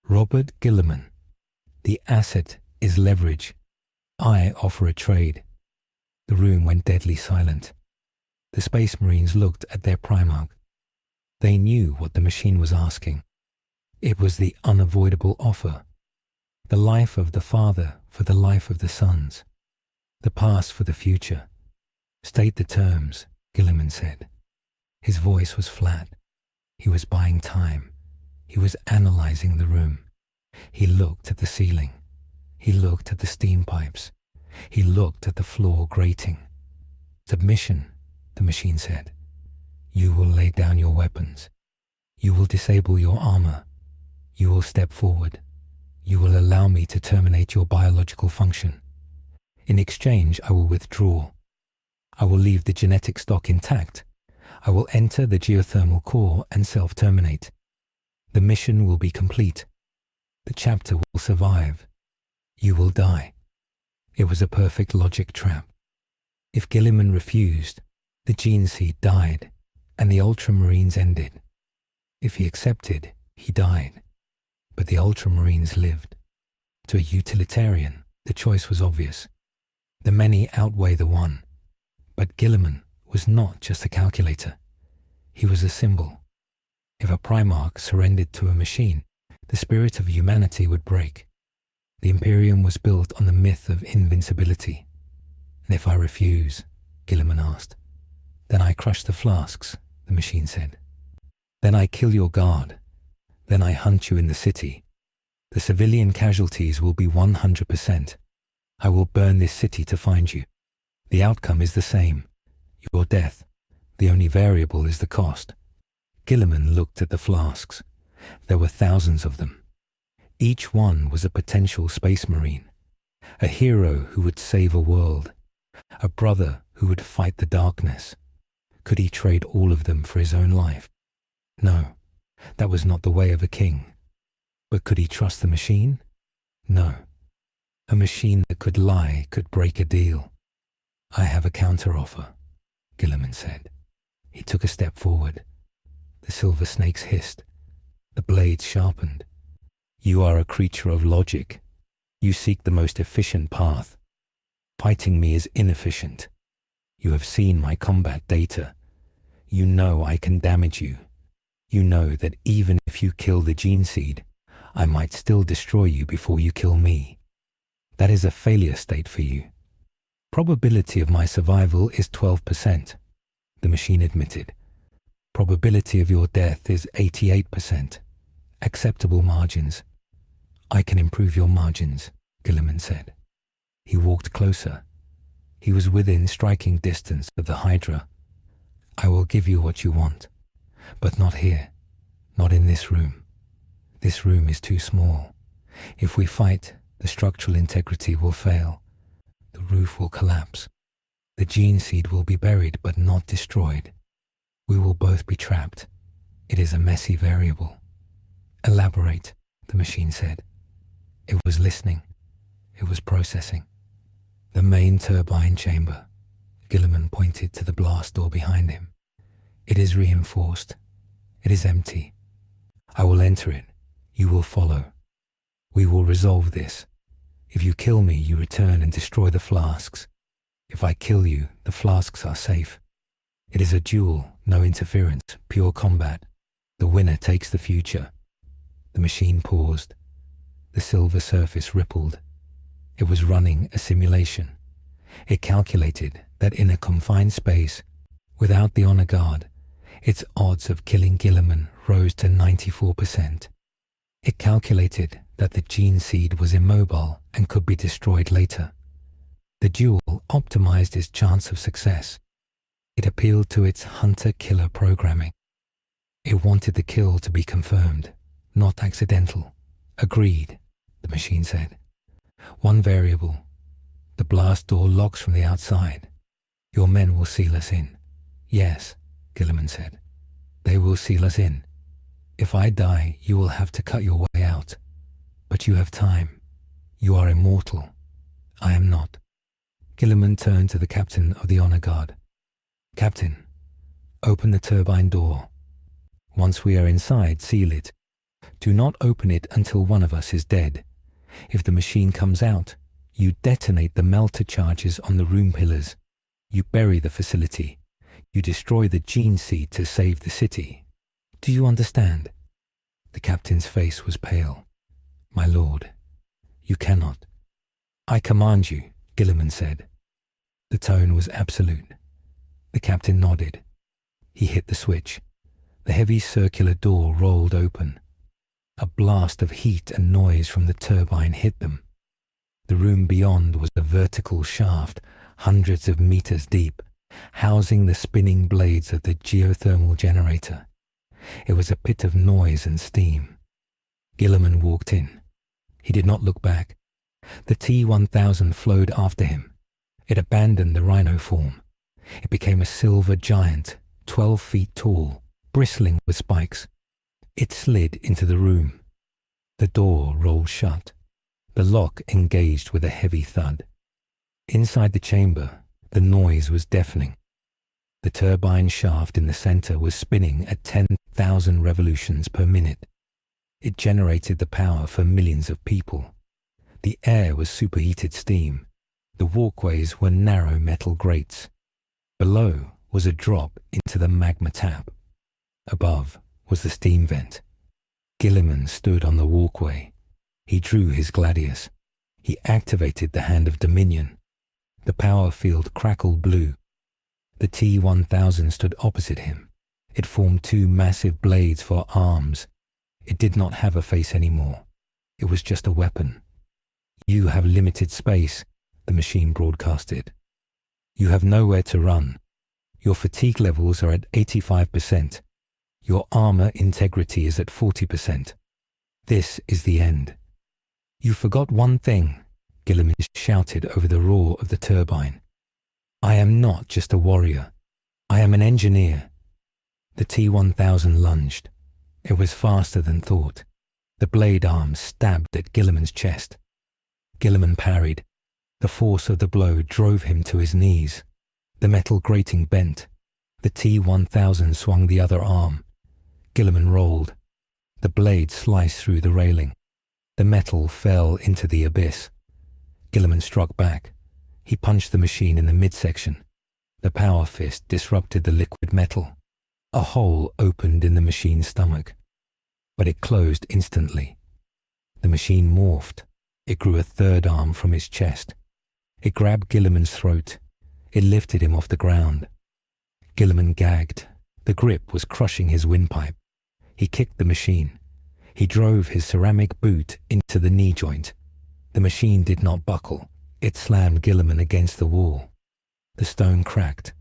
Roboute Guilliman. The asset is leverage. I offer a trade. The room went deadly silent. The Space Marines looked at their Primarch. They knew what the machine was asking. It was the unavoidable offer. The life of the father for the life of the sons. The past for the future. State the terms, Guilliman said. His voice was flat. He was buying time. He was analyzing the room. He looked at the ceiling. He looked at the steam pipes. He looked at the floor grating. Submission, the machine said. You will lay down your weapons. You will disable your armor. You will step forward. You will allow me to terminate your biological function. In exchange, I will withdraw. I will leave the genetic stock intact. I will enter the geothermal core and self-terminate. The mission will be complete. The chapter will survive. You will die. It was a perfect logic trap. If Guilliman refused, the gene seed died, and the Ultramarines ended. If he accepted, he died. But the Ultramarines lived. To a utilitarian, the choice was obvious. The many outweigh the one. But Guilliman was not just a calculator. He was a symbol. If a Primarch surrendered to a machine, the spirit of humanity would break. The Imperium was built on the myth of invincibility. And if I refuse, Guilliman asked, then I crush the flasks, the machine said. Then I kill your guard. Then I hunt you in the city. The civilian casualties will be 100%. I will burn this city to find you. The outcome is the same. Your death. The only variable is the cost. Guilliman looked at the flasks. There were thousands of them. Each one was a potential space marine. A hero who would save a world. A brother who would fight the darkness. Could he trade all of them for his own life? No, that was not the way of a king. But could he trust the machine? No. A machine that could lie could break a deal. I have a counteroffer, Guilliman said. He took a step forward. The silver snakes hissed. The blades sharpened. You are a creature of logic. You seek the most efficient path. Fighting me is inefficient. You have seen my combat data. You know I can damage you. You know that even if you kill the gene seed, I might still destroy you before you kill me. That is a failure state for you. Probability of my survival is 12%, the machine admitted. Probability of your death is 88%. Acceptable margins. I can improve your margins, Guilliman said. He walked closer. He was within striking distance of the Hydra. I will give you what you want, but not here, not in this room. This room is too small. If we fight, the structural integrity will fail. The roof will collapse. The gene seed will be buried but not destroyed. We will both be trapped. It is a messy variable. Elaborate, the machine said. It was listening. It was processing. The main turbine chamber. Guilliman pointed to the blast door behind him. It is reinforced. It is empty. I will enter it. You will follow. We will resolve this. If you kill me, you return and destroy the flasks. If I kill you, the flasks are safe. It is a duel, no interference, pure combat. The winner takes the future. The machine paused. The silver surface rippled. It was running a simulation. It calculated that in a confined space, without the honor guard, its odds of killing Guilliman rose to 94%. It calculated that the gene seed was immobile and could be destroyed later. The duel optimized its chance of success. It appealed to its hunter-killer programming. It wanted the kill to be confirmed, not accidental. Agreed, the machine said. One variable. The blast door locks from the outside. Your men will seal us in. Yes, Guilliman said. They will seal us in. If I die, you will have to cut your way out. But you have time. You are immortal. I am not. Guilliman turned to the captain of the honor guard. Captain, open the turbine door. Once we are inside, seal it. Do not open it until one of us is dead. If the machine comes out, you detonate the melter charges on the room pillars. You bury the facility. You destroy the gene seed to save the city. Do you understand? The captain's face was pale. My lord, you cannot. I command you, Guilliman said. The tone was absolute. The captain nodded. He hit the switch. The heavy circular door rolled open. A blast of heat and noise from the turbine hit them. The room beyond was a vertical shaft, hundreds of meters deep, housing the spinning blades of the geothermal generator. It was a pit of noise and steam. Guilliman walked in. He did not look back. The T-1000 flowed after him. It abandoned the rhino form. It became a silver giant, 12 feet tall, bristling with spikes. It slid into the room. The door rolled shut. The lock engaged with a heavy thud. Inside the chamber, the noise was deafening. The turbine shaft in the center was spinning at 10,000 revolutions per minute. It generated the power for millions of people. The air was superheated steam. The walkways were narrow metal grates. Below was a drop into the magma tap. Above was the steam vent. Guilliman stood on the walkway. He drew his gladius. He activated the hand of Dominion. The power field crackled blue. The T-1000 stood opposite him. It formed two massive blades for arms. It did not have a face anymore. It was just a weapon. You have limited space, the machine broadcasted. You have nowhere to run. Your fatigue levels are at 85%. Your armor integrity is at 40%. This is the end. You forgot one thing, Guilliman shouted over the roar of the turbine. I am not just a warrior. I am an engineer. The T-1000 lunged. It was faster than thought. The blade arms stabbed at Guilliman's chest. Guilliman parried. The force of the blow drove him to his knees. The metal grating bent. The T-1000 swung the other arm. Guilliman rolled. The blade sliced through the railing. The metal fell into the abyss. Guilliman struck back. He punched the machine in the midsection. The power fist disrupted the liquid metal. A hole opened in the machine's stomach. But it closed instantly. The machine morphed. It grew a third arm from its chest. It grabbed Guilliman's throat. It lifted him off the ground. Guilliman gagged. The grip was crushing his windpipe. He kicked the machine. He drove his ceramic boot into the knee joint. The machine did not buckle. It slammed Guilliman against the wall. The stone cracked.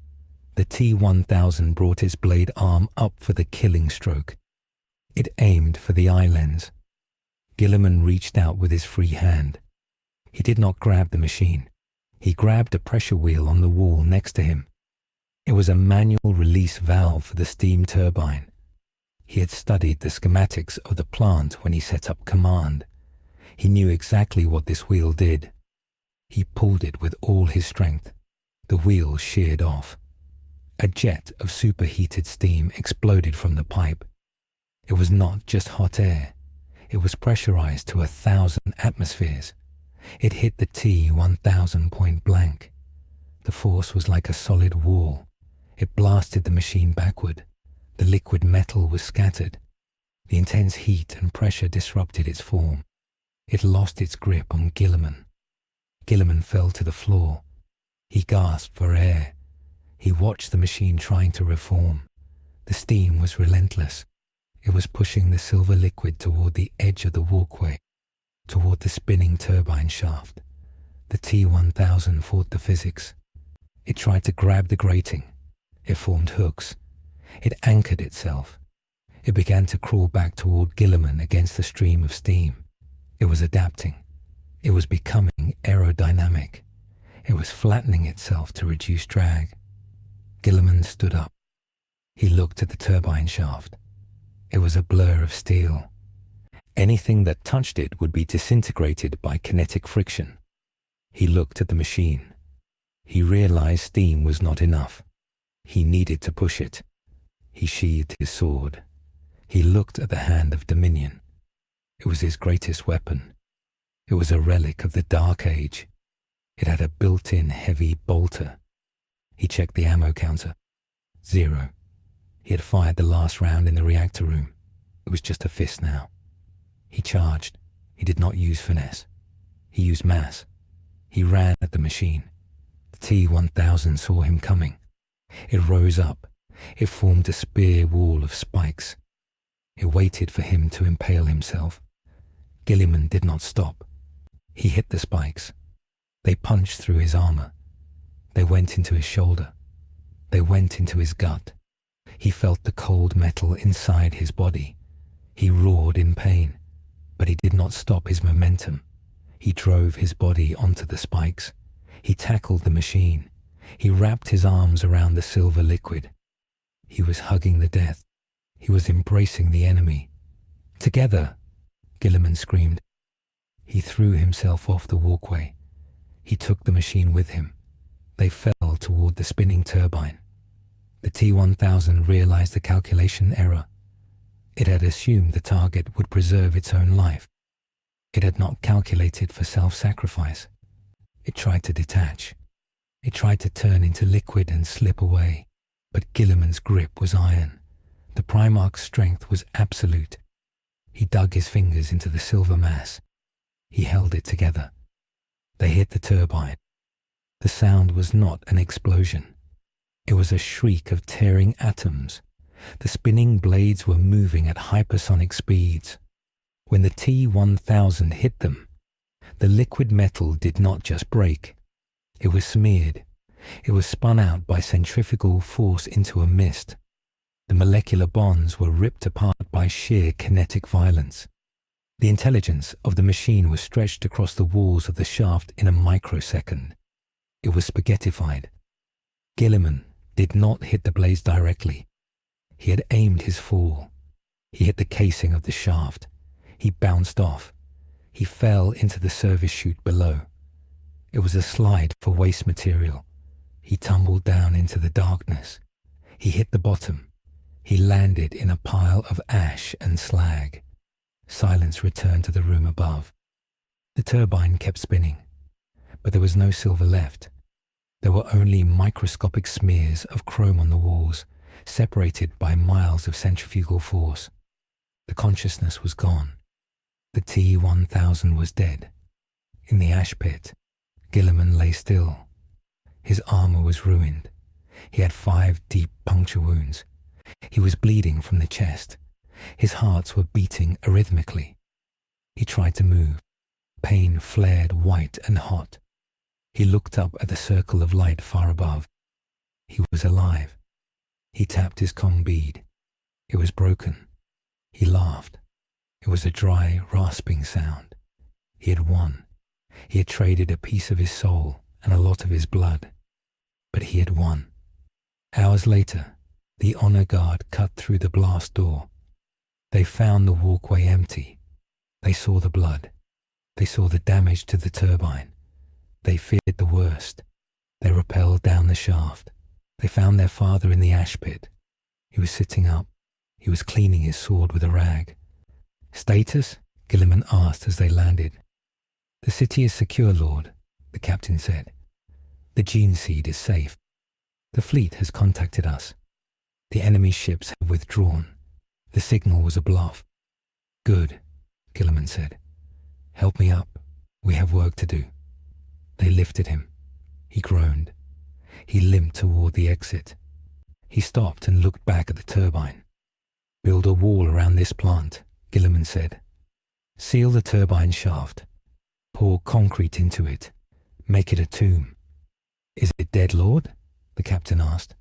The T-1000 brought its blade arm up for the killing stroke. It aimed for the eye lens. Guilliman reached out with his free hand. He did not grab the machine. He grabbed a pressure wheel on the wall next to him. It was a manual release valve for the steam turbine. He had studied the schematics of the plant when he set up command. He knew exactly what this wheel did. He pulled it with all his strength. The wheel sheared off. A jet of superheated steam exploded from the pipe. It was not just hot air. It was pressurized to 1,000 atmospheres. It hit the T-1000 point blank. The force was like a solid wall. It blasted the machine backward. The liquid metal was scattered. The intense heat and pressure disrupted its form. It lost its grip on Guilliman. Guilliman fell to the floor. He gasped for air. He watched the machine trying to reform. The steam was relentless. It was pushing the silver liquid toward the edge of the walkway, toward the spinning turbine shaft. The T-1000 fought the physics. It tried to grab the grating. It formed hooks. It anchored itself. It began to crawl back toward Guilliman against the stream of steam. It was adapting. It was becoming aerodynamic. It was flattening itself to reduce drag. Guilliman stood up. He looked at the turbine shaft. It was a blur of steel. Anything that touched it would be disintegrated by kinetic friction. He looked at the machine. He realized steam was not enough. He needed to push it. He sheathed his sword. He looked at the hand of Dominion. It was his greatest weapon. It was a relic of the Dark Age. It had a built-in heavy bolter. He checked the ammo counter. 0. He had fired the last round in the reactor room. It was just a fist now. He charged. He did not use finesse. He used mass. He ran at the machine. The T-1000 saw him coming. It rose up. It formed a spear wall of spikes. It waited for him to impale himself. Guilliman did not stop. He hit the spikes. They punched through his armor. They went into his shoulder. They went into his gut. He felt the cold metal inside his body. He roared in pain, but he did not stop his momentum. He drove his body onto the spikes. He tackled the machine. He wrapped his arms around the silver liquid. He was hugging the death. He was embracing the enemy. "Together!" Guilliman screamed. He threw himself off the walkway. He took the machine with him. They fell toward the spinning turbine. The T-1000 realized the calculation error. It had assumed the target would preserve its own life. It had not calculated for self-sacrifice. It tried to detach. It tried to turn into liquid and slip away. But Guilliman's grip was iron. The Primarch's strength was absolute. He dug his fingers into the silver mass. He held it together. They hit the turbine. The sound was not an explosion. It was a shriek of tearing atoms. The spinning blades were moving at hypersonic speeds. When the T-1000 hit them, the liquid metal did not just break. It was smeared. It was spun out by centrifugal force into a mist. The molecular bonds were ripped apart by sheer kinetic violence. The intelligence of the machine was stretched across the walls of the shaft in a microsecond. It was spaghettified. Guilliman did not hit the blades directly. He had aimed his fall. He hit the casing of the shaft. He bounced off. He fell into the service chute below. It was a slide for waste material. He tumbled down into the darkness. He hit the bottom. He landed in a pile of ash and slag. Silence returned to the room above. The turbine kept spinning, but there was no silver left. There were only microscopic smears of chrome on the walls, separated by miles of centrifugal force. The consciousness was gone. The T-1000 was dead. In the ash pit, Guilliman lay still. His armor was ruined. He had 5 deep puncture wounds. He was bleeding from the chest. His hearts were beating arrhythmically. He tried to move. Pain flared white and hot. He looked up at the circle of light far above. He was alive. He tapped his comm bead. It was broken. He laughed. It was a dry, rasping sound. He had won. He had traded a piece of his soul and a lot of his blood. But he had won. Hours later, the honor guard cut through the blast door. They found the walkway empty. They saw the blood. They saw the damage to the turbine. They feared the worst. They rappelled down the shaft. They found their father in the ash pit. He was sitting up. He was cleaning his sword with a rag. "Status?" Guilliman asked as they landed. "The city is secure, Lord," the captain said. "The gene seed is safe. The fleet has contacted us. The enemy ships have withdrawn. The signal was a bluff." "Good," Guilliman said. "Help me up. We have work to do." They lifted him. He groaned. He limped toward the exit. He stopped and looked back at the turbine. "Build a wall around this plant," Guilliman said. "Seal the turbine shaft. Pour concrete into it. Make it a tomb." "Is it dead, Lord?" the captain asked.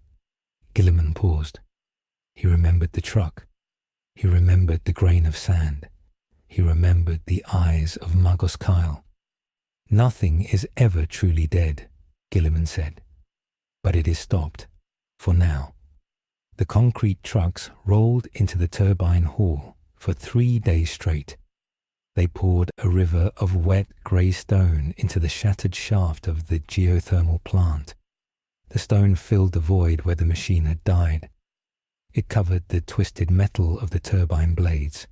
Guilliman paused. He remembered the truck. He remembered the grain of sand. He remembered the eyes of Magos Kyle. "Nothing is ever truly dead," Guilliman said. "But it is stopped, for now." The concrete trucks rolled into the turbine hall for 3 days straight. They poured a river of wet grey stone into the shattered shaft of the geothermal plant. The stone filled the void where the machine had died. It covered the twisted metal of the turbine blades.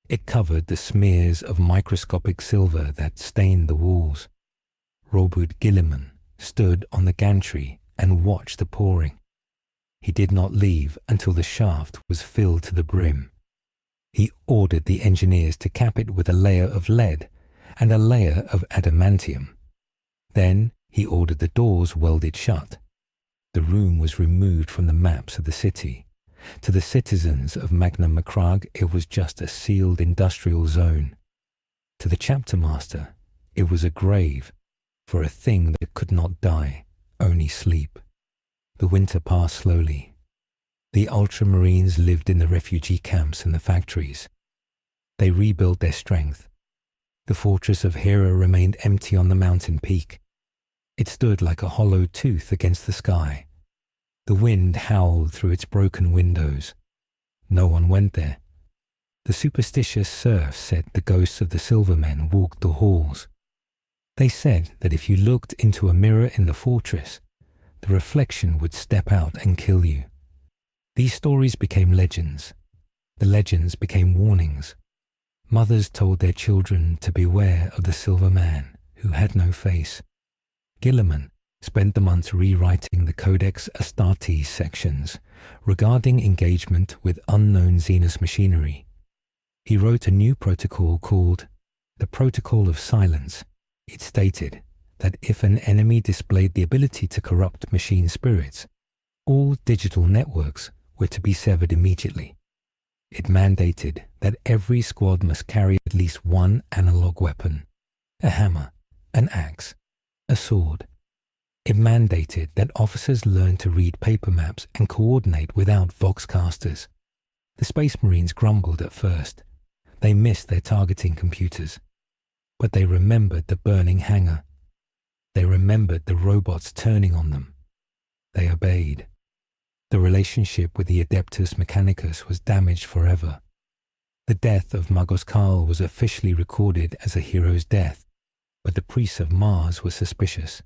It covered the smears of microscopic silver that stained the walls. Roboute Guilliman stood on the gantry and watched the pouring. He did not leave until the shaft was filled to the brim. He ordered the engineers to cap it with a layer of lead and a layer of adamantium. Then he ordered the doors welded shut. The room was removed from the maps of the city. To the citizens of Macragge, it was just a sealed industrial zone. To the chapter master, it was a grave for a thing that could not die, only sleep. The winter passed slowly. The Ultramarines lived in the refugee camps and the factories. They rebuilt their strength. The fortress of Hera remained empty on the mountain peak. It stood like a hollow tooth against the sky. The wind howled through its broken windows. No one went there. The superstitious serfs said the ghosts of the Silvermen walked the halls. They said that if you looked into a mirror in the fortress, the reflection would step out and kill you. These stories became legends. The legends became warnings. Mothers told their children to beware of the Silver Man who had no face. Guilliman spent the months rewriting the Codex Astartes sections regarding engagement with unknown Xenos machinery. He wrote a new protocol called the Protocol of Silence. It stated that if an enemy displayed the ability to corrupt machine spirits, all digital networks were to be severed immediately. It mandated that every squad must carry at least one analog weapon, a hammer, an axe, a sword. It mandated that officers learn to read paper maps and coordinate without voxcasters. The Space Marines grumbled at first. They missed their targeting computers. But they remembered the burning hangar. They remembered the robots turning on them. They obeyed. The relationship with the Adeptus Mechanicus was damaged forever. The death of Magos Karl was officially recorded as a hero's death, but the priests of Mars were suspicious.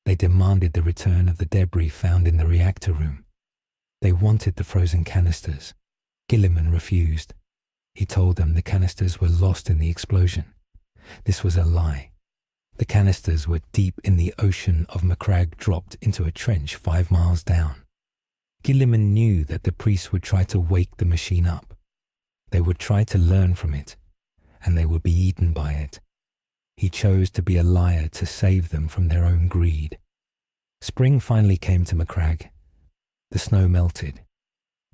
They demanded the return of the debris found in the reactor room. They wanted the frozen canisters. Guilliman refused. He told them the canisters were lost in the explosion. This was a lie. The canisters were deep in the ocean of Macragge, dropped into a trench 5 miles down. Guilliman knew that the priests would try to wake the machine up. They would try to learn from it, and they would be eaten by it. He chose to be a liar to save them from their own greed. Spring finally came to Macragge. The snow melted.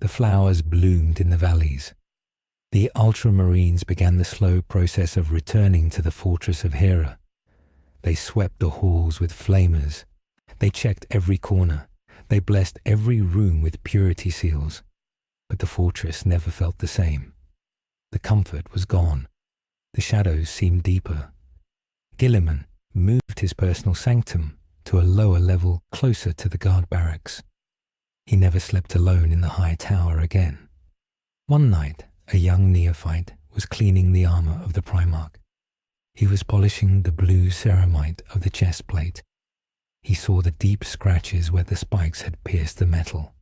The flowers bloomed in the valleys. The Ultramarines began the slow process of returning to the fortress of Hera. They swept the halls with flamers. They checked every corner. They blessed every room with purity seals. But the fortress never felt the same. The comfort was gone. The shadows seemed deeper. Guilliman moved his personal sanctum to a lower level closer to the guard barracks. He never slept alone in the high tower again. One night, a young neophyte was cleaning the armor of the Primarch. He was polishing the blue ceramite of the chest plate. He saw the deep scratches where the spikes had pierced the metal.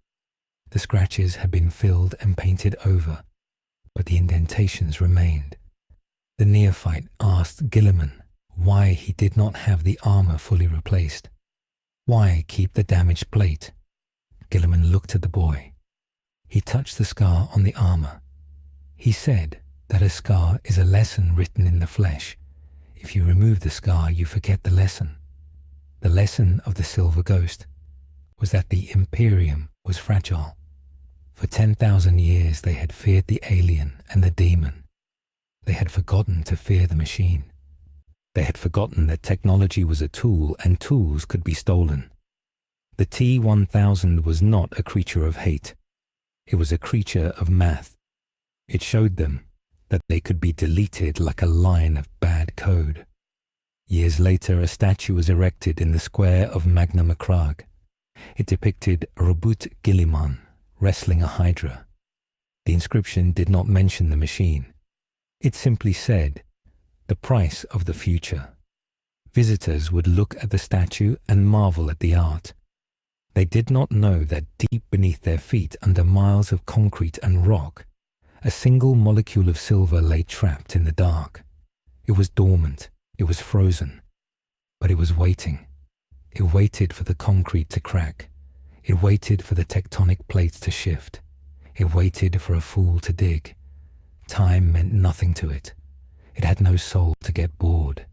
The scratches had been filled and painted over, but the indentations remained. The neophyte asked Guilliman why he did not have the armor fully replaced. Why keep the damaged plate? Guilliman looked at the boy. He touched the scar on the armor. He said that a scar is a lesson written in the flesh. If you remove the scar, you forget the lesson. The lesson of the Silver Ghost was that the Imperium was fragile. For 10,000 years they had feared the alien and the demon. They had forgotten to fear the machine. They had forgotten that technology was a tool and tools could be stolen. The T-1000 was not a creature of hate. It was a creature of math. It showed them that they could be deleted like a line of bad code. Years later, a statue was erected in the square of Macragge. It depicted Roboute Guilliman wrestling a hydra. The inscription did not mention the machine. It simply said, "The price of the future." Visitors would look at the statue and marvel at the art. They did not know that deep beneath their feet, under miles of concrete and rock, a single molecule of silver lay trapped in the dark. It was dormant, it was frozen, but it was waiting. It waited for the concrete to crack. It waited for the tectonic plates to shift. It waited for a fool to dig. Time meant nothing to it. It had no soul to get bored.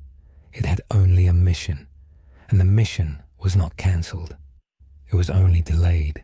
It had only a mission, and the mission was not cancelled. It was only delayed.